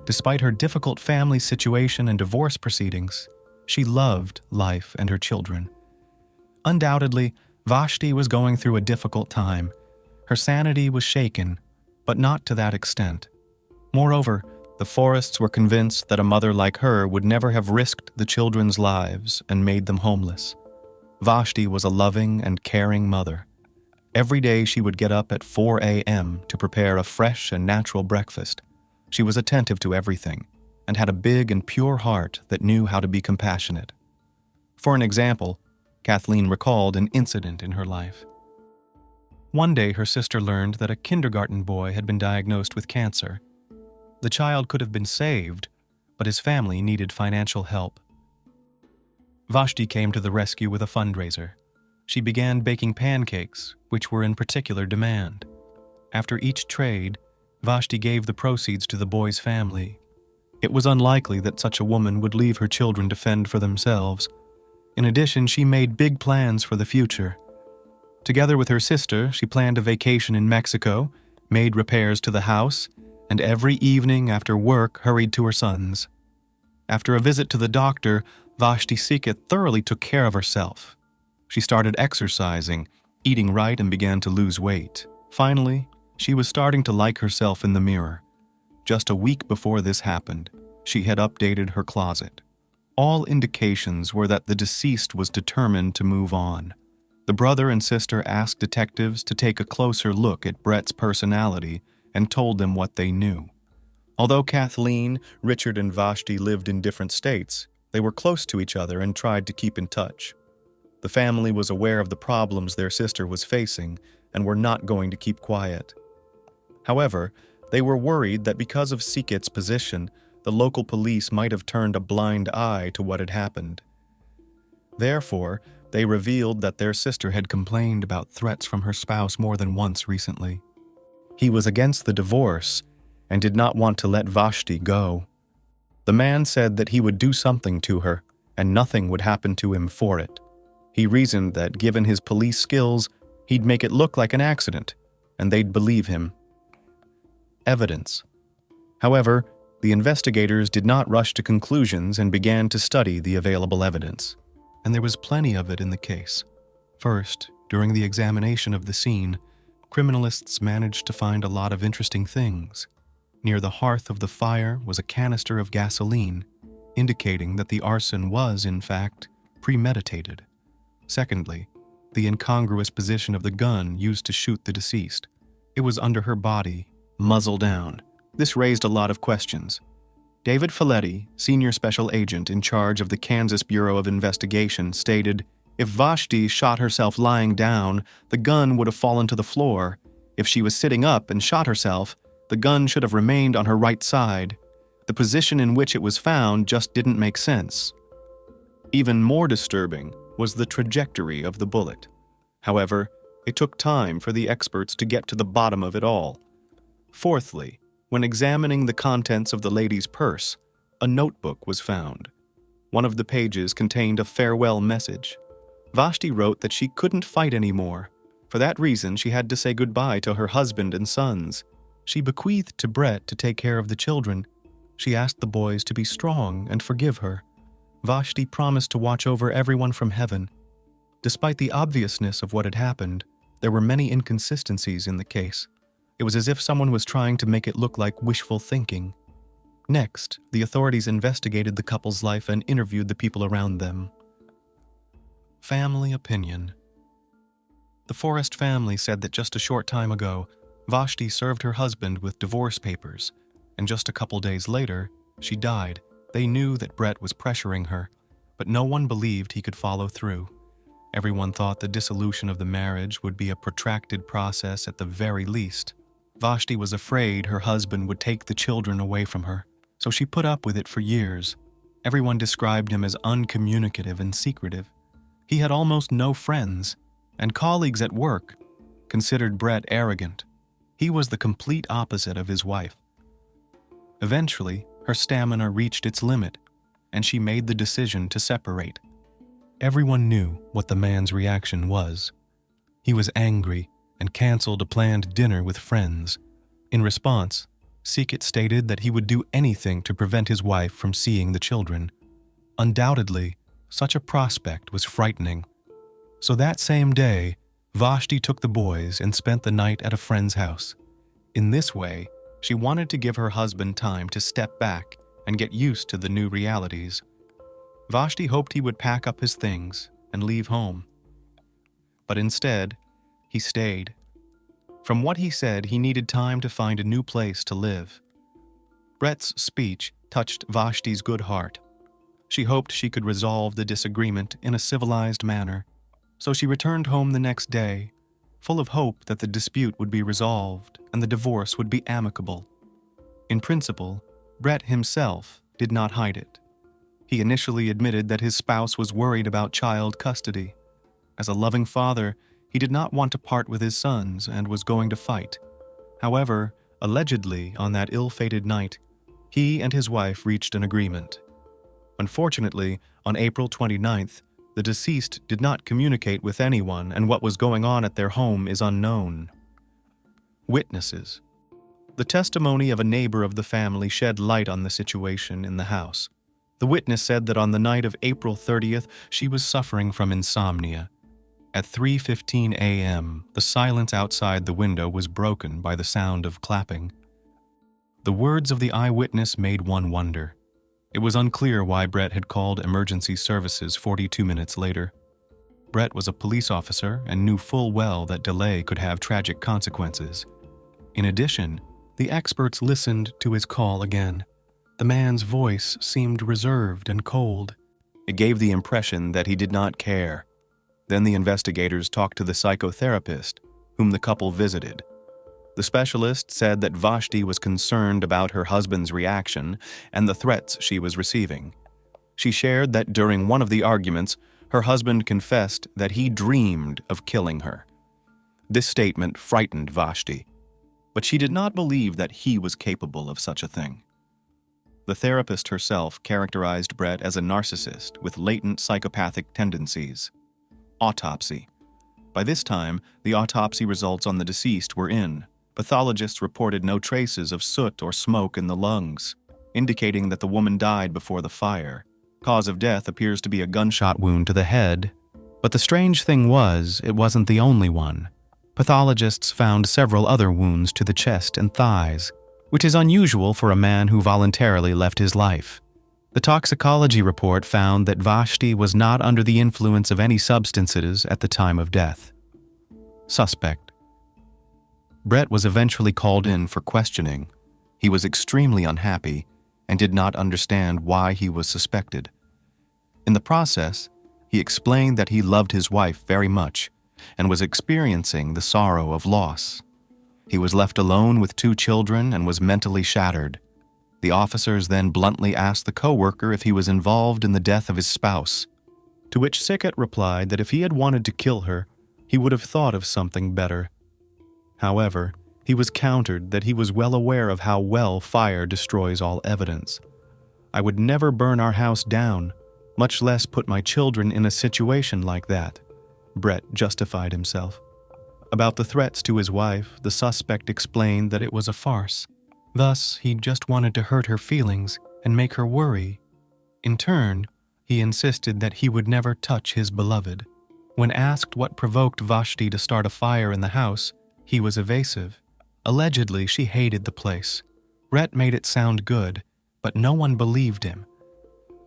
A: Despite her difficult family situation and divorce proceedings, she loved life and her children. Undoubtedly, Vashti was going through a difficult time. Her sanity was shaken, but not to that extent. Moreover, the Forests were convinced that a mother like her would never have risked the children's lives and made them homeless. Vashti was a loving and caring mother. Every day she would get up at 4 a.m. to prepare a fresh and natural breakfast. She was attentive to everything and had a big and pure heart that knew how to be compassionate. For an example, Kathleen recalled an incident in her life. One day her sister learned that a kindergarten boy had been diagnosed with cancer. The child could have been saved, but his family needed financial help. Vashti came to the rescue with a fundraiser. She began baking pancakes, which were in particular demand. After each trade, Vashti gave the proceeds to the boy's family. It was unlikely that such a woman would leave her children to fend for themselves. In addition, she made big plans for the future. Together with her sister, she planned a vacation in Mexico, made repairs to the house, and every evening after work hurried to her sons. After a visit to the doctor, Vashti Ricart thoroughly took care of herself. She started exercising, eating right, and began to lose weight. Finally, she was starting to like herself in the mirror. Just a week before this happened, she had updated her closet. All indications were that the deceased was determined to move on. The brother and sister asked detectives to take a closer look at Brett's personality and told them what they knew. Although Kathleen, Richard, and Vashti lived in different states, they were close to each other and tried to keep in touch. The family was aware of the problems their sister was facing and were not going to keep quiet. However, they were worried that because of Sikit's position, the local police might have turned a blind eye to what had happened. Therefore, they revealed that their sister had complained about threats from her spouse more than once recently. He was against the divorce and did not want to let Vashti go. The man said that he would do something to her, and nothing would happen to him for it. He reasoned that given his police skills, he'd make it look like an accident, and they'd believe him. Evidence. However, the investigators did not rush to conclusions and began to study the available evidence. And there was plenty of it in the case. First, during the examination of the scene, criminalists managed to find a lot of interesting things. Near the hearth of the fire was a canister of gasoline, indicating that the arson was, in fact, premeditated. Secondly, the incongruous position of the gun used to shoot the deceased. It was under her body, muzzle down. This raised a lot of questions. David Folletti, senior special agent in charge of the Kansas Bureau of Investigation, stated, "If Vashti shot herself lying down, the gun would have fallen to the floor. If she was sitting up and shot herself, the gun should have remained on her right side. The position in which it was found just didn't make sense." Even more disturbing was the trajectory of the bullet. However, it took time for the experts to get to the bottom of it all. Fourthly, when examining the contents of the lady's purse, a notebook was found. One of the pages contained a farewell message. Vashti wrote that she couldn't fight anymore. For that reason, she had to say goodbye to her husband and sons. She bequeathed to Brett to take care of the children. She asked the boys to be strong and forgive her. Vashti promised to watch over everyone from heaven. Despite the obviousness of what had happened, there were many inconsistencies in the case. It was as if someone was trying to make it look like wishful thinking. Next, the authorities investigated the couple's life and interviewed the people around them. Family opinion. The Forrest family said that just a short time ago, Vashti served her husband with divorce papers, and just a couple days later, she died. They knew that Brett was pressuring her, but no one believed he could follow through. Everyone thought the dissolution of the marriage would be a protracted process at the very least. Vashti was afraid her husband would take the children away from her, so she put up with it for years. Everyone described him as uncommunicative and secretive. He had almost no friends, and colleagues at work considered Brett arrogant. He was the complete opposite of his wife. Eventually, her stamina reached its limit, and she made the decision to separate. Everyone knew what the man's reaction was. He was angry and canceled a planned dinner with friends. In response, Sikit stated that he would do anything to prevent his wife from seeing the children. Undoubtedly, such a prospect was frightening. So that same day, Vashti took the boys and spent the night at a friend's house. In this way, she wanted to give her husband time to step back and get used to the new realities. Vashti hoped he would pack up his things and leave home. But instead, he stayed. From what he said, he needed time to find a new place to live. Brett's speech touched Vashti's good heart. She hoped she could resolve the disagreement in a civilized manner, so she returned home the next day, full of hope that the dispute would be resolved and the divorce would be amicable. In principle, Brett himself did not hide it. He initially admitted that his spouse was worried about child custody. As a loving father, he did not want to part with his sons and was going to fight. However, allegedly on that ill-fated night, he and his wife reached an agreement. Unfortunately, on April 29th, the deceased did not communicate with anyone, and what was going on at their home is unknown. Witnesses. The testimony of a neighbor of the family shed light on the situation in the house. The witness said that on the night of April 30th, she was suffering from insomnia. At 3:15 a.m., the silence outside the window was broken by the sound of clapping. The words of the eyewitness made one wonder. It was unclear why Brett had called emergency services 42 minutes later. Brett was a police officer and knew full well that delay could have tragic consequences. In addition, the experts listened to his call again. The man's voice seemed reserved and cold. It gave the impression that he did not care. Then the investigators talked to the psychotherapist, whom the couple visited. The specialist said that Vashti was concerned about her husband's reaction and the threats she was receiving. She shared that during one of the arguments, her husband confessed that he dreamed of killing her. This statement frightened Vashti, but she did not believe that he was capable of such a thing. The therapist herself characterized Brett as a narcissist with latent psychopathic tendencies. Autopsy. By this time, the autopsy results on the deceased were in. Pathologists reported no traces of soot or smoke in the lungs, indicating that the woman died before the fire. Cause of death appears to be a gunshot wound to the head. But the strange thing was, it wasn't the only one. Pathologists found several other wounds to the chest and thighs, which is unusual for a man who voluntarily left his life. The toxicology report found that Vashti was not under the influence of any substances at the time of death. Suspect. Brett was eventually called in for questioning. He was extremely unhappy and did not understand why he was suspected. In the process, he explained that he loved his wife very much and was experiencing the sorrow of loss. He was left alone with 2 children and was mentally shattered. The officers then bluntly asked the co-worker if he was involved in the death of his spouse, to which Sickett replied that if he had wanted to kill her, he would have thought of something better. However, he was countered that he was well aware of how well fire destroys all evidence. I would never burn our house down, much less put my children in a situation like that, Brett justified himself. About the threats to his wife, the suspect explained that it was a farce. Thus, he just wanted to hurt her feelings and make her worry. In turn, he insisted that he would never touch his beloved. When asked what provoked Vashti to start a fire in the house, he was evasive. Allegedly, she hated the place. Brett made it sound good, but no one believed him.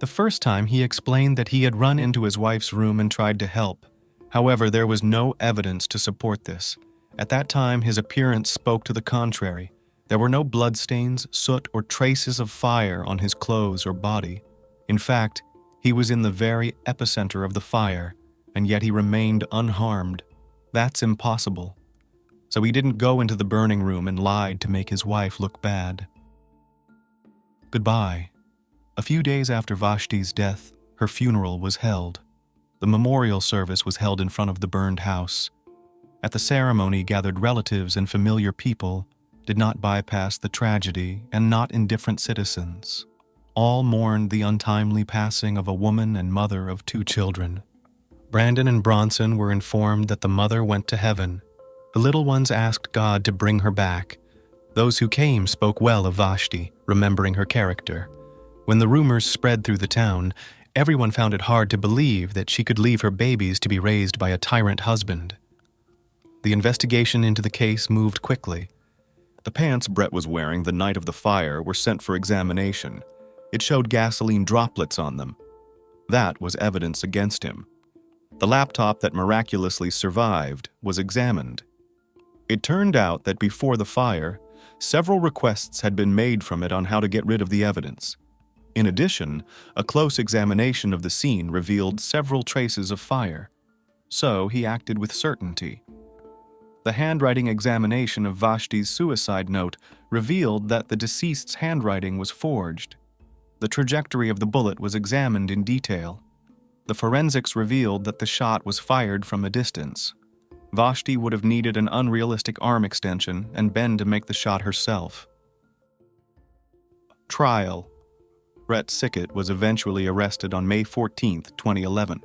A: The first time, he explained that he had run into his wife's room and tried to help. However, there was no evidence to support this. At that time, his appearance spoke to the contrary. There were no bloodstains, soot, or traces of fire on his clothes or body. In fact, he was in the very epicenter of the fire, and yet he remained unharmed. That's impossible. So he didn't go into the burning room and lied to make his wife look bad. Goodbye. A few days after Vashti's death, her funeral was held. The memorial service was held in front of the burned house. At the ceremony, gathered relatives and familiar people did not bypass the tragedy, and not indifferent citizens. All mourned the untimely passing of a woman and mother of 2 children. Brandon and Bronson were informed that the mother went to heaven. The little ones asked God to bring her back. Those who came spoke well of Vashti, remembering her character. When the rumors spread through the town, everyone found it hard to believe that she could leave her babies to be raised by a tyrant husband. The investigation into the case moved quickly. The pants Brett was wearing the night of the fire were sent for examination. It showed gasoline droplets on them. That was evidence against him. The laptop that miraculously survived was examined. It turned out that before the fire, several requests had been made from it on how to get rid of the evidence. In addition, a close examination of the scene revealed several traces of fire. So he acted with certainty. The handwriting examination of Vashti's suicide note revealed that the deceased's handwriting was forged. The trajectory of the bullet was examined in detail. The forensics revealed that the shot was fired from a distance. Vashti would have needed an unrealistic arm extension and bend to make the shot herself. Trial. Brett Sickett was eventually arrested on May 14, 2011.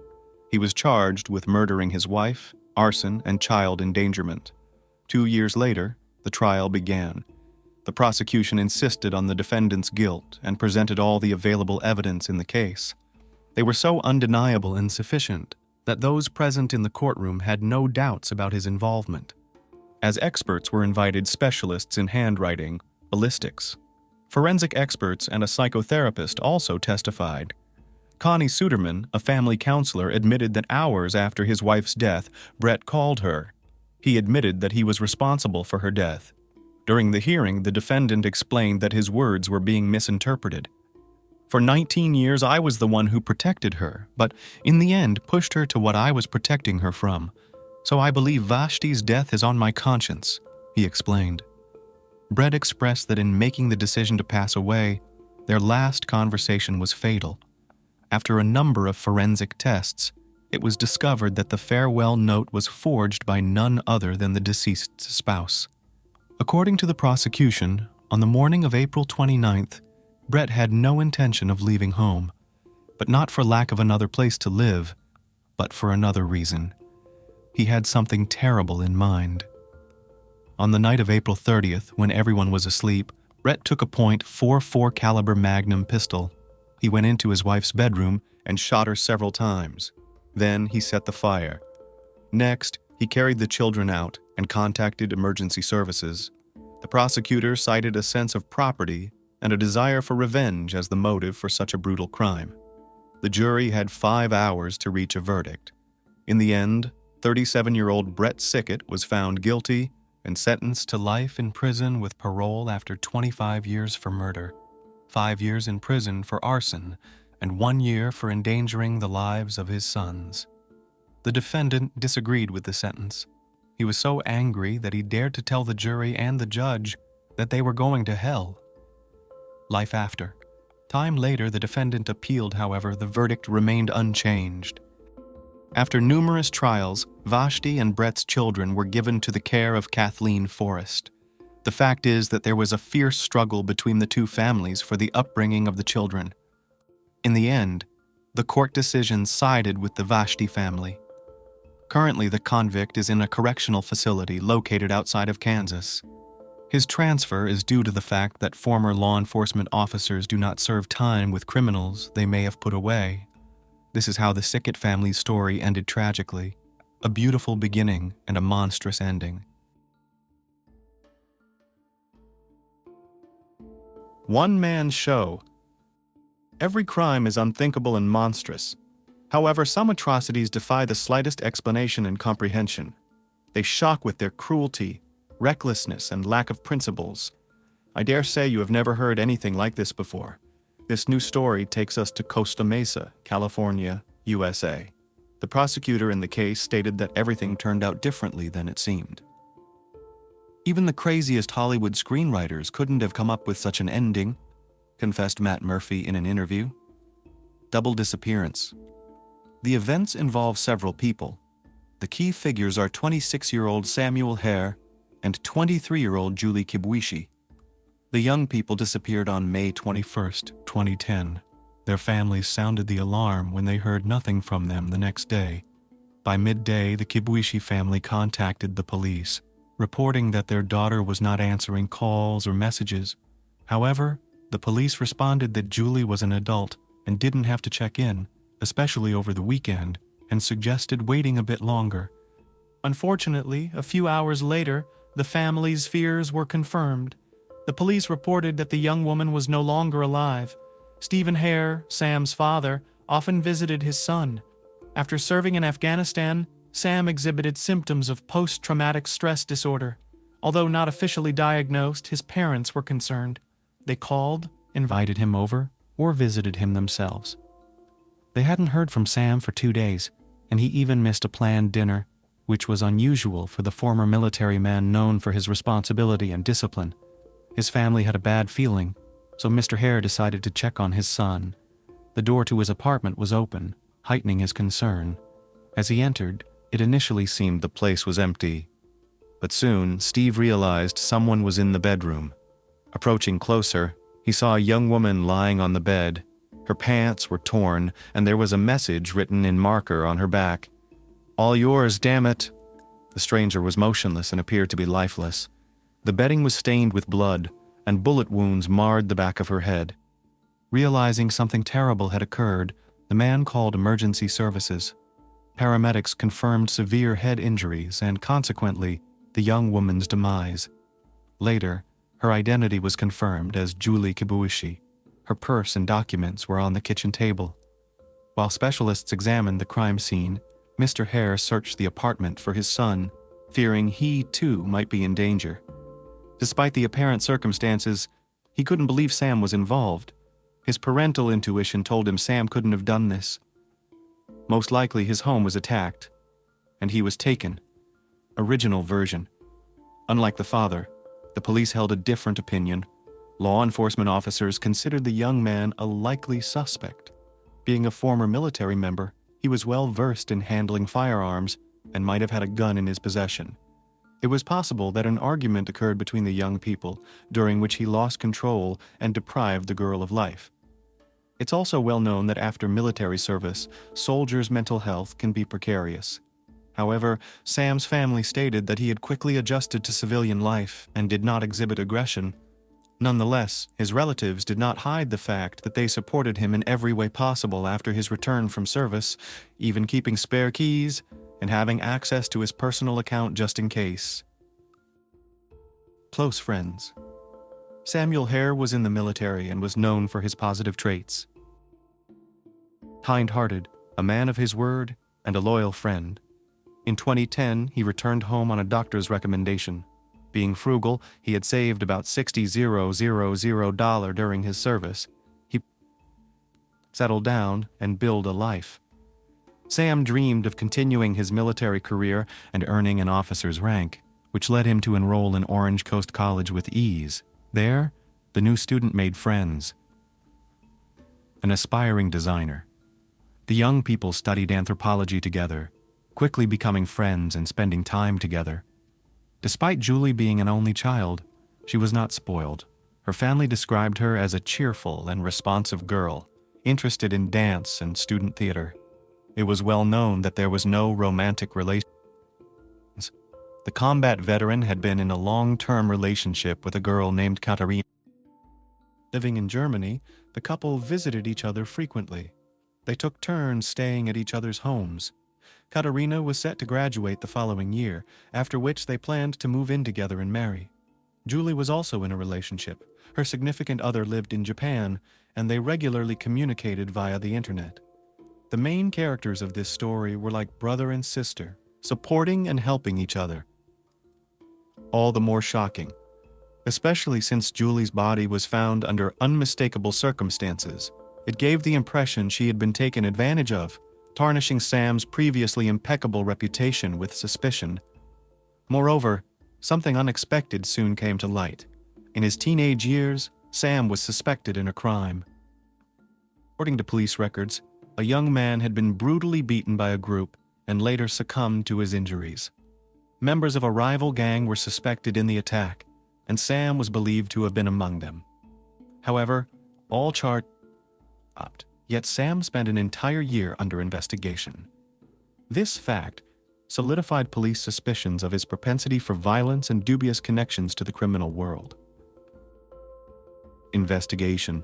A: He was charged with murdering his wife, arson, and child endangerment. 2 years later, the trial began. The prosecution insisted on the defendant's guilt and presented all the available evidence in the case. They were so undeniable and sufficient that those present in the courtroom had no doubts about his involvement. As experts were invited specialists in handwriting, ballistics. Forensic experts and a psychotherapist also testified. Connie Suderman, a family counselor, admitted that hours after his wife's death, Brett called her. He admitted that he was responsible for her death. During the hearing, the defendant explained that his words were being misinterpreted. For 19 years, I was the one who protected her, but in the end pushed her to what I was protecting her from. So I believe Vashti's death is on my conscience, he explained. Brett expressed that in making the decision to pass away, their last conversation was fatal. After a number of forensic tests, it was discovered that the farewell note was forged by none other than the deceased's spouse. According to the prosecution, on the morning of April 29th, Brett had no intention of leaving home, but not for lack of another place to live, but for another reason. He had something terrible in mind. On the night of April 30th, when everyone was asleep, Brett took a .44 caliber Magnum pistol. He went into his wife's bedroom and shot her several times. Then he set the fire. Next, he carried the children out and contacted emergency services. The prosecutor cited a sense of property and a desire for revenge as the motive for such a brutal crime. The jury had 5 hours to reach a verdict. In the end, 37-year-old Brett Sickett was found guilty and sentenced to life in prison with parole after 25 years for murder, 5 years in prison for arson, and 1 year for endangering the lives of his sons. The defendant disagreed with the sentence. He was so angry that he dared to tell the jury and the judge that they were going to hell. Life after. Time later, the defendant appealed, however, the verdict remained unchanged. After numerous trials, Vashti and Brett's children were given to the care of Kathleen Forrest. The fact is that there was a fierce struggle between the two families for the upbringing of the children. In the end, the court decision sided with the Vashti family. Currently, the convict is in a correctional facility located outside of Kansas. His transfer is due to the fact that former law enforcement officers do not serve time with criminals they may have put away. This is how the Sickett family's story ended tragically, a beautiful beginning and a monstrous ending. One-man show. Every crime is unthinkable and monstrous. However, some atrocities defy the slightest explanation and comprehension. They shock with their cruelty, recklessness, and lack of principles. I dare say you have never heard anything like this before. This new story takes us to Costa Mesa, California, USA. The prosecutor in the case stated that everything turned out differently than it seemed. Even the craziest Hollywood screenwriters couldn't have come up with such an ending, confessed Matt Murphy in an interview. Double disappearance. The events involve several people. The key figures are 26-year-old Samuel Hare and 23-year-old Julie Kibwishi. The young people disappeared on May 21st, 2010. Their families sounded the alarm when they heard nothing from them the next day. By midday, the Kibwishi family contacted the police, reporting that their daughter was not answering calls or messages. However, the police responded that Julie was an adult and didn't have to check in, especially over the weekend, and suggested waiting a bit longer. Unfortunately, a few hours later, the family's fears were confirmed. The police reported that the young woman was no longer alive. Stephen Hare, Sam's father, often visited his son. After serving in Afghanistan, Sam exhibited symptoms of post-traumatic stress disorder. Although not officially diagnosed, his parents were concerned. They called, invited him over, or visited him themselves. They hadn't heard from Sam for 2 days, and he even missed a planned dinner, which was unusual for the former military man known for his responsibility and discipline. His family had a bad feeling, so Mr. Hare decided to check on his son. The door to his apartment was open, heightening his concern. As he entered, it initially seemed the place was empty. But soon, Steve realized someone was in the bedroom. Approaching closer, he saw a young woman lying on the bed. Her pants were torn, and there was a message written in marker on her back. "All yours, damn it." The stranger was motionless and appeared to be lifeless. The bedding was stained with blood, and bullet wounds marred the back of her head. Realizing something terrible had occurred, the man called emergency services. Paramedics confirmed severe head injuries and, consequently, the young woman's demise. Later, her identity was confirmed as Julie Kibuishi. Her purse and documents were on the kitchen table. While specialists examined the crime scene, Mr. Hare searched the apartment for his son, fearing he, too, might be in danger. Despite the apparent circumstances, he couldn't believe Sam was involved. His parental intuition told him Sam couldn't have done this. Most likely his home was attacked, and he was taken. Original version. Unlike the father, the police held a different opinion. Law enforcement officers considered the young man a likely suspect. Being a former military member, he was well versed in handling firearms and might have had a gun in his possession. It was possible that an argument occurred between the young people, during which he lost control and deprived the girl of life. It's also well known that after military service, soldiers' mental health can be precarious. However, Sam's family stated that he had quickly adjusted to civilian life and did not exhibit aggression. Nonetheless, his relatives did not hide the fact that they supported him in every way possible after his return from service, even keeping spare keys and having access to his personal account just in case. Close friends. Samuel Hare was in the military and was known for his positive traits. Kind-hearted, a man of his word, and a loyal friend. In 2010, he returned home on a doctor's recommendation. Being frugal, he had saved about $60,000 during his service. He settled down and built a life. Sam dreamed of continuing his military career and earning an officer's rank, which led him to enroll in Orange Coast College with ease. There, the new student made friends. An aspiring designer. The young people studied anthropology together, quickly becoming friends and spending time together. Despite Julie being an only child, she was not spoiled. Her family described her as a cheerful and responsive girl, interested in dance and student theater. It was well known that there was no romantic relations. The combat veteran had been in a long-term relationship with a girl named Katarina. Living in Germany, the couple visited each other frequently. They took turns staying at each other's homes. Katarina was set to graduate the following year, after which they planned to move in together and marry. Julie was also in a relationship. Her significant other lived in Japan, and they regularly communicated via the internet. The main characters of this story were like brother and sister, supporting and helping each other. All the more shocking, especially since Julie's body was found under unmistakable circumstances. It gave the impression she had been taken advantage of, tarnishing Sam's previously impeccable reputation with suspicion. Moreover, something unexpected soon came to light. In his teenage years, Sam was suspected in a crime. According to police records, a young man had been brutally beaten by a group and later succumbed to his injuries. Members of a rival gang were suspected in the attack, and Sam was believed to have been among them. However, all charges dropped, yet Sam spent an entire year under investigation. This fact solidified police suspicions of his propensity for violence and dubious connections to the criminal world. Investigation.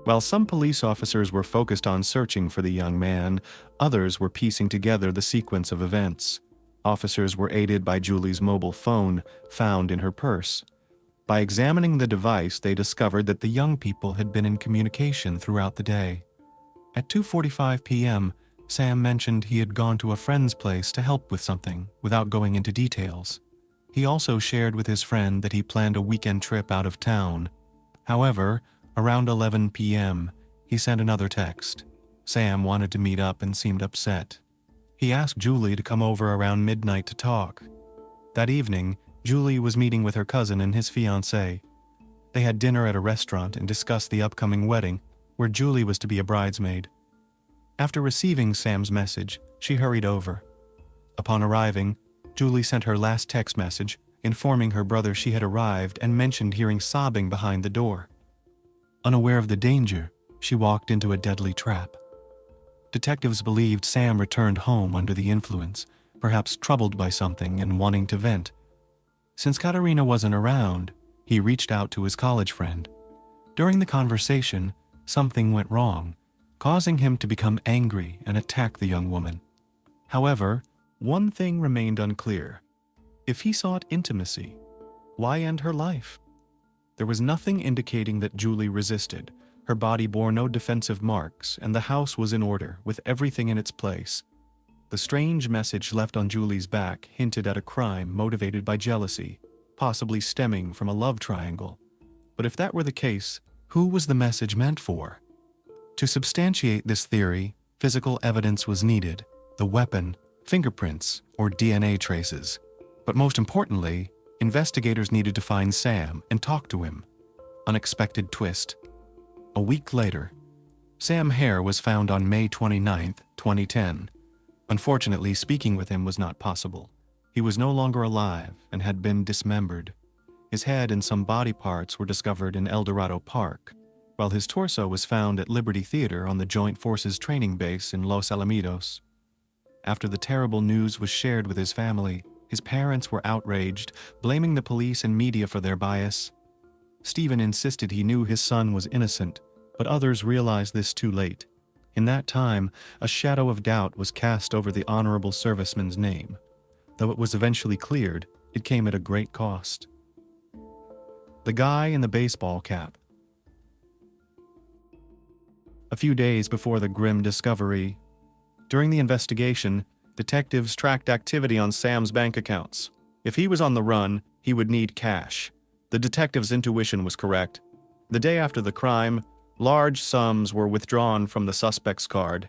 A: While some police officers were focused on searching for the young man, others were piecing together the sequence of events. Officers were aided by Julie's mobile phone, found in her purse. By examining the device, they discovered that the young people had been in communication throughout the day. At 2:45 p.m., Sam mentioned he had gone to a friend's place to help with something, without going into details. He also shared with his friend that he planned a weekend trip out of town. However, around 11 p.m., he sent another text. Sam wanted to meet up and seemed upset. He asked Julie to come over around midnight to talk. That evening, Julie was meeting with her cousin and his fiancé. They had dinner at a restaurant and discussed the upcoming wedding, where Julie was to be a bridesmaid. After receiving Sam's message, she hurried over. Upon arriving, Julie sent her last text message, informing her brother she had arrived and mentioned hearing sobbing behind the door. Unaware of the danger, she walked into a deadly trap. Detectives believed Sam returned home under the influence, perhaps troubled by something and wanting to vent. Since Katarina wasn't around, he reached out to his college friend. During the conversation, something went wrong, causing him to become angry and attack the young woman. However, one thing remained unclear. If he sought intimacy, why end her life? There was nothing indicating that Julie resisted. Her body bore no defensive marks, and the house was in order, with everything in its place. The strange message left on Julie's back hinted at a crime motivated by jealousy, possibly stemming from a love triangle. But if that were the case, who was the message meant for? To substantiate this theory, physical evidence was needed: the weapon, fingerprints, or DNA traces. But most importantly, investigators needed to find Sam and talk to him. Unexpected twist. A week later, Sam Hare was found on May 29, 2010. Unfortunately, speaking with him was not possible. He was no longer alive and had been dismembered. His head and some body parts were discovered in El Dorado Park, while his torso was found at Liberty Theater on the Joint Forces training base in Los Alamitos. After the terrible news was shared with his family, his parents were outraged, blaming the police and media for their bias. Stephen insisted he knew his son was innocent, but others realized this too late. In that time, a shadow of doubt was cast over the honorable serviceman's name. Though it was eventually cleared, it came at a great cost. The guy in the baseball cap. A few days before the grim discovery, during the investigation, detectives tracked activity on Sam's bank accounts. If he was on the run, he would need cash. The detective's intuition was correct. The day after the crime, large sums were withdrawn from the suspect's card.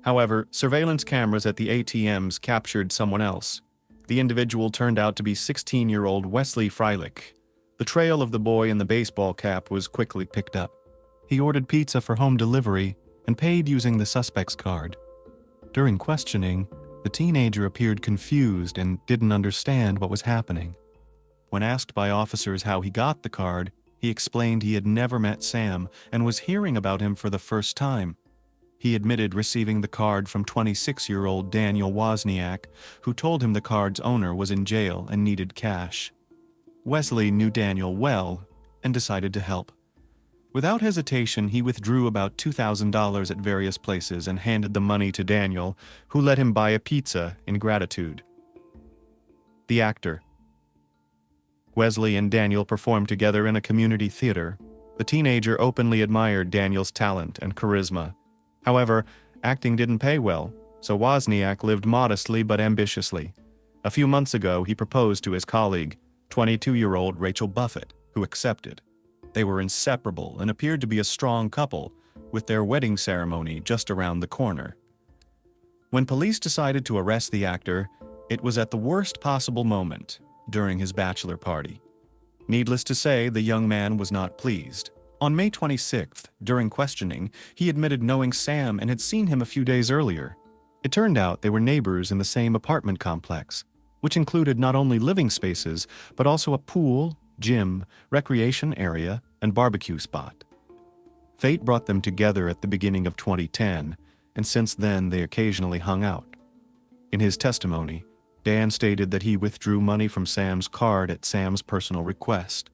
A: However, surveillance cameras at the ATMs captured someone else. The individual turned out to be 16-year-old Wesley Freilich. The trail of the boy in the baseball cap was quickly picked up. He ordered pizza for home delivery and paid using the suspect's card. During questioning, the teenager appeared confused and didn't understand what was happening. When asked by officers how he got the card, he explained he had never met Sam and was hearing about him for the first time. He admitted receiving the card from 26-year-old Daniel Wozniak, who told him the card's owner was in jail and needed cash. Wesley knew Daniel well and decided to help. Without hesitation, he withdrew about $2,000 at various places and handed the money to Daniel, who let him buy a pizza in gratitude. The actor. Wesley and Daniel performed together in a community theater. The teenager openly admired Daniel's talent and charisma. However, acting didn't pay well, so Wozniak lived modestly but ambitiously. A few months ago, he proposed to his colleague, 22-year-old Rachel Buffett, who accepted. They were inseparable and appeared to be a strong couple, with their wedding ceremony just around the corner. When police decided to arrest the actor, it was at the worst possible moment, during his bachelor party. Needless to say, the young man was not pleased. On May 26th, during questioning, he admitted knowing Sam and had seen him a few days earlier. It turned out they were neighbors in the same apartment complex, which included not only living spaces, but also a pool, gym, recreation area, and barbecue spot. Fate brought them together at the beginning of 2010, and since then they occasionally hung out. In his testimony, Dan stated that he withdrew money from Sam's card at Sam's personal request.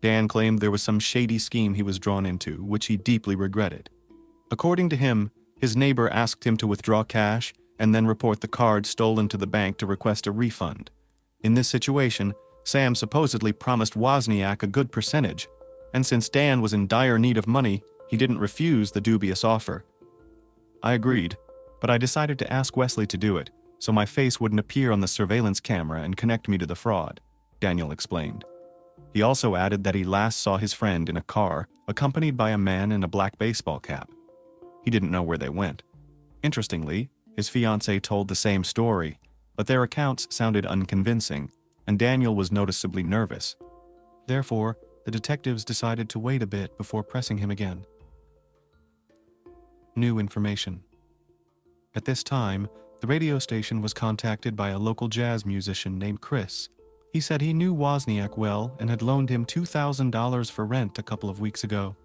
A: Dan claimed there was some shady scheme he was drawn into, which he deeply regretted. According to him, his neighbor asked him to withdraw cash and then report the card stolen to the bank to request a refund. In this situation, Sam supposedly promised Wozniak a good percentage, and since Dan was in dire need of money, he didn't refuse the dubious offer. I agreed, but I decided to ask Wesley to do it, so my face wouldn't appear on the surveillance camera and connect me to the fraud, Daniel explained. He also added that he last saw his friend in a car, accompanied by a man in a black baseball cap. He didn't know where they went. Interestingly, his fiancée told the same story, but their accounts sounded unconvincing, and Daniel was noticeably nervous. Therefore, the detectives decided to wait a bit before pressing him again. New information. At this time, the radio station was contacted by a local jazz musician named Chris. He said he knew Wozniak well and had loaned him $2,000 for rent a couple of weeks ago.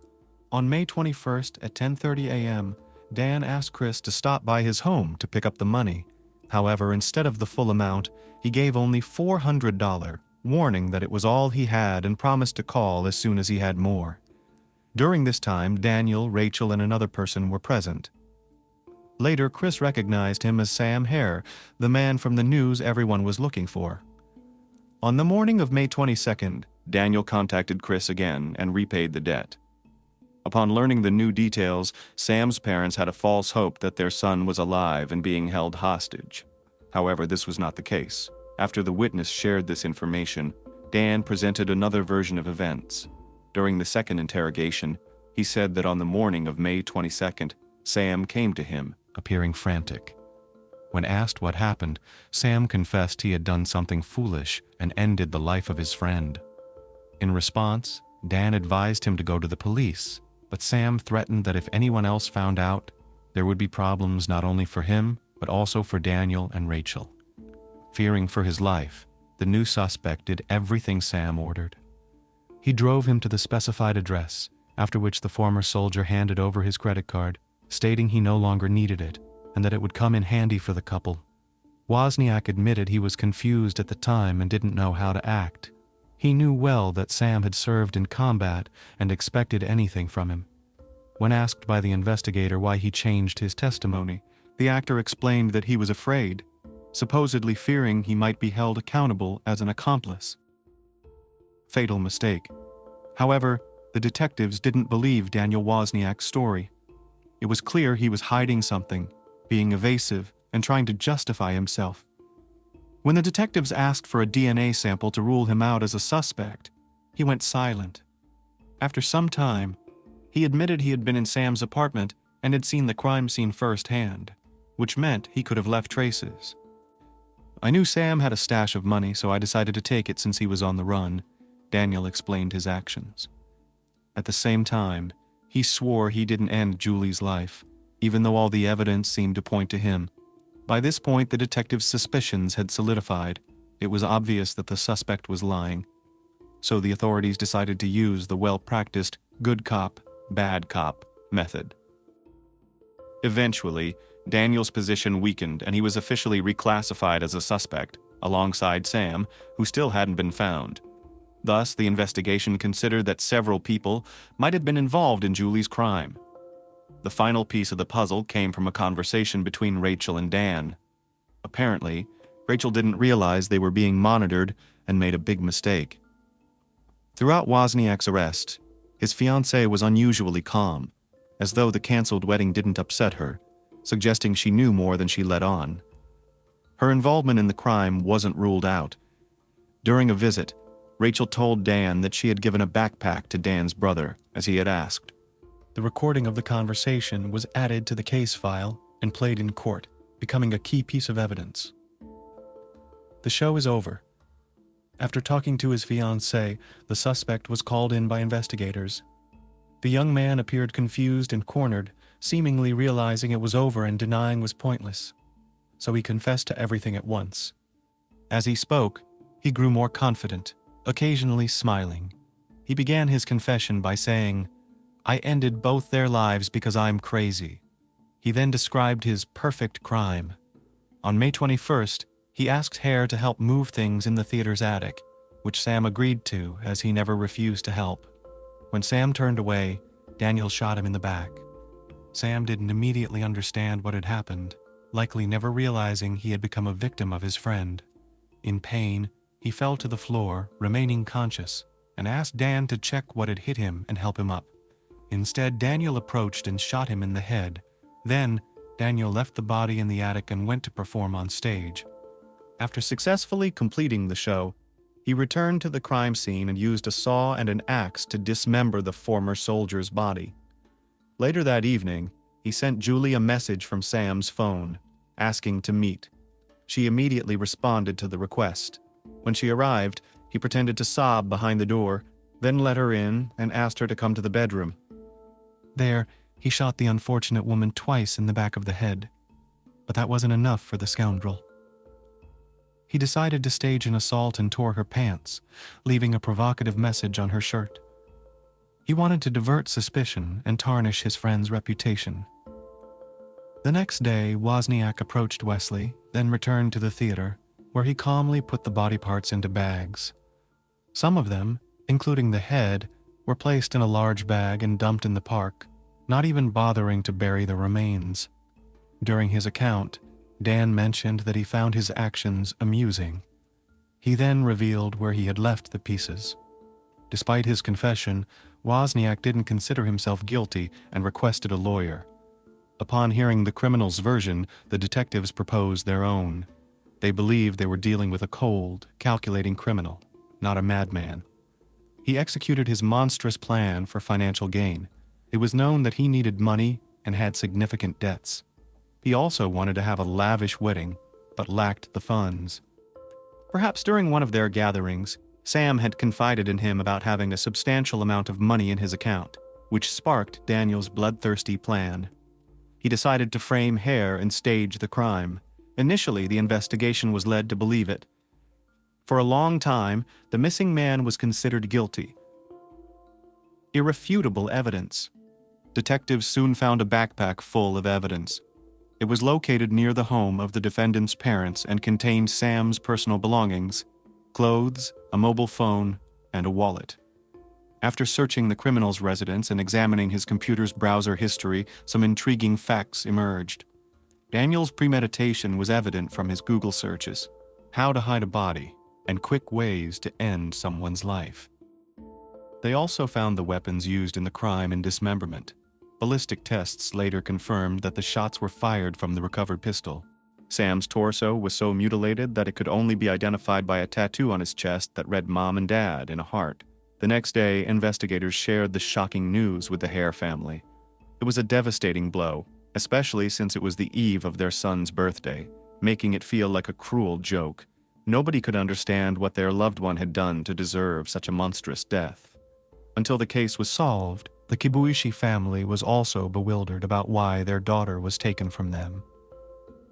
A: On May 21st at 10:30 a.m., Dan asked Chris to stop by his home to pick up the money. However, instead of the full amount, he gave only $400, warning that it was all he had and promised to call as soon as he had more. During this time, Daniel, Rachel, and another person were present. Later, Chris recognized him as Sam Hare, the man from the news everyone was looking for. On the morning of May 22nd, Daniel contacted Chris again and repaid the debt. Upon learning the new details, Sam's parents had a false hope that their son was alive and being held hostage. However, this was not the case. After the witness shared this information, Dan presented another version of events. During the second interrogation, he said that on the morning of May 22nd, Sam came to him, appearing frantic. When asked what happened, Sam confessed he had done something foolish and ended the life of his friend. In response, Dan advised him to go to the police, but Sam threatened that if anyone else found out, there would be problems not only for him, but also for Daniel and Rachel. Fearing for his life, the new suspect did everything Sam ordered. He drove him to the specified address, after which the former soldier handed over his credit card, stating he no longer needed it and that it would come in handy for the couple. Wozniak admitted he was confused at the time and didn't know how to act. He knew well that Sam had served in combat and expected anything from him. When asked by the investigator why he changed his testimony, the actor explained that he was afraid, supposedly fearing he might be held accountable as an accomplice. Fatal mistake. However, the detectives didn't believe Daniel Wozniak's story. It was clear he was hiding something, being evasive, and trying to justify himself. When the detectives asked for a DNA sample to rule him out as a suspect, he went silent. After some time, he admitted he had been in Sam's apartment and had seen the crime scene firsthand, which meant he could have left traces. "I knew Sam had a stash of money, so I decided to take it since he was on the run," Daniel explained his actions. At the same time, he swore he didn't end Julie's life, even though all the evidence seemed to point to him. By this point, the detective's suspicions had solidified. It was obvious that the suspect was lying. So the authorities decided to use the well-practiced good cop, bad cop method. Eventually, Daniel's position weakened and he was officially reclassified as a suspect, alongside Sam, who still hadn't been found. Thus, the investigation considered that several people might have been involved in Julie's crime. The final piece of the puzzle came from a conversation between Rachel and Dan. Apparently, Rachel didn't realize they were being monitored and made a big mistake. Throughout Wozniak's arrest, his fiancée was unusually calm, as though the canceled wedding didn't upset her, suggesting she knew more than she let on. Her involvement in the crime wasn't ruled out. During a visit, Rachel told Dan that she had given a backpack to Dan's brother, as he had asked. The recording of the conversation was added to the case file and played in court, becoming a key piece of evidence. The show is over. After talking to his fiancée, the suspect was called in by investigators. The young man appeared confused and cornered, seemingly realizing it was over and denying was pointless. So he confessed to everything at once. As he spoke, he grew more confident, occasionally smiling. He began his confession by saying, "I ended both their lives because I'm crazy." He then described his perfect crime. On May 21st, he asked Hare to help move things in the theater's attic, which Sam agreed to as he never refused to help. When Sam turned away, Daniel shot him in the back. Sam didn't immediately understand what had happened, likely never realizing he had become a victim of his friend. In pain, he fell to the floor, remaining conscious, and asked Dan to check what had hit him and help him up. Instead, Daniel approached and shot him in the head. Then, Daniel left the body in the attic and went to perform on stage. After successfully completing the show, he returned to the crime scene and used a saw and an axe to dismember the former soldier's body. Later that evening, he sent Julie a message from Sam's phone, asking to meet. She immediately responded to the request. When she arrived, he pretended to sob behind the door, then let her in and asked her to come to the bedroom. There, he shot the unfortunate woman twice in the back of the head. But that wasn't enough for the scoundrel. He decided to stage an assault and tore her pants, leaving a provocative message on her shirt. He wanted to divert suspicion and tarnish his friend's reputation. The next day, Wozniak approached Wesley, then returned to the theater, where he calmly put the body parts into bags. Some of them, including the head, were placed in a large bag and dumped in the park, not even bothering to bury the remains. During his account, Dan mentioned that he found his actions amusing. He then revealed where he had left the pieces. Despite his confession, Wozniak didn't consider himself guilty and requested a lawyer. Upon hearing the criminal's version, the detectives proposed their own. They believed they were dealing with a cold, calculating criminal, not a madman. He executed his monstrous plan for financial gain. It was known that he needed money and had significant debts. He also wanted to have a lavish wedding, but lacked the funds. Perhaps during one of their gatherings, Sam had confided in him about having a substantial amount of money in his account, which sparked Daniel's bloodthirsty plan. He decided to frame Hare and stage the crime. Initially, the investigation was led to believe it. For a long time, the missing man was considered guilty. Irrefutable evidence. Detectives soon found a backpack full of evidence. It was located near the home of the defendant's parents and contained Sam's personal belongings, clothes, a mobile phone, and a wallet. After searching the criminal's residence and examining his computer's browser history, some intriguing facts emerged. Daniel's premeditation was evident from his Google searches: how to hide a body, and quick ways to end someone's life. They also found the weapons used in the crime and dismemberment. Ballistic tests later confirmed that the shots were fired from the recovered pistol. Sam's torso was so mutilated that it could only be identified by a tattoo on his chest that read "Mom and Dad" in a heart. The next day, investigators shared the shocking news with the Hare family. It was a devastating blow, especially since it was the eve of their son's birthday, making it feel like a cruel joke. Nobody could understand what their loved one had done to deserve such a monstrous death. Until the case was solved, the Kibuishi family was also bewildered about why their daughter was taken from them.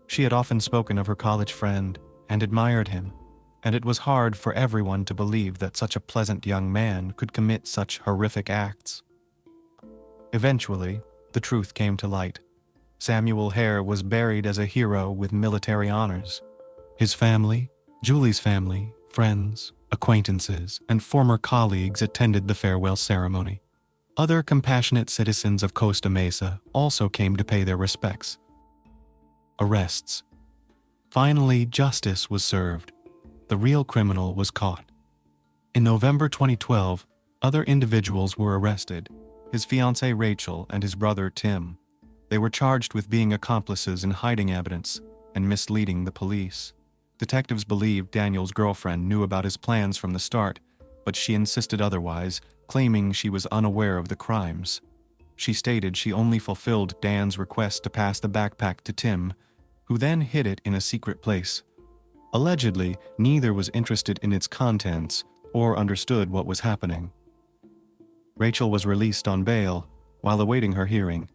A: She had often spoken of her college friend and admired him, and it was hard for everyone to believe that such a pleasant young man could commit such horrific acts. Eventually, the truth came to light. Samuel Hare was buried as a hero with military honors. His family, Julie's family, friends, acquaintances, and former colleagues attended the farewell ceremony. Other compassionate citizens of Costa Mesa also came to pay their respects. Arrests. Finally, justice was served. The real criminal was caught. In November 2012, other individuals were arrested: his fiancée Rachel and his brother Tim. They were charged with being accomplices in hiding evidence and misleading the police. Detectives believed Daniel's girlfriend knew about his plans from the start, but she insisted otherwise, claiming she was unaware of the crimes. She stated she only fulfilled Dan's request to pass the backpack to Tim, who then hid it in a secret place. Allegedly, neither was interested in its contents or understood what was happening. Rachel was released on bail while awaiting her hearing.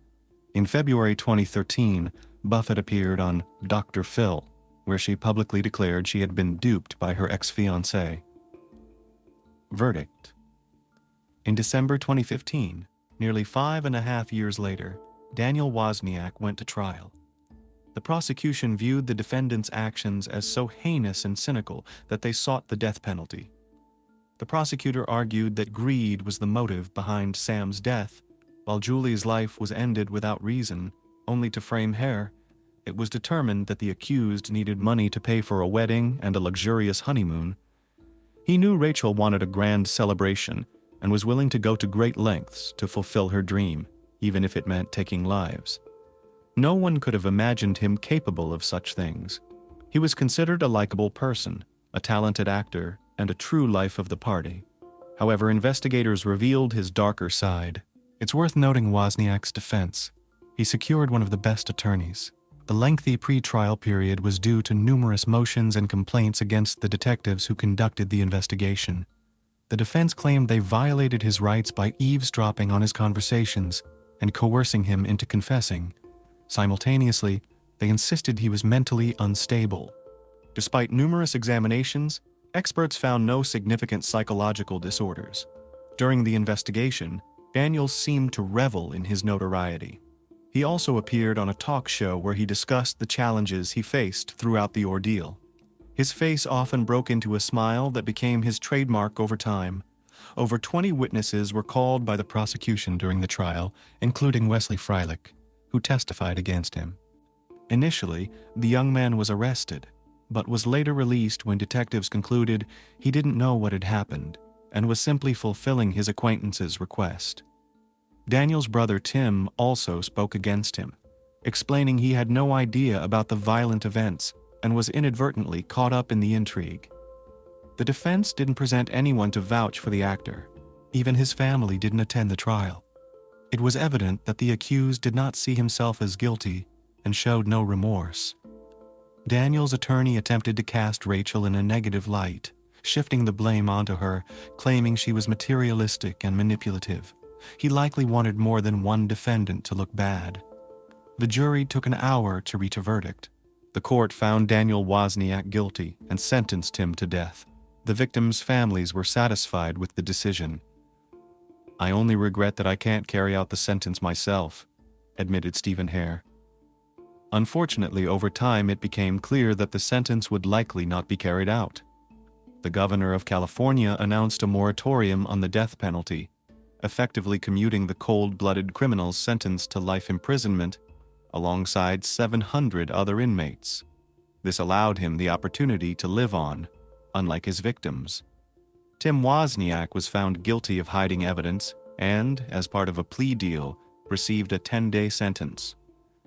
A: In February 2013, Buffett appeared on Dr. Phil, where she publicly declared she had been duped by her ex-fiancé. Verdict. In December 2015, nearly 5.5 years later, Daniel Wozniak went to trial. The prosecution viewed the defendant's actions as so heinous and cynical that they sought the death penalty. The prosecutor argued that greed was the motive behind Sam's death. While Julie's life was ended without reason, only to frame Hare, it was determined that the accused needed money to pay for a wedding and a luxurious honeymoon. He knew Rachel wanted a grand celebration and was willing to go to great lengths to fulfill her dream, even if it meant taking lives. No one could have imagined him capable of such things. He was considered a likable person, a talented actor, and a true life of the party. However, investigators revealed his darker side. It's worth noting Wozniak's defense. He secured one of the best attorneys. The lengthy pre-trial period was due to numerous motions and complaints against the detectives who conducted the investigation. The defense claimed they violated his rights by eavesdropping on his conversations and coercing him into confessing. Simultaneously, they insisted he was mentally unstable. Despite numerous examinations, experts found no significant psychological disorders. During the investigation, Daniel seemed to revel in his notoriety. He also appeared on a talk show where he discussed the challenges he faced throughout the ordeal. His face often broke into a smile that became his trademark over time. Over 20 witnesses were called by the prosecution during the trial, including Wesley Freilich, who testified against him. Initially, the young man was arrested, but was later released when detectives concluded he didn't know what had happened and was simply fulfilling his acquaintance's request. Daniel's brother Tim also spoke against him, explaining he had no idea about the violent events and was inadvertently caught up in the intrigue. The defense didn't present anyone to vouch for the actor. Even his family didn't attend the trial. It was evident that the accused did not see himself as guilty and showed no remorse. Daniel's attorney attempted to cast Rachel in a negative light, shifting the blame onto her, claiming she was materialistic and manipulative. He likely wanted more than one defendant to look bad. The jury took an hour to reach a verdict. The court found Daniel Wozniak guilty and sentenced him to death. The victims' families were satisfied with the decision. "I only regret that I can't carry out the sentence myself," admitted Stephen Hare. Unfortunately, over time it became clear that the sentence would likely not be carried out. The governor of California announced a moratorium on the death penalty, effectively commuting the cold-blooded criminal's sentence to life imprisonment alongside 700 other inmates. This allowed him the opportunity to live on, unlike his victims. Tim Wozniak was found guilty of hiding evidence and, as part of a plea deal, received a 10-day sentence.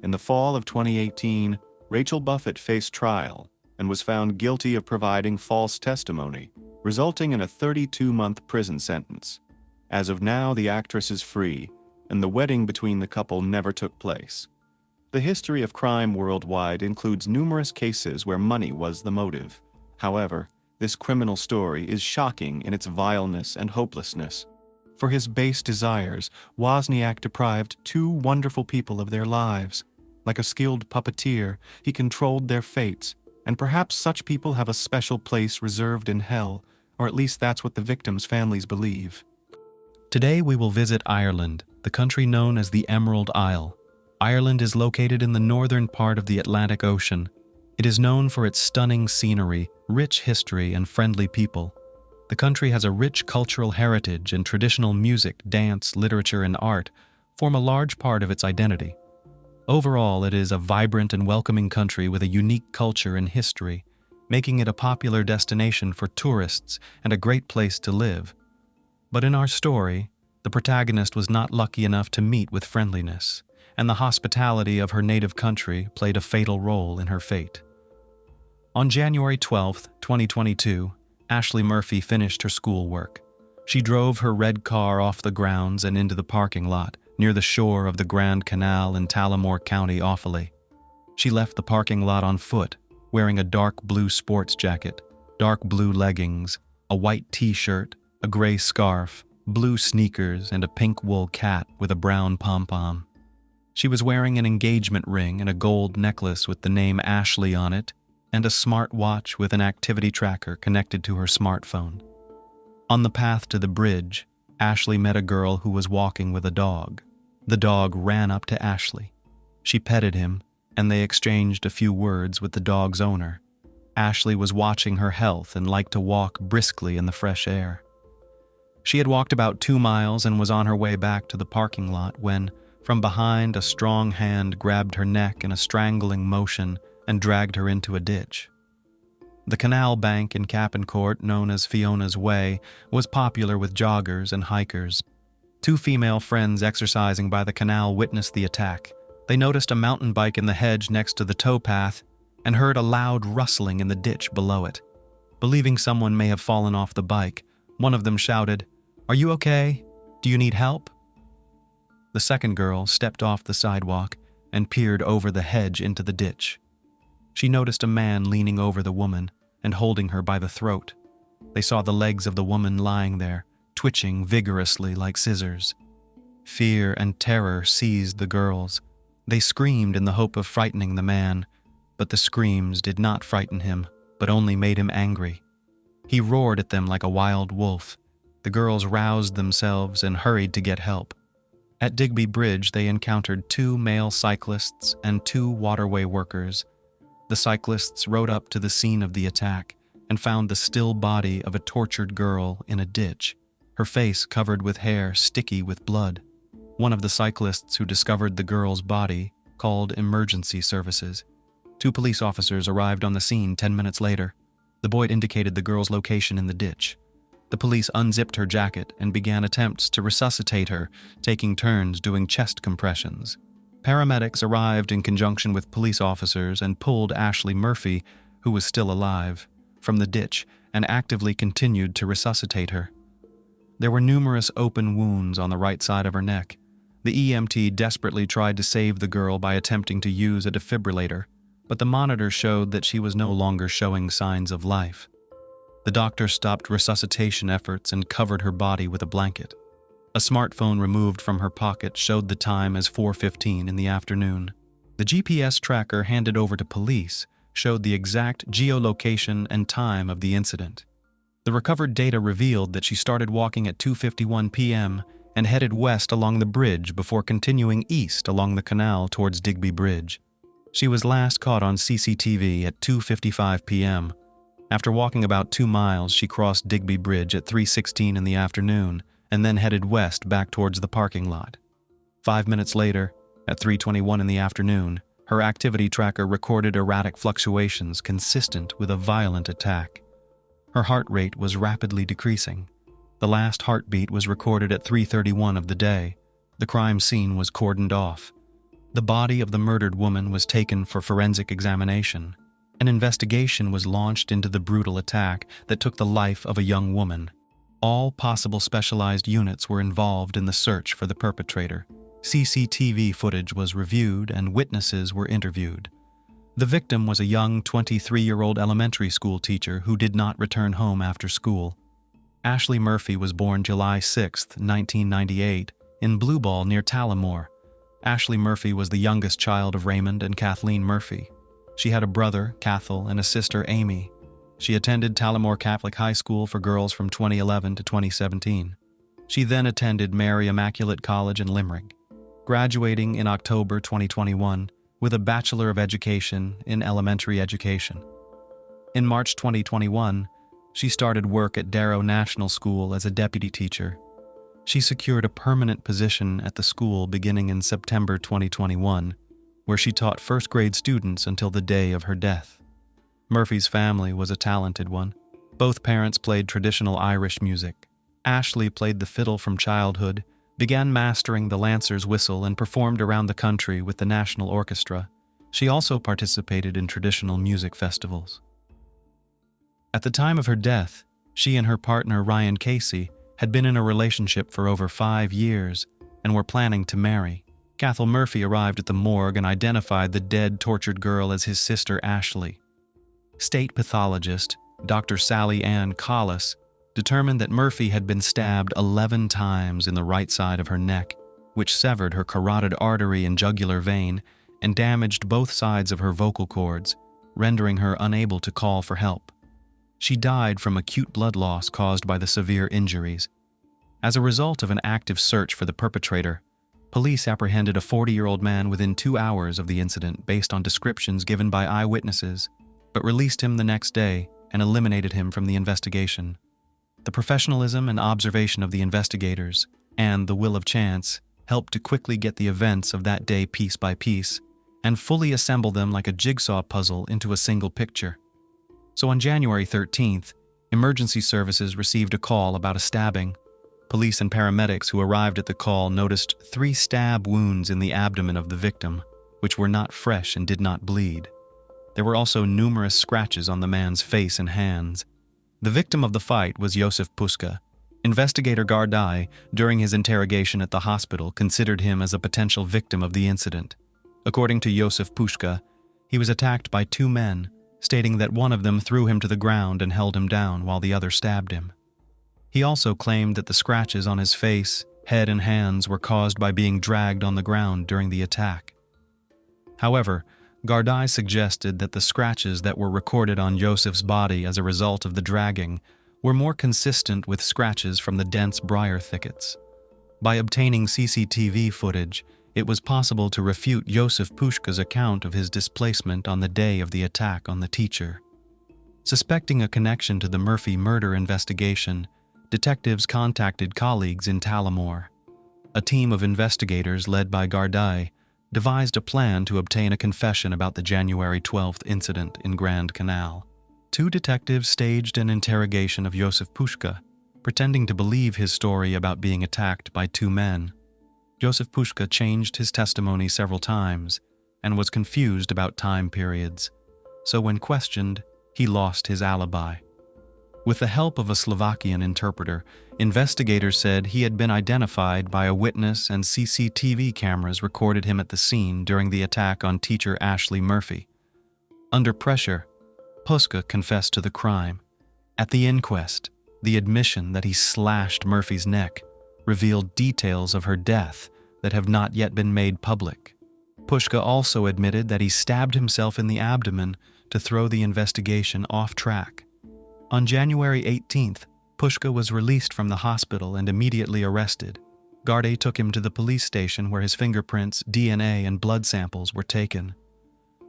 A: In the fall of 2018, Rachel Buffett faced trial and was found guilty of providing false testimony, resulting in a 32-month prison sentence. As of now, the actress is free, and the wedding between the couple never took place. The history of crime worldwide includes numerous cases where money was the motive. However, this criminal story is shocking in its vileness and hopelessness. For his base desires, Wozniak deprived two wonderful people of their lives. Like a skilled puppeteer, he controlled their fates, and perhaps such people have a special place reserved in hell, or at least that's what the victims' families believe.
B: Today we will visit Ireland, the country known as the Emerald Isle. Ireland is located in the northern part of the Atlantic Ocean. It is known for its stunning scenery, rich history, and friendly people. The country has a rich cultural heritage, and traditional music, dance, literature, and art form a large part of its identity. Overall, it is a vibrant and welcoming country with a unique culture and history, making it a popular destination for tourists and a great place to live. But in our story, the protagonist was not lucky enough to meet with friendliness, and the hospitality of her native country played a fatal role in her fate. On January 12, 2022, Ashley Murphy finished her schoolwork. She drove her red car off the grounds and into the parking lot, near the shore of the Grand Canal in Tullamore County, Offaly. She left the parking lot on foot, wearing a dark blue sports jacket, dark blue leggings, a white t-shirt, a gray scarf, blue sneakers, and a pink wool cat with a brown pom-pom. She was wearing an engagement ring and a gold necklace with the name Ashley on it, and a smart watch with an activity tracker connected to her smartphone. On the path to the bridge, Ashley met a girl who was walking with a dog. The dog ran up to Ashley. She petted him, and they exchanged a few words with the dog's owner. Ashley was watching her health and liked to walk briskly in the fresh air. She had walked about 2 miles and was on her way back to the parking lot when, from behind, a strong hand grabbed her neck in a strangling motion and dragged her into a ditch. The canal bank in Cap'n Court, known as Fiona's Way, was popular with joggers and hikers. 2 female friends exercising by the canal witnessed the attack. They noticed a mountain bike in the hedge next to the towpath and heard a loud rustling in the ditch below it. Believing someone may have fallen off the bike, one of them shouted, "Are you okay? Do you need help?" The second girl stepped off the sidewalk and peered over the hedge into the ditch. She noticed a man leaning over the woman and holding her by the throat. They saw the legs of the woman lying there, twitching vigorously like scissors. Fear and terror seized the girls. They screamed in the hope of frightening the man, but the screams did not frighten him, but only made him angry. He roared at them like a wild wolf. The girls roused themselves and hurried to get help. At Digby Bridge, they encountered 2 male cyclists and 2 waterway workers. The cyclists rode up to the scene of the attack and found the still body of a tortured girl in a ditch, her face covered with hair sticky with blood. One of the cyclists who discovered the girl's body called emergency services. 2 police officers arrived on the scene 10 minutes later. The boy indicated the girl's location in the ditch. The police unzipped her jacket and began attempts to resuscitate her, taking turns doing chest compressions. Paramedics arrived in conjunction with police officers and pulled Ashley Murphy, who was still alive, from the ditch and actively continued to resuscitate her. There were numerous open wounds on the right side of her neck. The EMT desperately tried to save the girl by attempting to use a defibrillator, but the monitor showed that she was no longer showing signs of life. The doctor stopped resuscitation efforts and covered her body with a blanket. A smartphone removed from her pocket showed the time as 4:15 in the afternoon. The GPS tracker handed over to police showed the exact geolocation and time of the incident. The recovered data revealed that she started walking at 2:51 p.m. and headed west along the bridge before continuing east along the canal towards Digby Bridge. She was last caught on CCTV at 2:55 p.m. After walking about 2 miles, she crossed Digby Bridge at 3:16 in the afternoon and then headed west back towards the parking lot. 5 minutes later, at 3:21 in the afternoon, her activity tracker recorded erratic fluctuations consistent with a violent attack. Her heart rate was rapidly decreasing. The last heartbeat was recorded at 3:31 of the day. The crime scene was cordoned off. The body of the murdered woman was taken for forensic examination. An investigation was launched into the brutal attack that took the life of a young woman. All possible specialized units were involved in the search for the perpetrator. CCTV footage was reviewed and witnesses were interviewed. The victim was a young 23-year-old elementary school teacher who did not return home after school. Ashley Murphy was born July 6, 1998, in Blue Ball near Tullamore. Ashley Murphy was the youngest child of Raymond and Kathleen Murphy. She had a brother, Cathal, and a sister, Amy. She attended Tullamore Catholic High School for girls from 2011 to 2017. She then attended Mary Immaculate College in Limerick, graduating in October 2021 with a Bachelor of Education in Elementary Education. In March 2021, she started work at Darrow National School as a deputy teacher. She secured a permanent position at the school beginning in September 2021, where she taught first-grade students until the day of her death. Murphy's family was a talented one. Both parents played traditional Irish music. Ashley played the fiddle from childhood, began mastering the Lancer's whistle, and performed around the country with the National Orchestra. She also participated in traditional music festivals. At the time of her death, she and her partner, Ryan Casey, had been in a relationship for over 5 years and were planning to marry. Cathal Murphy arrived at the morgue and identified the dead, tortured girl as his sister, Ashley. State pathologist, Dr. Sally Ann Collis, determined that Murphy had been stabbed 11 times in the right side of her neck, which severed her carotid artery and jugular vein and damaged both sides of her vocal cords, rendering her unable to call for help. She died from acute blood loss caused by the severe injuries. As a result of an active search for the perpetrator, police apprehended a 40-year-old man within 2 hours of the incident based on descriptions given by eyewitnesses, but released him the next day and eliminated him from the investigation. The professionalism and observation of the investigators and the will of chance helped to quickly get the events of that day piece by piece and fully assemble them like a jigsaw puzzle into a single picture. So on January 13th, emergency services received a call about a stabbing. Police and paramedics who arrived at the call noticed 3 stab wounds in the abdomen of the victim, which were not fresh and did not bleed. There were also numerous scratches on the man's face and hands. The victim of the fight was Josef Puska. Investigator Gardai, during his interrogation at the hospital, considered him as a potential victim of the incident. According to Josef Puska, he was attacked by 2 men, stating that one of them threw him to the ground and held him down while the other stabbed him. He also claimed that the scratches on his face, head, and hands were caused by being dragged on the ground during the attack. However, Gardai suggested that the scratches that were recorded on Joseph's body as a result of the dragging were more consistent with scratches from the dense briar thickets. By obtaining CCTV footage, it was possible to refute Josef Puska's account of his displacement on the day of the attack on the teacher. Suspecting a connection to the Murphy murder investigation, detectives contacted colleagues in Tullamore. A team of investigators led by Gardai devised a plan to obtain a confession about the January 12th incident in Grand Canal. 2 detectives staged an interrogation of Josef Puška, pretending to believe his story about being attacked by 2 men. Josef Puška changed his testimony several times and was confused about time periods, so when questioned, he lost his alibi. With the help of a Slovakian interpreter, investigators said he had been identified by a witness and CCTV cameras recorded him at the scene during the attack on teacher Ashley Murphy. Under pressure, Puška confessed to the crime. At the inquest, the admission that he slashed Murphy's neck revealed details of her death that have not yet been made public. Puška also admitted that he stabbed himself in the abdomen to throw the investigation off track. On January 18th, Puška was released from the hospital and immediately arrested. Garde took him to the police station where his fingerprints, DNA, and blood samples were taken.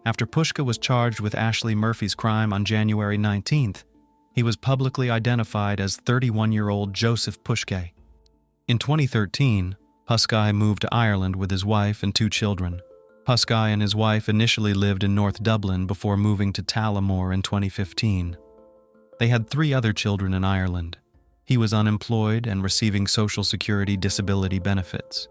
B: After Puška was charged with Ashley Murphy's crime on January 19th, he was publicly identified as 31-year-old Joseph Puška. In 2013, Puška moved to Ireland with his wife and 2 children. Puška and his wife initially lived in North Dublin before moving to Tullamore in 2015. They had 3 other children in Ireland. He was unemployed and receiving Social Security disability benefits.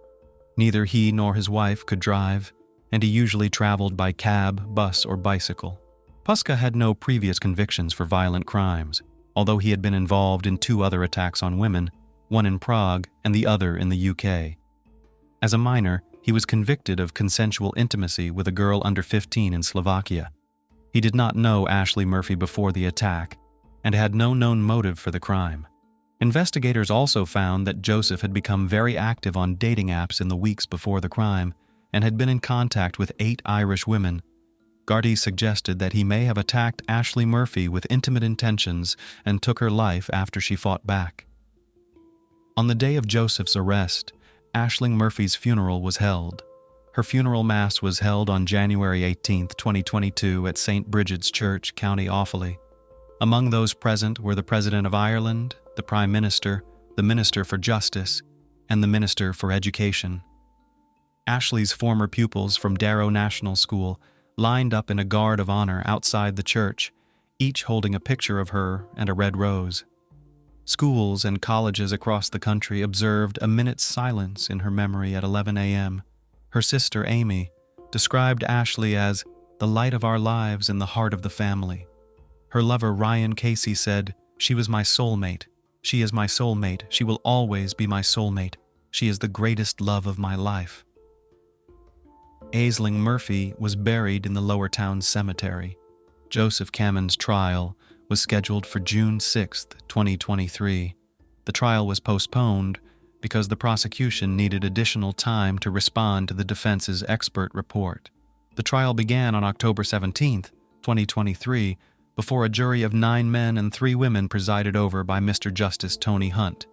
B: Neither he nor his wife could drive, and he usually traveled by cab, bus, or bicycle. Puška had no previous convictions for violent crimes, although he had been involved in 2 other attacks on women, one in Prague and the other in the UK. As a minor, he was convicted of consensual intimacy with a girl under 15 in Slovakia. He did not know Ashley Murphy before the attack and had no known motive for the crime. Investigators also found that Joseph had become very active on dating apps in the weeks before the crime and had been in contact with 8 Irish women. Garde suggested that he may have attacked Ashley Murphy with intimate intentions and took her life after she fought back. On the day of Joseph's arrest, Ashley Murphy's funeral was held. Her funeral mass was held on January 18, 2022 at St. Bridget's Church, County Offaly. Among those present were the President of Ireland, the Prime Minister, the Minister for Justice, and the Minister for Education. Ashley's former pupils from Darrow National School lined up in a guard of honor outside the church, each holding a picture of her and a red rose. Schools and colleges across the country observed a minute's silence in her memory at 11 a.m. Her sister, Amy, described Ashley as the light of our lives in the heart of the family. Her lover, Ryan Casey, said, "She was my soulmate. She is my soulmate. She will always be my soulmate. She is the greatest love of my life." Aisling Murphy was buried in the Lower Town Cemetery. Joseph Camen's trial was scheduled for June 6, 2023. The trial was postponed because the prosecution needed additional time to respond to the defense's expert report. The trial began on October 17, 2023, before a jury of 9 men and 3 women presided over by Mr. Justice Tony Hunt.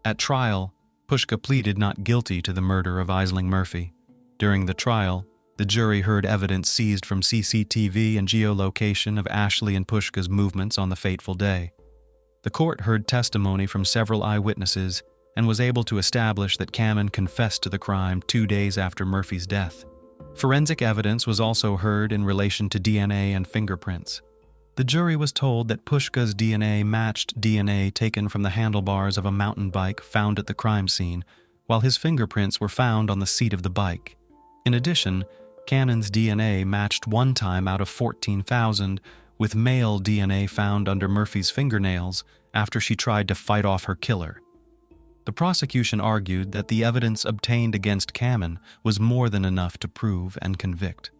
B: At trial, Puška pleaded not guilty to the murder of Aisling Murphy. During the trial, the jury heard evidence seized from CCTV and geolocation of Ashley and Puška's movements on the fateful day. The court heard testimony from several eyewitnesses and was able to establish that Camen confessed to the crime 2 days after Murphy's death. Forensic evidence was also heard in relation to DNA and fingerprints. The jury was told that Puška's DNA matched DNA taken from the handlebars of a mountain bike found at the crime scene, while his fingerprints were found on the seat of the bike. In addition, Camen's DNA matched 1 time out of 14,000 with male DNA found under Murphy's fingernails after she tried to fight off her killer. The prosecution argued that the evidence obtained against Camen was more than enough to prove and convict.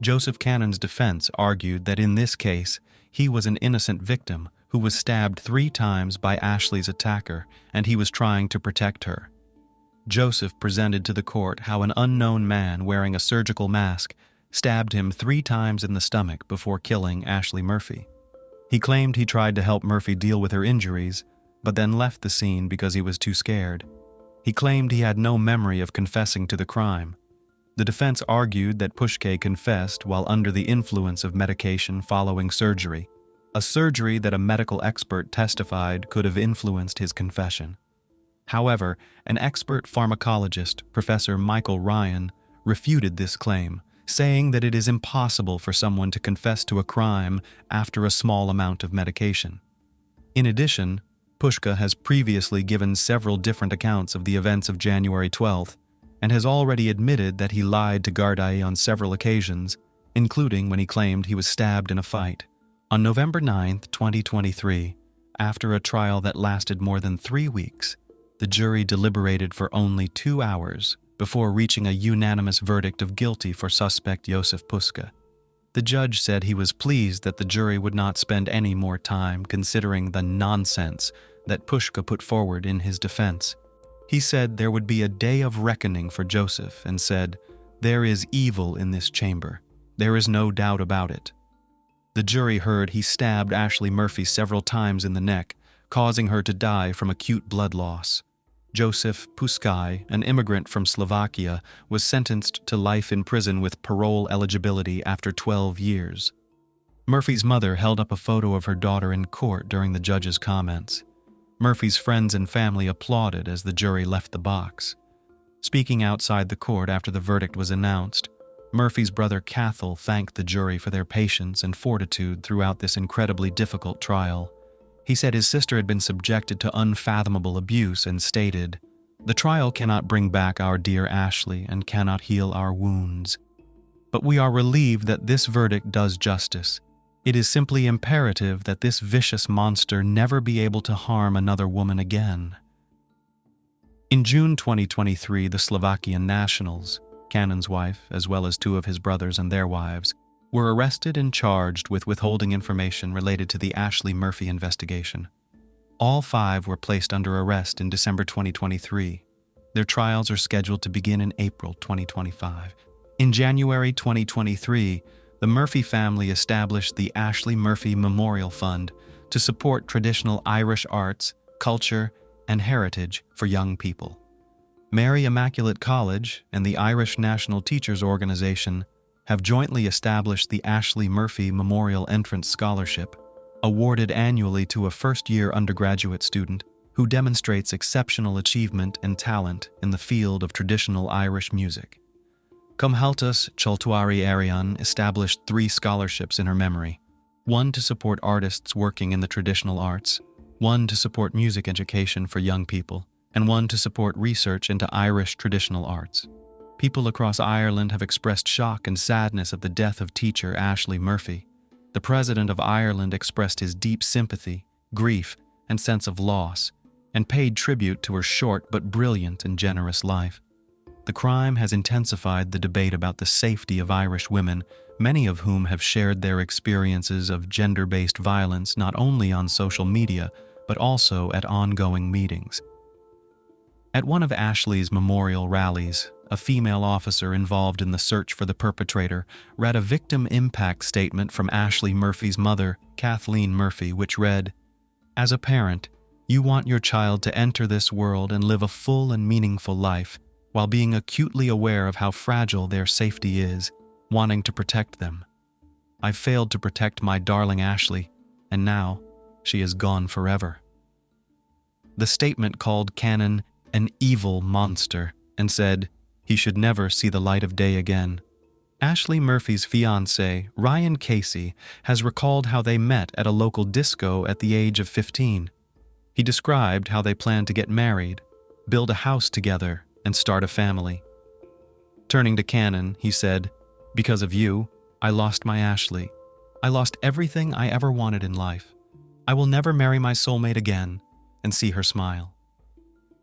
B: Joseph Camen's defense argued that in this case, he was an innocent victim who was stabbed 3 times by Ashley's attacker, and he was trying to protect her. Joseph presented to the court how an unknown man wearing a surgical mask stabbed him 3 times in the stomach before killing Ashley Murphy. He claimed he tried to help Murphy deal with her injuries, but then left the scene because he was too scared. He claimed he had no memory of confessing to the crime. The defense argued that Puška confessed while under the influence of medication following surgery, a surgery that a medical expert testified could have influenced his confession. However, an expert pharmacologist, Professor Michael Ryan, refuted this claim, saying that it is impossible for someone to confess to a crime after a small amount of medication. In addition, Pushka has previously given several different accounts of the events of January 12th and has already admitted that he lied to Gardai on several occasions, including when he claimed he was stabbed in a fight. On November 9, 2023, after a trial that lasted more than 3 weeks, the jury deliberated for only 2 hours before reaching a unanimous verdict of guilty for suspect Josef Puška. The judge said he was pleased that the jury would not spend any more time considering the nonsense that Puška put forward in his defense. He said there would be a day of reckoning for Joseph and said, "There is evil in this chamber. There is no doubt about it." The jury heard he stabbed Ashley Murphy several times in the neck, causing her to die from acute blood loss. Josef Puškaj, an immigrant from Slovakia, was sentenced to life in prison with parole eligibility after 12 years. Murphy's mother held up a photo of her daughter in court during the judge's comments. Murphy's friends and family applauded as the jury left the box. Speaking outside the court after the verdict was announced, Murphy's brother Cathal thanked the jury for their patience and fortitude throughout this incredibly difficult trial. He said his sister had been subjected to unfathomable abuse and stated, "The trial cannot bring back our dear Ashley and cannot heal our wounds. But we are relieved that this verdict does justice. It is simply imperative that this vicious monster never be able to harm another woman again." In June 2023, the Slovakian nationals, Cannon's wife, as well as 2 of his brothers and their wives, were arrested and charged with withholding information related to the Ashley Murphy investigation. All 5 were placed under arrest in December 2023. Their trials are scheduled to begin in April 2025. In January 2023, the Murphy family established the Ashley Murphy Memorial Fund to support traditional Irish arts, culture, and heritage for young people. Mary Immaculate College and the Irish National Teachers Organization have jointly established the Ashley Murphy Memorial Entrance Scholarship, awarded annually to a first-year undergraduate student who demonstrates exceptional achievement and talent in the field of traditional Irish music. Comhaltas Choltuari Arian established 3 scholarships in her memory, 1 to support artists working in the traditional arts, 1 to support music education for young people, and 1 to support research into Irish traditional arts. People across Ireland have expressed shock and sadness at the death of teacher Ashley Murphy. The President of Ireland expressed his deep sympathy, grief, and sense of loss, and paid tribute to her short but brilliant and generous life. The crime has intensified the debate about the safety of Irish women, many of whom have shared their experiences of gender-based violence not only on social media, but also at ongoing meetings. At one of Ashley's memorial rallies, a female officer involved in the search for the perpetrator read a victim impact statement from Ashley Murphy's mother, Kathleen Murphy, which read, "As a parent, you want your child to enter this world and live a full and meaningful life, while being acutely aware of how fragile their safety is, wanting to protect them. I failed to protect my darling Ashley, and now she is gone forever." The statement called Cannon an evil monster and said he should never see the light of day again. Ashley Murphy's fiancé, Ryan Casey, has recalled how they met at a local disco at the age of 15. He described how they planned to get married, build a house together, and start a family. Turning to Cannon, he said, "Because of you, I lost my Ashley. I lost everything I ever wanted in life. I will never marry my soulmate again and see her smile."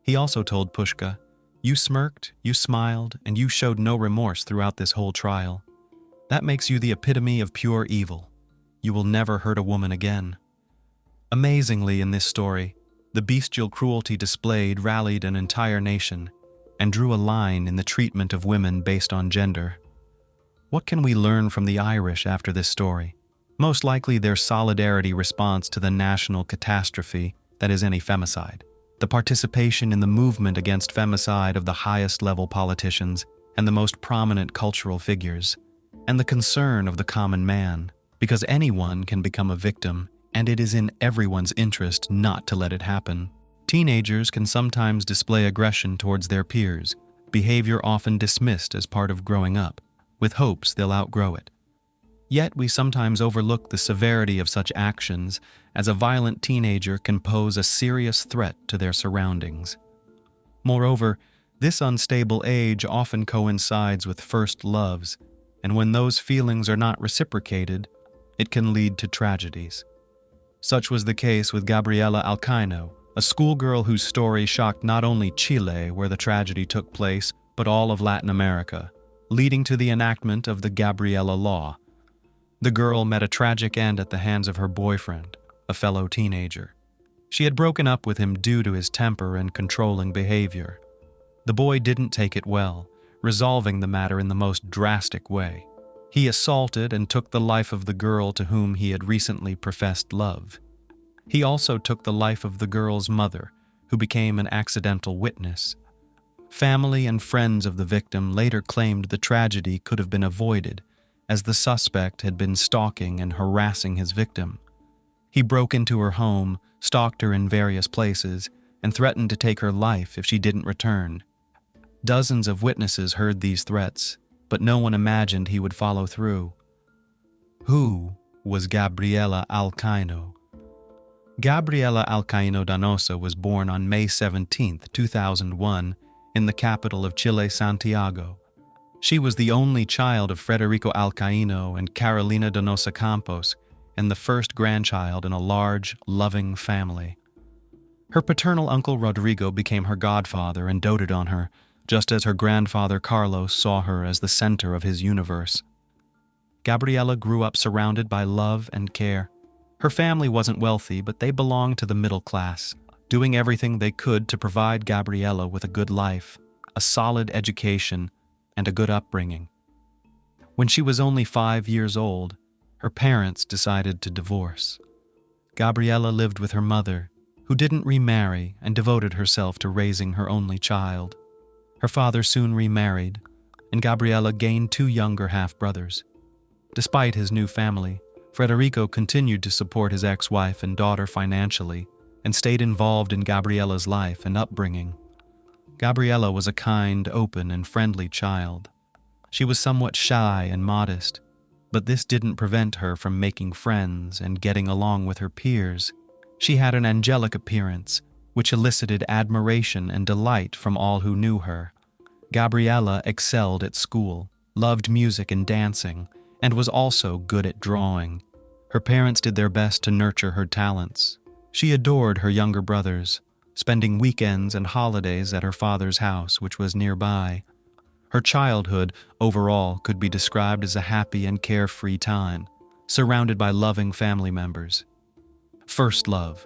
B: He also told Puška, "You smirked, you smiled, and you showed no remorse throughout this whole trial. That makes you the epitome of pure evil. You will never hurt a woman again." Amazingly, in this story, the bestial cruelty displayed rallied an entire nation and drew a line in the treatment of women based on gender. What can we learn from the Irish after this story? Most likely their solidarity response to the national catastrophe that is any femicide, the participation in the movement against femicide of the highest level politicians and the most prominent cultural figures, and the concern of the common man, because anyone can become a victim, and it is in everyone's interest not to let it happen. Teenagers can sometimes display aggression towards their peers, behavior often dismissed as part of growing up, with hopes they'll outgrow it. Yet we sometimes overlook the severity of such actions, as a violent teenager can pose a serious threat to their surroundings. Moreover, this unstable age often coincides with first loves, and when those feelings are not reciprocated, it can lead to tragedies. Such was the case with Gabriela Alcaino, a schoolgirl whose story shocked not only Chile, where the tragedy took place, but all of Latin America, leading to the enactment of the Gabriela Law. The girl met a tragic end at the hands of her boyfriend, a fellow teenager. She had broken up with him due to his temper and controlling behavior. The boy didn't take it well, resolving the matter in the most drastic way. He assaulted and took the life of the girl to whom he had recently professed love. He also took the life of the girl's mother, who became an accidental witness. Family and friends of the victim later claimed the tragedy could have been avoided, as the suspect had been stalking and harassing his victim. He broke into her home, stalked her in various places, and threatened to take her life if she didn't return. Dozens of witnesses heard these threats, but no one imagined he would follow through. Who was Gabriela Alcaino? Gabriela Alcaino Donoso was born on May 17, 2001, in the capital of Chile, Santiago. She was the only child of Federico Alcaino and Carolina Donosa Campos, and the first grandchild in a large, loving family. Her paternal uncle Rodrigo became her godfather and doted on her, just as her grandfather Carlos saw her as the center of his universe. Gabriela grew up surrounded by love and care. Her family wasn't wealthy, but they belonged to the middle class, doing everything they could to provide Gabriela with a good life, a solid education, and a good upbringing. When she was only 5 years old, her parents decided to divorce. Gabriela lived with her mother, who didn't remarry and devoted herself to raising her only child. Her father soon remarried, and Gabriela gained 2 younger half-brothers. Despite his new family, Federico continued to support his ex-wife and daughter financially and stayed involved in Gabriela's life and upbringing. Gabriela was a kind, open, and friendly child. She was somewhat shy and modest, but this didn't prevent her from making friends and getting along with her peers. She had an angelic appearance, which elicited admiration and delight from all who knew her. Gabriela excelled at school, loved music and dancing, and was also good at drawing. Her parents did their best to nurture her talents. She adored her younger brothers, spending weekends and holidays at her father's house, which was nearby. Her childhood, overall, could be described as a happy and carefree time, surrounded by loving family members. First love.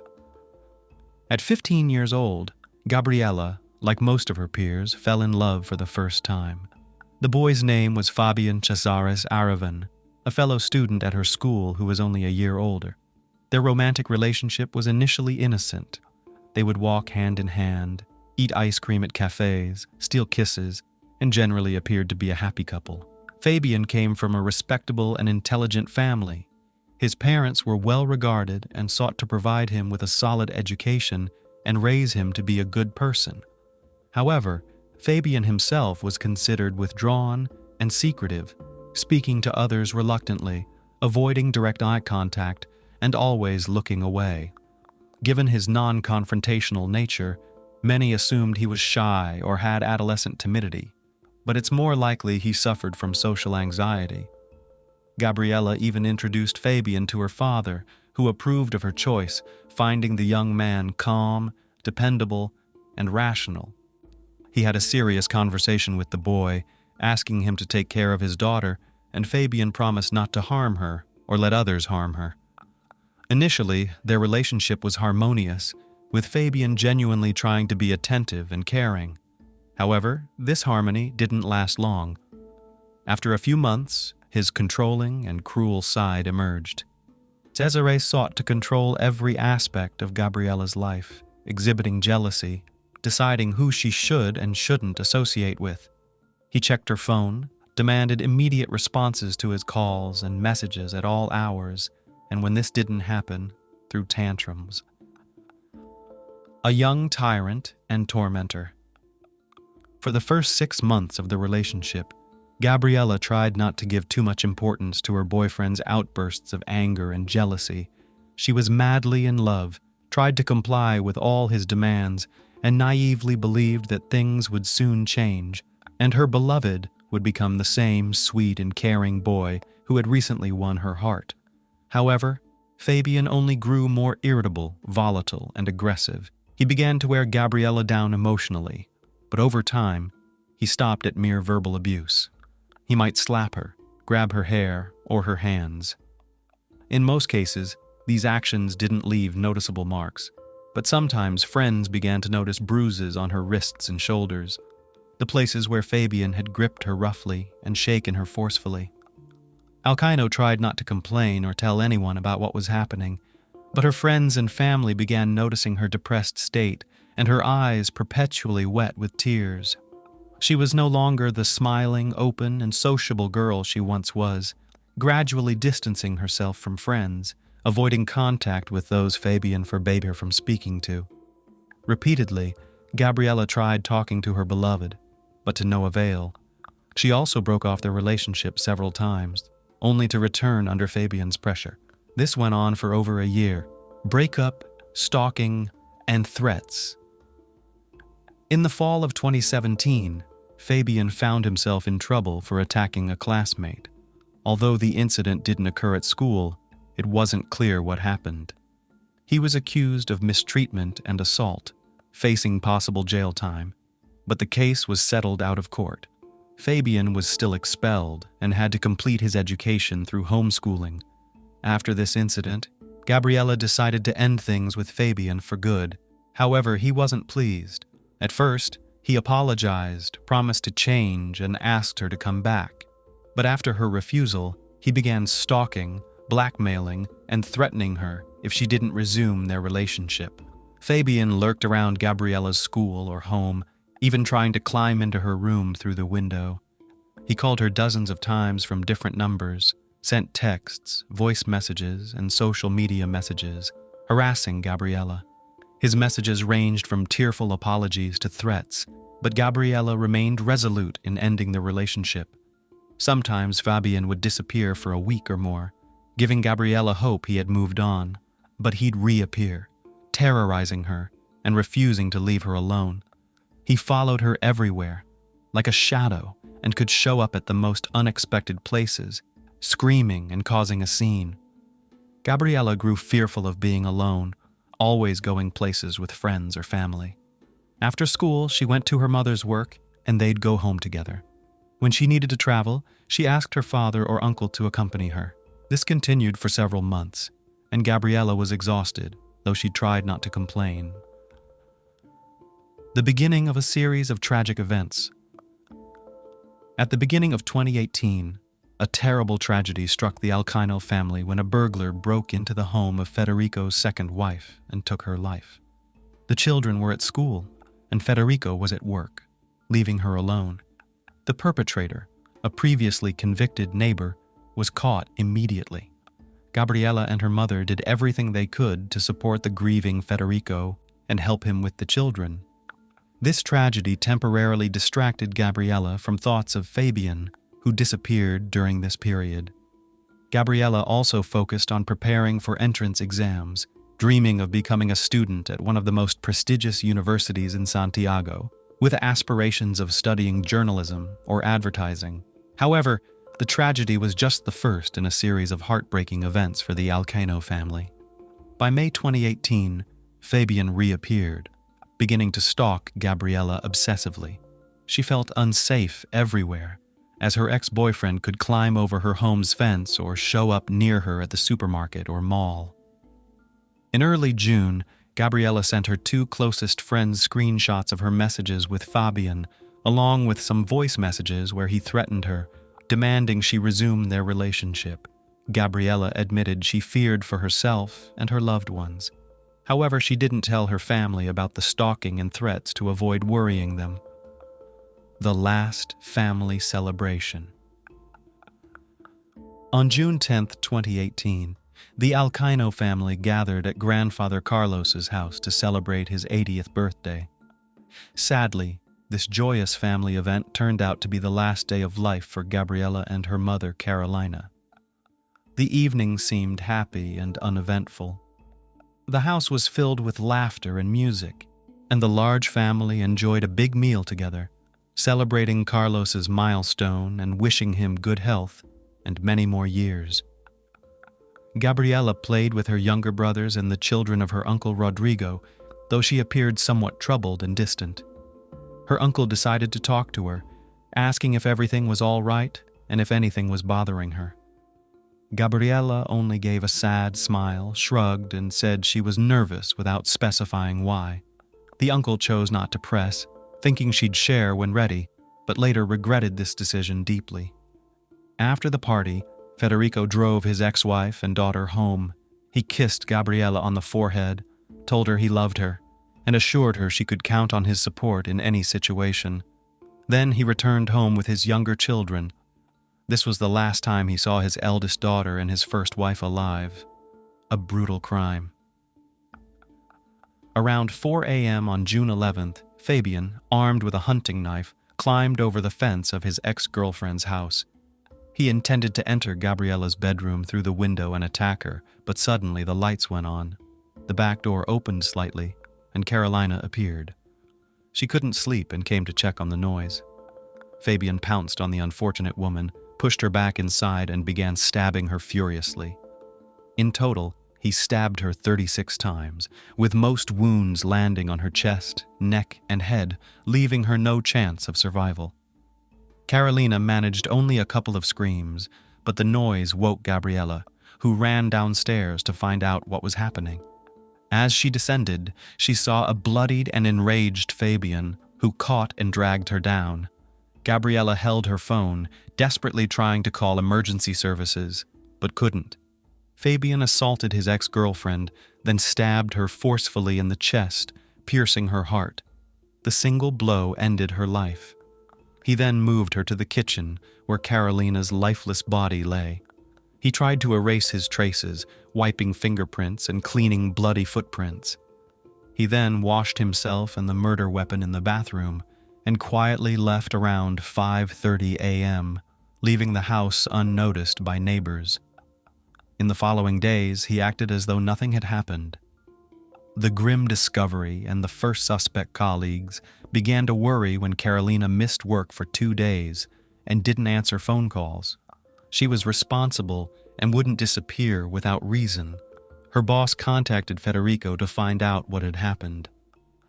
B: At 15 years old, Gabriela, like most of her peers, fell in love for the first time. The boy's name was Fabian Casares Aravan, a fellow student at her school who was only a year older. Their romantic relationship was initially innocent. They would walk hand in hand, eat ice cream at cafes, steal kisses, and generally appeared to be a happy couple. Fabian came from a respectable and intelligent family. His parents were well regarded and sought to provide him with a solid education and raise him to be a good person. However, Fabian himself was considered withdrawn and secretive, speaking to others reluctantly, avoiding direct eye contact, and always looking away. Given his non-confrontational nature, many assumed he was shy or had adolescent timidity, but it's more likely he suffered from social anxiety. Gabriela even introduced Fabian to her father, who approved of her choice, finding the young man calm, dependable, and rational. He had a serious conversation with the boy, asking him to take care of his daughter, and Fabian promised not to harm her or let others harm her. Initially, their relationship was harmonious, with Fabian genuinely trying to be attentive and caring. However, this harmony didn't last long. After a few months, his controlling and cruel side emerged. Cesare sought to control every aspect of Gabriela's life, exhibiting jealousy, deciding who she should and shouldn't associate with. He checked her phone, demanded immediate responses to his calls and messages at all hours, and when this didn't happen, threw tantrums. A young tyrant and tormentor. For the first 6 months of the relationship, Gabriella tried not to give too much importance to her boyfriend's outbursts of anger and jealousy. She was madly in love, tried to comply with all his demands, and naively believed that things would soon change, and her beloved would become the same sweet and caring boy who had recently won her heart. However, Fabian only grew more irritable, volatile, and aggressive. He began to wear Gabriella down emotionally, but over time, he stopped at mere verbal abuse. He might slap her, grab her hair, or her hands. In most cases, these actions didn't leave noticeable marks, but sometimes friends began to notice bruises on her wrists and shoulders, the places where Fabian had gripped her roughly and shaken her forcefully. Alcaino tried not to complain or tell anyone about what was happening, but her friends and family began noticing her depressed state and her eyes perpetually wet with tears. She was no longer the smiling, open, and sociable girl she once was, gradually distancing herself from friends, avoiding contact with those Fabian forbade her from speaking to. Repeatedly, Gabriella tried talking to her beloved, but to no avail. She also broke off their relationship several times, only to return under Fabian's pressure. This went on for over a year. Breakup, stalking, and threats. In the fall of 2017, Fabian found himself in trouble for attacking a classmate. Although the incident didn't occur at school, it wasn't clear what happened. He was accused of mistreatment and assault, facing possible jail time, but the case was settled out of court. Fabian was still expelled and had to complete his education through homeschooling. After this incident, Gabriella decided to end things with Fabian for good. However, he wasn't pleased. At first, he apologized, promised to change, and asked her to come back. But after her refusal, he began stalking, blackmailing, and threatening her if she didn't resume their relationship. Fabian lurked around Gabriella's school or home, even trying to climb into her room through the window. He called her dozens of times from different numbers, sent texts, voice messages, and social media messages, harassing Gabriella. His messages ranged from tearful apologies to threats, but Gabriella remained resolute in ending the relationship. Sometimes Fabian would disappear for a week or more, giving Gabriella hope he had moved on, but he'd reappear, terrorizing her and refusing to leave her alone. He followed her everywhere, like a shadow, and could show up at the most unexpected places, screaming and causing a scene. Gabriella grew fearful of being alone, always going places with friends or family. After school, she went to her mother's work, and they'd go home together. When she needed to travel, she asked her father or uncle to accompany her. This continued for several months, and Gabriella was exhausted, though she tried not to complain. The beginning of a series of tragic events. At the beginning of 2018, a terrible tragedy struck the Alcaino family when a burglar broke into the home of Federico's second wife and took her life. The children were at school, and Federico was at work, leaving her alone. The perpetrator, a previously convicted neighbor, was caught immediately. Gabriella and her mother did everything they could to support the grieving Federico and help him with the children. This tragedy temporarily distracted Gabriella from thoughts of Fabian, who disappeared during this period. Gabriella also focused on preparing for entrance exams, dreaming of becoming a student at one of the most prestigious universities in Santiago, with aspirations of studying journalism or advertising. However, the tragedy was just the first in a series of heartbreaking events for the Alcaino family. By May 2018, Fabian reappeared, beginning to stalk Gabriella obsessively. She felt unsafe everywhere, as her ex-boyfriend could climb over her home's fence or show up near her at the supermarket or mall. In early June, Gabriella sent her two closest friends screenshots of her messages with Fabian, along with some voice messages where he threatened her, demanding she resume their relationship. Gabriella admitted she feared for herself and her loved ones. However, she didn't tell her family about the stalking and threats to avoid worrying them. The last family celebration. On June 10, 2018, the Alcaino family gathered at grandfather Carlos's house to celebrate his 80th birthday. Sadly, This joyous family event turned out to be the last day of life for Gabriella and her mother, Carolina. The evening seemed happy and uneventful. The house was filled with laughter and music, and the large family enjoyed a big meal together, celebrating Carlos's milestone and wishing him good health and many more years. Gabriella played with her younger brothers and the children of her uncle Rodrigo, though she appeared somewhat troubled and distant. Her uncle decided to talk to her, asking if everything was all right and if anything was bothering her. Gabriella only gave a sad smile, shrugged, and said she was nervous without specifying why. The uncle chose not to press, thinking she'd share when ready, but later regretted this decision deeply. After the party, Federico drove his ex-wife and daughter home. He kissed Gabriella on the forehead, told her he loved her, and assured her she could count on his support in any situation. Then he returned home with his younger children. This was the last time he saw his eldest daughter and his first wife alive. A brutal crime. Around 4 a.m. on June 11th, Fabian, armed with a hunting knife, climbed over the fence of his ex-girlfriend's house. He intended to enter Gabriella's bedroom through the window and attack her, but suddenly the lights went on. The back door opened slightly, and Carolina appeared. She couldn't sleep and came to check on the noise. Fabian pounced on the unfortunate woman, pushed her back inside, and began stabbing her furiously. In total, he stabbed her 36 times, with most wounds landing on her chest, neck, and head, leaving her no chance of survival. Carolina managed only a couple of screams, but the noise woke Gabriella, who ran downstairs to find out what was happening. As she descended, she saw a bloodied and enraged Fabian, who caught and dragged her down. Gabriella held her phone, desperately trying to call emergency services, but couldn't. Fabian assaulted his ex-girlfriend, then stabbed her forcefully in the chest, piercing her heart. The single blow ended her life. He then moved her to the kitchen, where Carolina's lifeless body lay. He tried to erase his traces, wiping fingerprints and cleaning bloody footprints. He then washed himself and the murder weapon in the bathroom, and quietly left around 5:30 a.m., leaving the house unnoticed by neighbors. In the following days, he acted as though nothing had happened. The grim discovery and the first suspect colleagues began to worry when Carolina missed work for 2 days and didn't answer phone calls. She was responsible and wouldn't disappear without reason. Her boss contacted Federico to find out what had happened.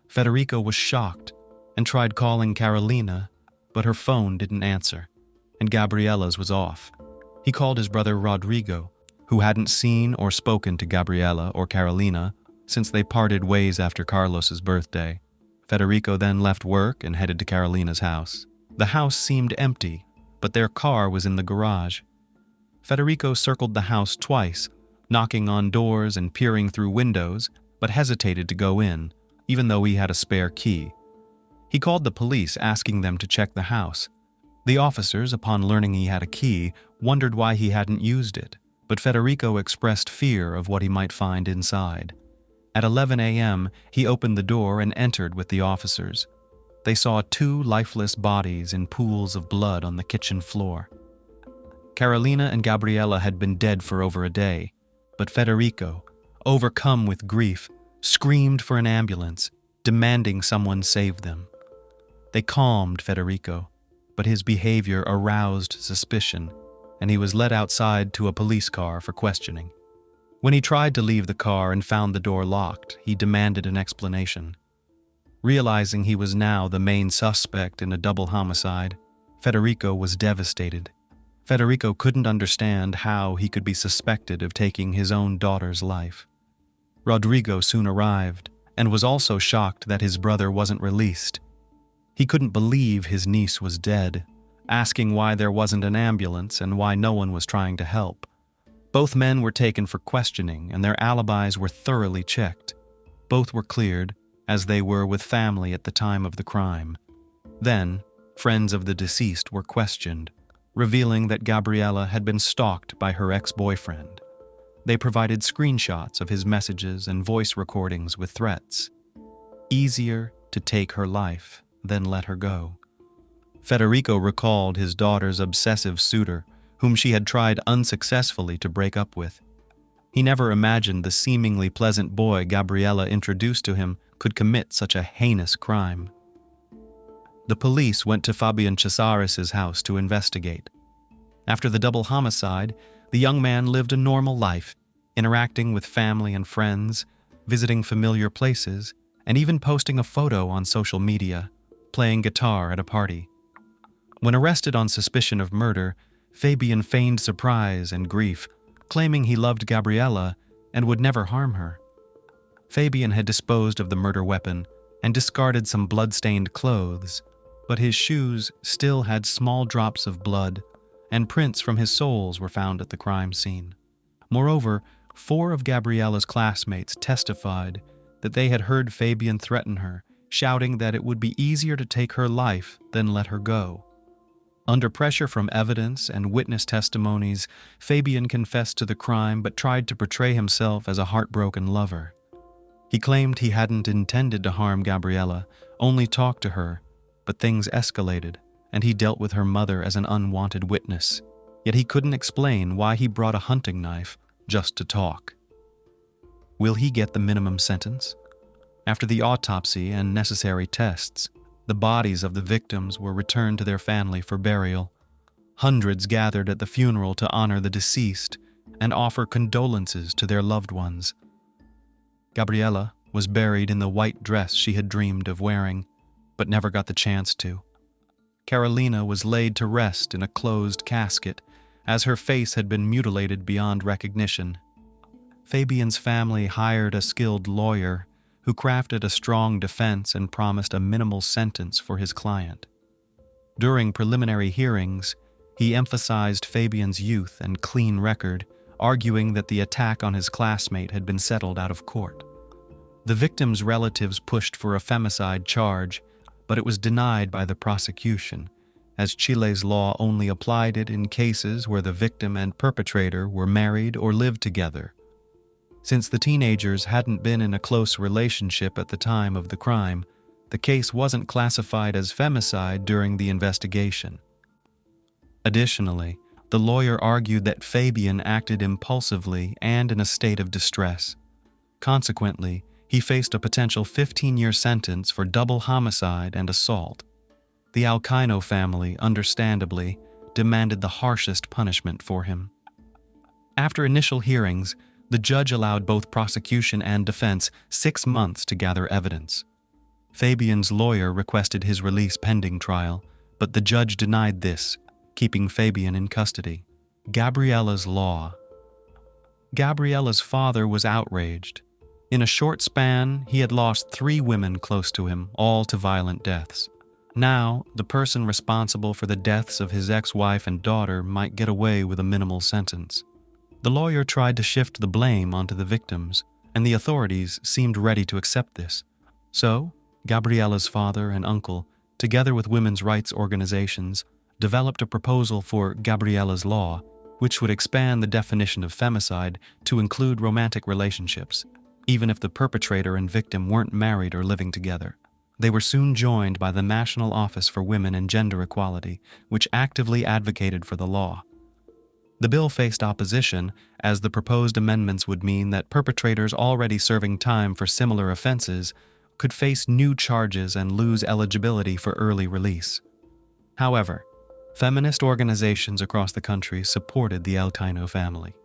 B: Federico was shocked and tried calling Carolina, but her phone didn't answer, and Gabriella's was off. He called his brother Rodrigo, who hadn't seen or spoken to Gabriella or Carolina since they parted ways after Carlos's birthday. Federico then left work and headed to Carolina's house. The house seemed empty, but their car was in the garage. Federico circled the house twice, knocking on doors and peering through windows, but hesitated to go in, even though he had a spare key. He called the police, asking them to check the house. The officers, upon learning he had a key, wondered why he hadn't used it, but Federico expressed fear of what he might find inside. At 11 a.m., he opened the door and entered with the officers. They saw 2 lifeless bodies in pools of blood on the kitchen floor. Carolina and Gabriella had been dead for over a day, but Federico, overcome with grief, screamed for an ambulance, demanding someone save them. They calmed Federico, but his behavior aroused suspicion, and he was led outside to a police car for questioning. When he tried to leave the car and found the door locked, he demanded an explanation. Realizing he was now the main suspect in a double homicide, Federico was devastated. Federico couldn't understand how he could be suspected of taking his own daughter's life. Rodrigo soon arrived, and was also shocked that his brother wasn't released. He couldn't believe his niece was dead, asking why there wasn't an ambulance and why no one was trying to help. Both men were taken for questioning, and their alibis were thoroughly checked. Both were cleared, as they were with family at the time of the crime. Then, friends of the deceased were questioned, revealing that Gabriella had been stalked by her ex-boyfriend. They provided screenshots of his messages and voice recordings with threats. Easier to take her life. then let her go. Federico recalled his daughter's obsessive suitor, whom she had tried unsuccessfully to break up with. He never imagined the seemingly pleasant boy Gabriella introduced to him could commit such a heinous crime. The police went to Fabian Cesaris's house to investigate. After the double homicide, the young man lived a normal life, interacting with family and friends, visiting familiar places, and even posting a photo on social media, playing guitar at a party. When arrested on suspicion of murder, Fabian feigned surprise and grief, claiming he loved Gabriella and would never harm her. Fabian had disposed of the murder weapon and discarded some blood-stained clothes, but his shoes still had small drops of blood, and prints from his soles were found at the crime scene. Moreover, 4 of Gabriella's classmates testified that they had heard Fabian threaten her, shouting that it would be easier to take her life than let her go. Under pressure from evidence and witness testimonies, Fabian confessed to the crime but tried to portray himself as a heartbroken lover. He claimed he hadn't intended to harm Gabriella, only talked to her, but things escalated, and he dealt with her mother as an unwanted witness. Yet he couldn't explain why he brought a hunting knife just to talk. Will he get the minimum sentence? After the autopsy and necessary tests, the bodies of the victims were returned to their family for burial. Hundreds gathered at the funeral to honor the deceased and offer condolences to their loved ones. Gabriella was buried in the white dress she had dreamed of wearing, but never got the chance to. Carolina was laid to rest in a closed casket, as her face had been mutilated beyond recognition. Fabian's family hired a skilled lawyer who crafted a strong defense and promised a minimal sentence for his client. During preliminary hearings, he emphasized Fabian's youth and clean record, arguing that the attack on his classmate had been settled out of court. The victim's relatives pushed for a femicide charge, but it was denied by the prosecution, as Chile's law only applied it in cases where the victim and perpetrator were married or lived together. Since the teenagers hadn't been in a close relationship at the time of the crime, the case wasn't classified as femicide during the investigation. Additionally, the lawyer argued that Fabian acted impulsively and in a state of distress. Consequently, he faced a potential 15-year sentence for double homicide and assault. The Alcaino family, understandably, demanded the harshest punishment for him. After initial hearings, the judge allowed both prosecution and defense 6 months to gather evidence. Fabian's lawyer requested his release pending trial, but the judge denied this, keeping Fabian in custody. Gabriella's law. Gabriella's father was outraged. In a short span, he had lost 3 women close to him, all to violent deaths. Now, the person responsible for the deaths of his ex-wife and daughter might get away with a minimal sentence. The lawyer tried to shift the blame onto the victims, and the authorities seemed ready to accept this. So, Gabriella's father and uncle, together with women's rights organizations, developed a proposal for Gabriella's law, which would expand the definition of femicide to include romantic relationships, even if the perpetrator and victim weren't married or living together. They were soon joined by the National Office for Women and Gender Equality, which actively advocated for the law. The bill faced opposition, as the proposed amendments would mean that perpetrators already serving time for similar offenses could face new charges and lose eligibility for early release. However, feminist organizations across the country supported the Alcaino family,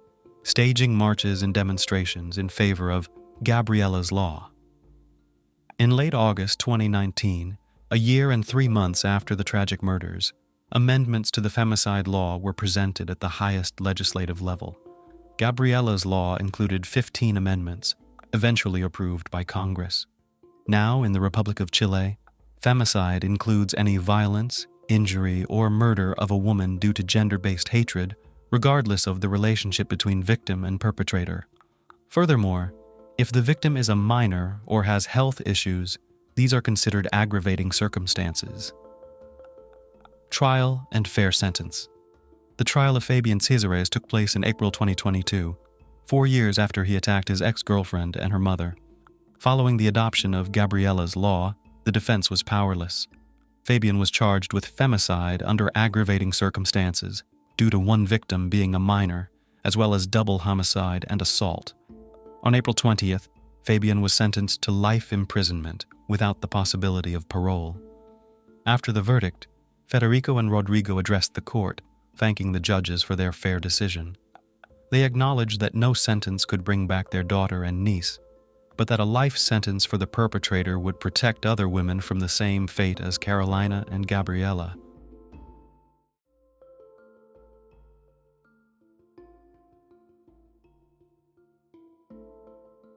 B: staging marches and demonstrations in favor of Gabriella's law. In late August 2019, a year and 3 months after the tragic murders, amendments to the femicide law were presented at the highest legislative level. Gabriella's law included 15 amendments, eventually approved by Congress. Now, in the Republic of Chile, femicide includes any violence, injury, or murder of a woman due to gender-based hatred, regardless of the relationship between victim and perpetrator. Furthermore, if the victim is a minor or has health issues, these are considered aggravating circumstances. Trial and fair sentence. The trial of Fabian Cesares took place in April 2022, 4 years after he attacked his ex-girlfriend and her mother. Following the adoption of Gabriella's law, the defense was powerless. Fabian was charged with femicide under aggravating circumstances due to one victim being a minor, as well as double homicide and assault. On April 20th, Fabian was sentenced to life imprisonment without the possibility of parole. After the verdict, Federico and Rodrigo addressed the court, thanking the judges for their fair decision. They acknowledged that no sentence could bring back their daughter and niece, but that a life sentence for the perpetrator would protect other women from the same fate as Carolina and Gabriela.